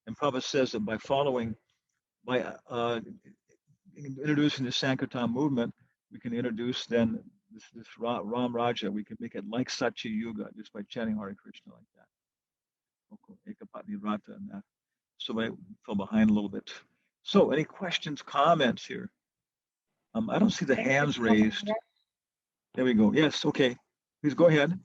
And Prabhupada says that by introducing the Sankirtan movement, we can introduce then this Ram Raja. We can make it like Satya Yuga just by chanting Hare Krishna like that. Ekapatni Rata and that. So I fell behind a little bit. So any questions, comments here? I don't see the hands raised. There we go. Yes, okay. Please go ahead.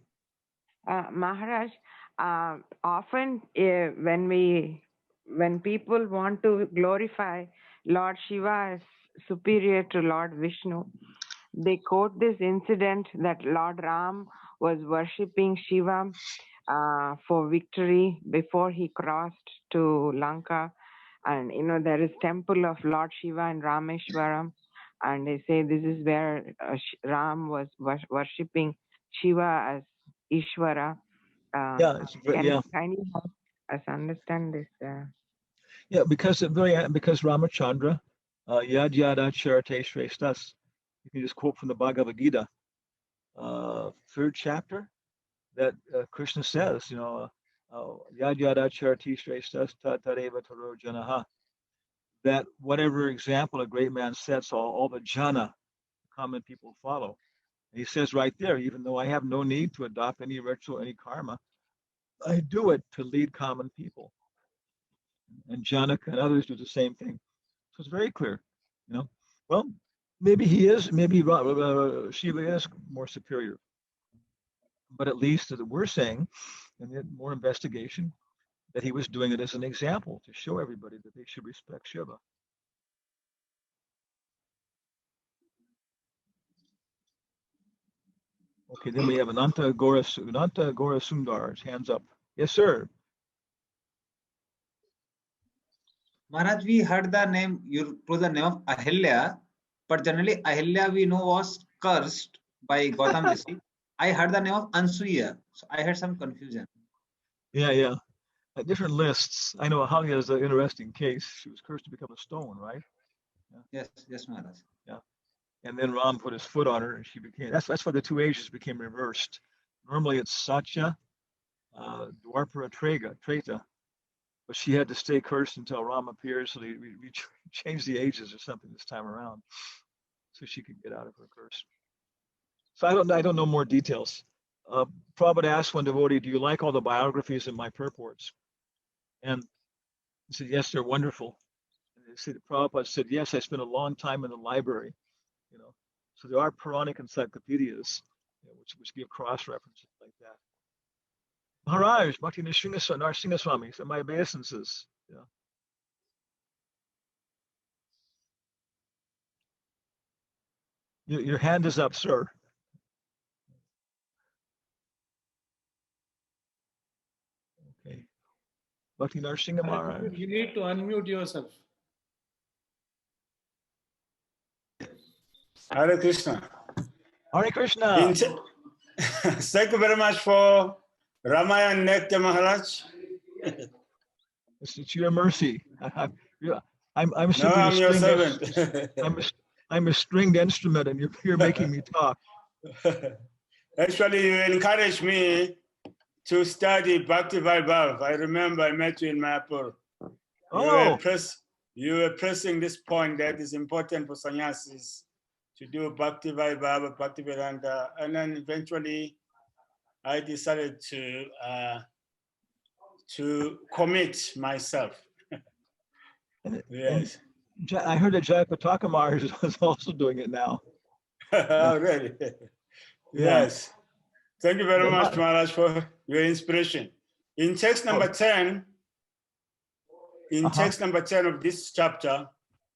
Maharaj, often when people want to glorify Lord Shiva as superior to Lord Vishnu, they quote this incident that Lord Ram was worshipping Shiva for victory before he crossed to Lanka. And there is temple of Lord Shiva in Rameshwaram, and they say this is where Ram was worshipping Shiva as Ishvara. Can you help us understand this? Yeah, because Ramachandra, Yad Yada Charate Shrestас. You can just quote from the Bhagavad Gita, 3rd chapter, that Krishna says, Yad Yada Charate Shrestás Tatareva Taro Janaha. That whatever example a great man sets, all the jana, common people follow. And he says right there, even though I have no need to adopt any ritual, any karma, I do it to lead common people. And Janaka and others do the same thing. So it's very clear, Well, maybe Shiva is more superior. But at least we're saying, and more investigation, that he was doing it as an example to show everybody that they should respect Shiva. Okay, then we have Ananta Gora Sundar, hands up. Yes, sir. Maharaj, we heard the name, you told the name of Ahilya, but generally Ahilya we know was cursed by Gautam Rishi. I heard the name of Ansuya, so I had some confusion. Yeah. Different lists. I know Ahalya is an interesting case. She was cursed to become a stone, right? Yeah. Yes, Maharaj. Yeah. And then Ram put his foot on her and she became, that's why the two ages became reversed. Normally it's Satya, Dwapara, Treta, but she had to stay cursed until Ram appeared, so we changed the ages or something this time around, so she could get out of her curse. So I don't know more details. Prabhupada asked one devotee, "Do you like all the biographies in my purports?" And he said, "Yes, they're wonderful." And Prabhupada said, "Yes, I spent a long time in the library, So there are Puranic encyclopedias, which give cross references like that." Maharaj, Bhakti Nrsinga Swami, so my obeisances. Your hand is up, sir. Okay. Bhakti Nrsinga Maharaj. You need to unmute yourself. Hare Krishna. Hare Krishna. Thank you very much for Ramayana Nectar Maharaj. It's your mercy. I'm No, simply I'm your servant. I'm a stringed instrument, and you're making me talk. Actually, you encouraged me to study Bhakti-Vedanta. I remember I met you in Mayapur. Oh, You were pressing this point that is important for sannyasis to do Bhakti-Vedanta, Bhakti-Vedanta, and then eventually I decided to commit myself. Yes. I heard that Jayapataka Maharaj is also doing it now. Oh, really? Yes. Thank you very much, Maharaj, for your inspiration. In text number 10, text number 10 of this chapter,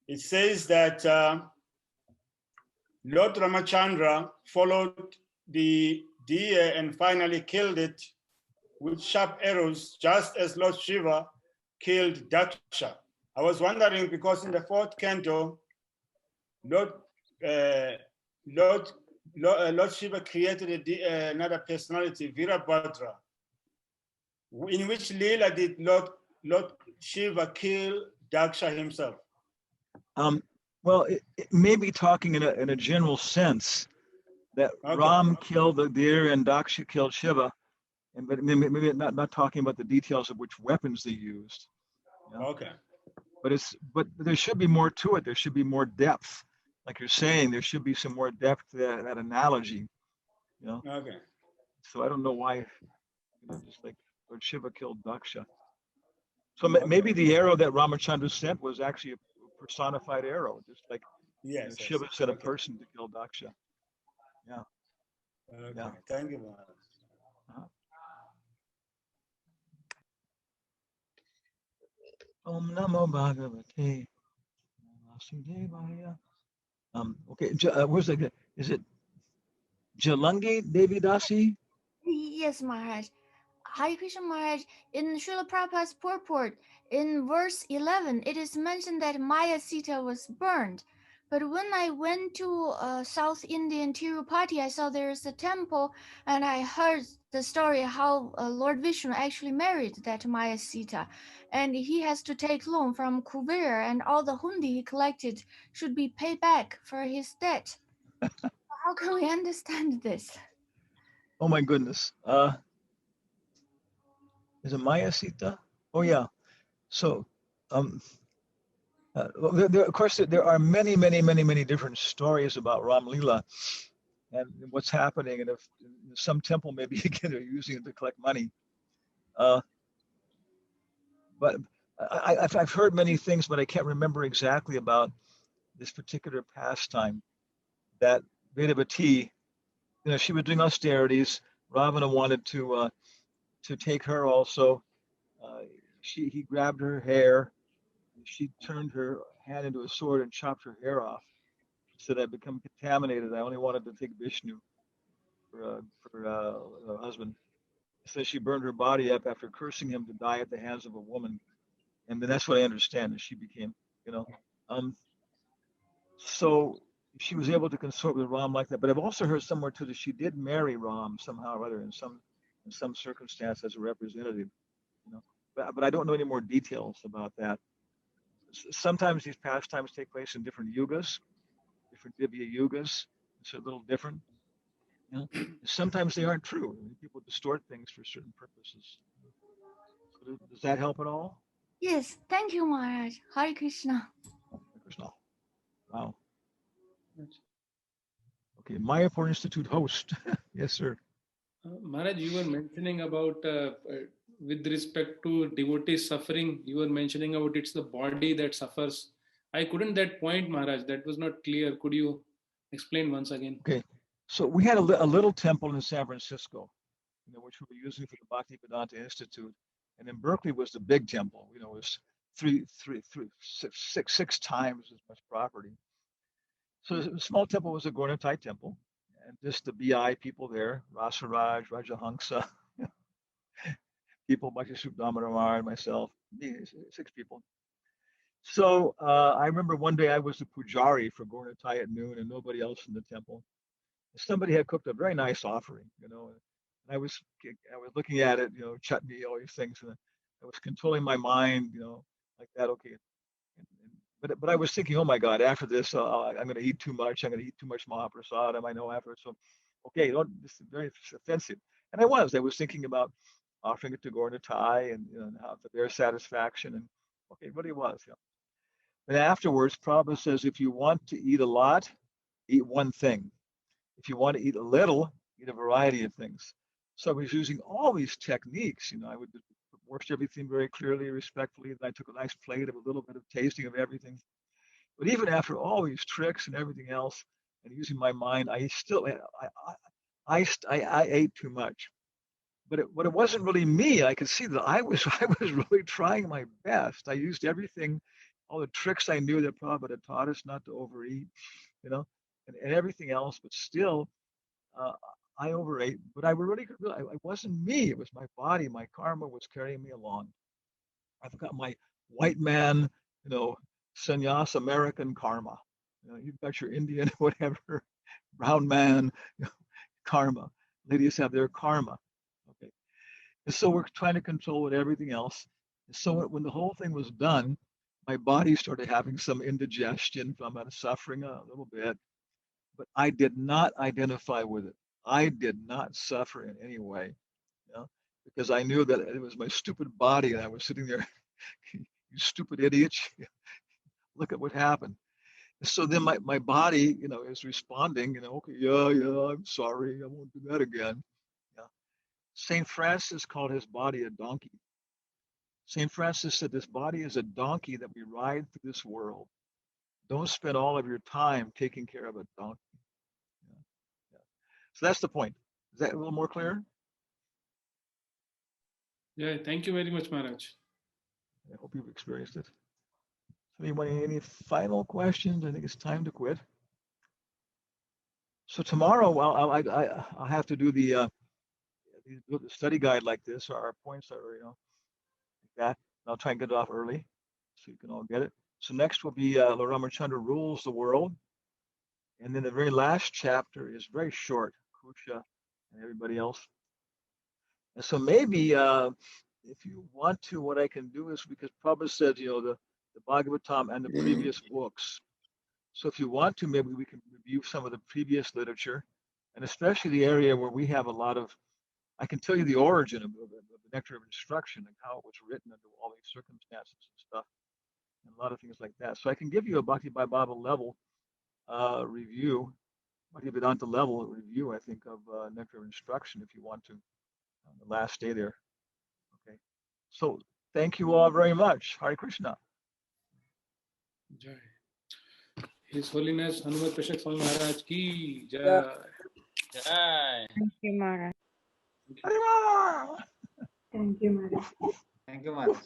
it says that Lord Ramachandran followed the deer and finally killed it with sharp arrows, just as Lord Shiva killed Daksha. I was wondering, because in the fourth canto, Lord Shiva created another personality, Virabhadra. In which Leela did Lord Shiva kill Daksha himself? Well, it may be talking in a general sense that Ram killed the deer and Daksha killed Shiva, but maybe not talking about the details of which weapons they used. You know? Okay. But there should be more to it. There should be more depth, like you're saying. There should be some more depth to that analogy. You know. Okay. So I don't know why, just like Lord Shiva killed Daksha. So maybe the arrow that Ramachandran sent was actually a personified arrow, just like Shiva sent a person to kill Daksha. Yeah. Okay. Yeah. Thank you, Maharaj. Om Namo Bhagavate Vasudevaya. Okay, where's that? Is it Jalangi Devi Dasi? Yes, Maharaj. Hare Krishna Maharaj, in Srila Prabhupada's purport, in verse 11, it is mentioned that Maya Sita was burned. But when I went to South Indian Tirupati, I saw there is a temple, and I heard the story how Lord Vishnu actually married that Maya Sita. And he has to take loan from Kubera, and all the hundi he collected should be paid back for his debt. How can we understand this? Oh my goodness. Is it Maya Sita? Oh yeah. So, of course, there are many different stories about Ram Lila and what's happening, and if some temple maybe again they're using it to collect money. But I've heard many things, but I can't remember exactly about this particular pastime. That Vedavati, she was doing austerities. Ravana wanted to take her also. He grabbed her hair. She turned her hand into a sword and chopped her hair off. She said, "I've become contaminated. I only wanted to take Vishnu for a husband." So she burned her body up after cursing him to die at the hands of a woman. And then that's what I understand, that she became, so she was able to consort with Ram like that. But I've also heard somewhere too that she did marry Ram somehow or other in some circumstance as a representative, But I don't know any more details about that. Sometimes these pastimes take place in different yugas, different Divya yugas. It's a little different. Sometimes they aren't true. People distort things for certain purposes. So does that help at all? Yes, thank you, Maharaj. Hare Krishna. Hare Krishna. Wow. Okay, Mayapur Institute host. Yes, sir. Maharaj, you were mentioning about, with respect to devotee suffering, you were mentioning about it's the body that suffers. I couldn't that point, Maharaj. That was not clear. Could you explain once again? Okay, so we had a little temple in San Francisco, which we were using for the Bhakti-Vedanta Institute, and then Berkeley was the big temple. It was six times as much property. So the small temple was a Gornatai temple, and just the BI people there, Rasaraj, Rajahamsa, people, Bhakti Damodar, myself, 6 people. So I remember one day I was the pujari for Gornatai at noon and nobody else in the temple. Somebody had cooked a very nice offering, and I was looking at it, chutney, all these things, and I was controlling my mind, like that. Okay, but I was thinking, oh my God, after this, I'm going to eat too much. I'm going to eat too much Mahaprasadam. I know after, so okay, this is very offensive. And I was thinking about offering it to Gornatai and how for their satisfaction, and okay, it really was. But afterwards, Prabhupada says, if you want to eat a lot, eat one thing. If you want to eat a little, eat a variety of things. So I was using all these techniques. I would worship everything very clearly, respectfully. And I took a nice plate of a little bit of tasting of everything. But even after all these tricks and everything else, and using my mind, I still I ate too much. But it wasn't really me. I could see that I was really trying my best. I used everything, all the tricks I knew that Prabhupada had taught us not to overeat, and everything else. But still, I overate. But I it wasn't me. It was my body. My karma was carrying me along. I forgot my white man, sannyas American karma. You've got your Indian, whatever, brown man karma. Ladies have their karma. Okay. And so we're trying to control it, everything else. And so when the whole thing was done, my body started having some indigestion from it, suffering a little bit, but I did not identify with it. I did not suffer in any way, because I knew that it was my stupid body and I was sitting there, you stupid idiots, look at what happened. So then my body, is responding, okay, yeah, I'm sorry, I won't do that again. Yeah. St. Francis called his body a donkey. St. Francis said, this body is a donkey that we ride through this world. Don't spend all of your time taking care of a donkey. Yeah. Yeah. So that's the point. Is that a little more clear? Yeah, thank you very much, Maharaj. I hope you've experienced it. Anybody, any final questions? I think it's time to quit. So tomorrow, I'll have to do the study guide like this, or our points are, like that. And I'll try and get it off early so you can all get it. So next will be Ramachandran rules the world. And then the very last chapter is very short, Kusha and everybody else. And so maybe if you want to, what I can do is, because Prabhupada said, the Bhagavatam and the previous books. So if you want to, maybe we can review some of the previous literature, and especially the area where we have a lot of, I can tell you the origin of the Nectar of Instruction and how it was written under all these circumstances and stuff, and a lot of things like that. So I can give you a Bhakti by Baba level review, Bhakti-Vedanta level review, I think, of Nectar of Instruction if you want to, on the last day there. Okay. So thank you all very much. Hare Krishna. Jai. His Holiness Hanumat Prashak Swami Maharaj ki Jai. Jai. Thank you, Maharaj. Hare Krishna. Thank you, Maharaj. Thank you, Maharaj.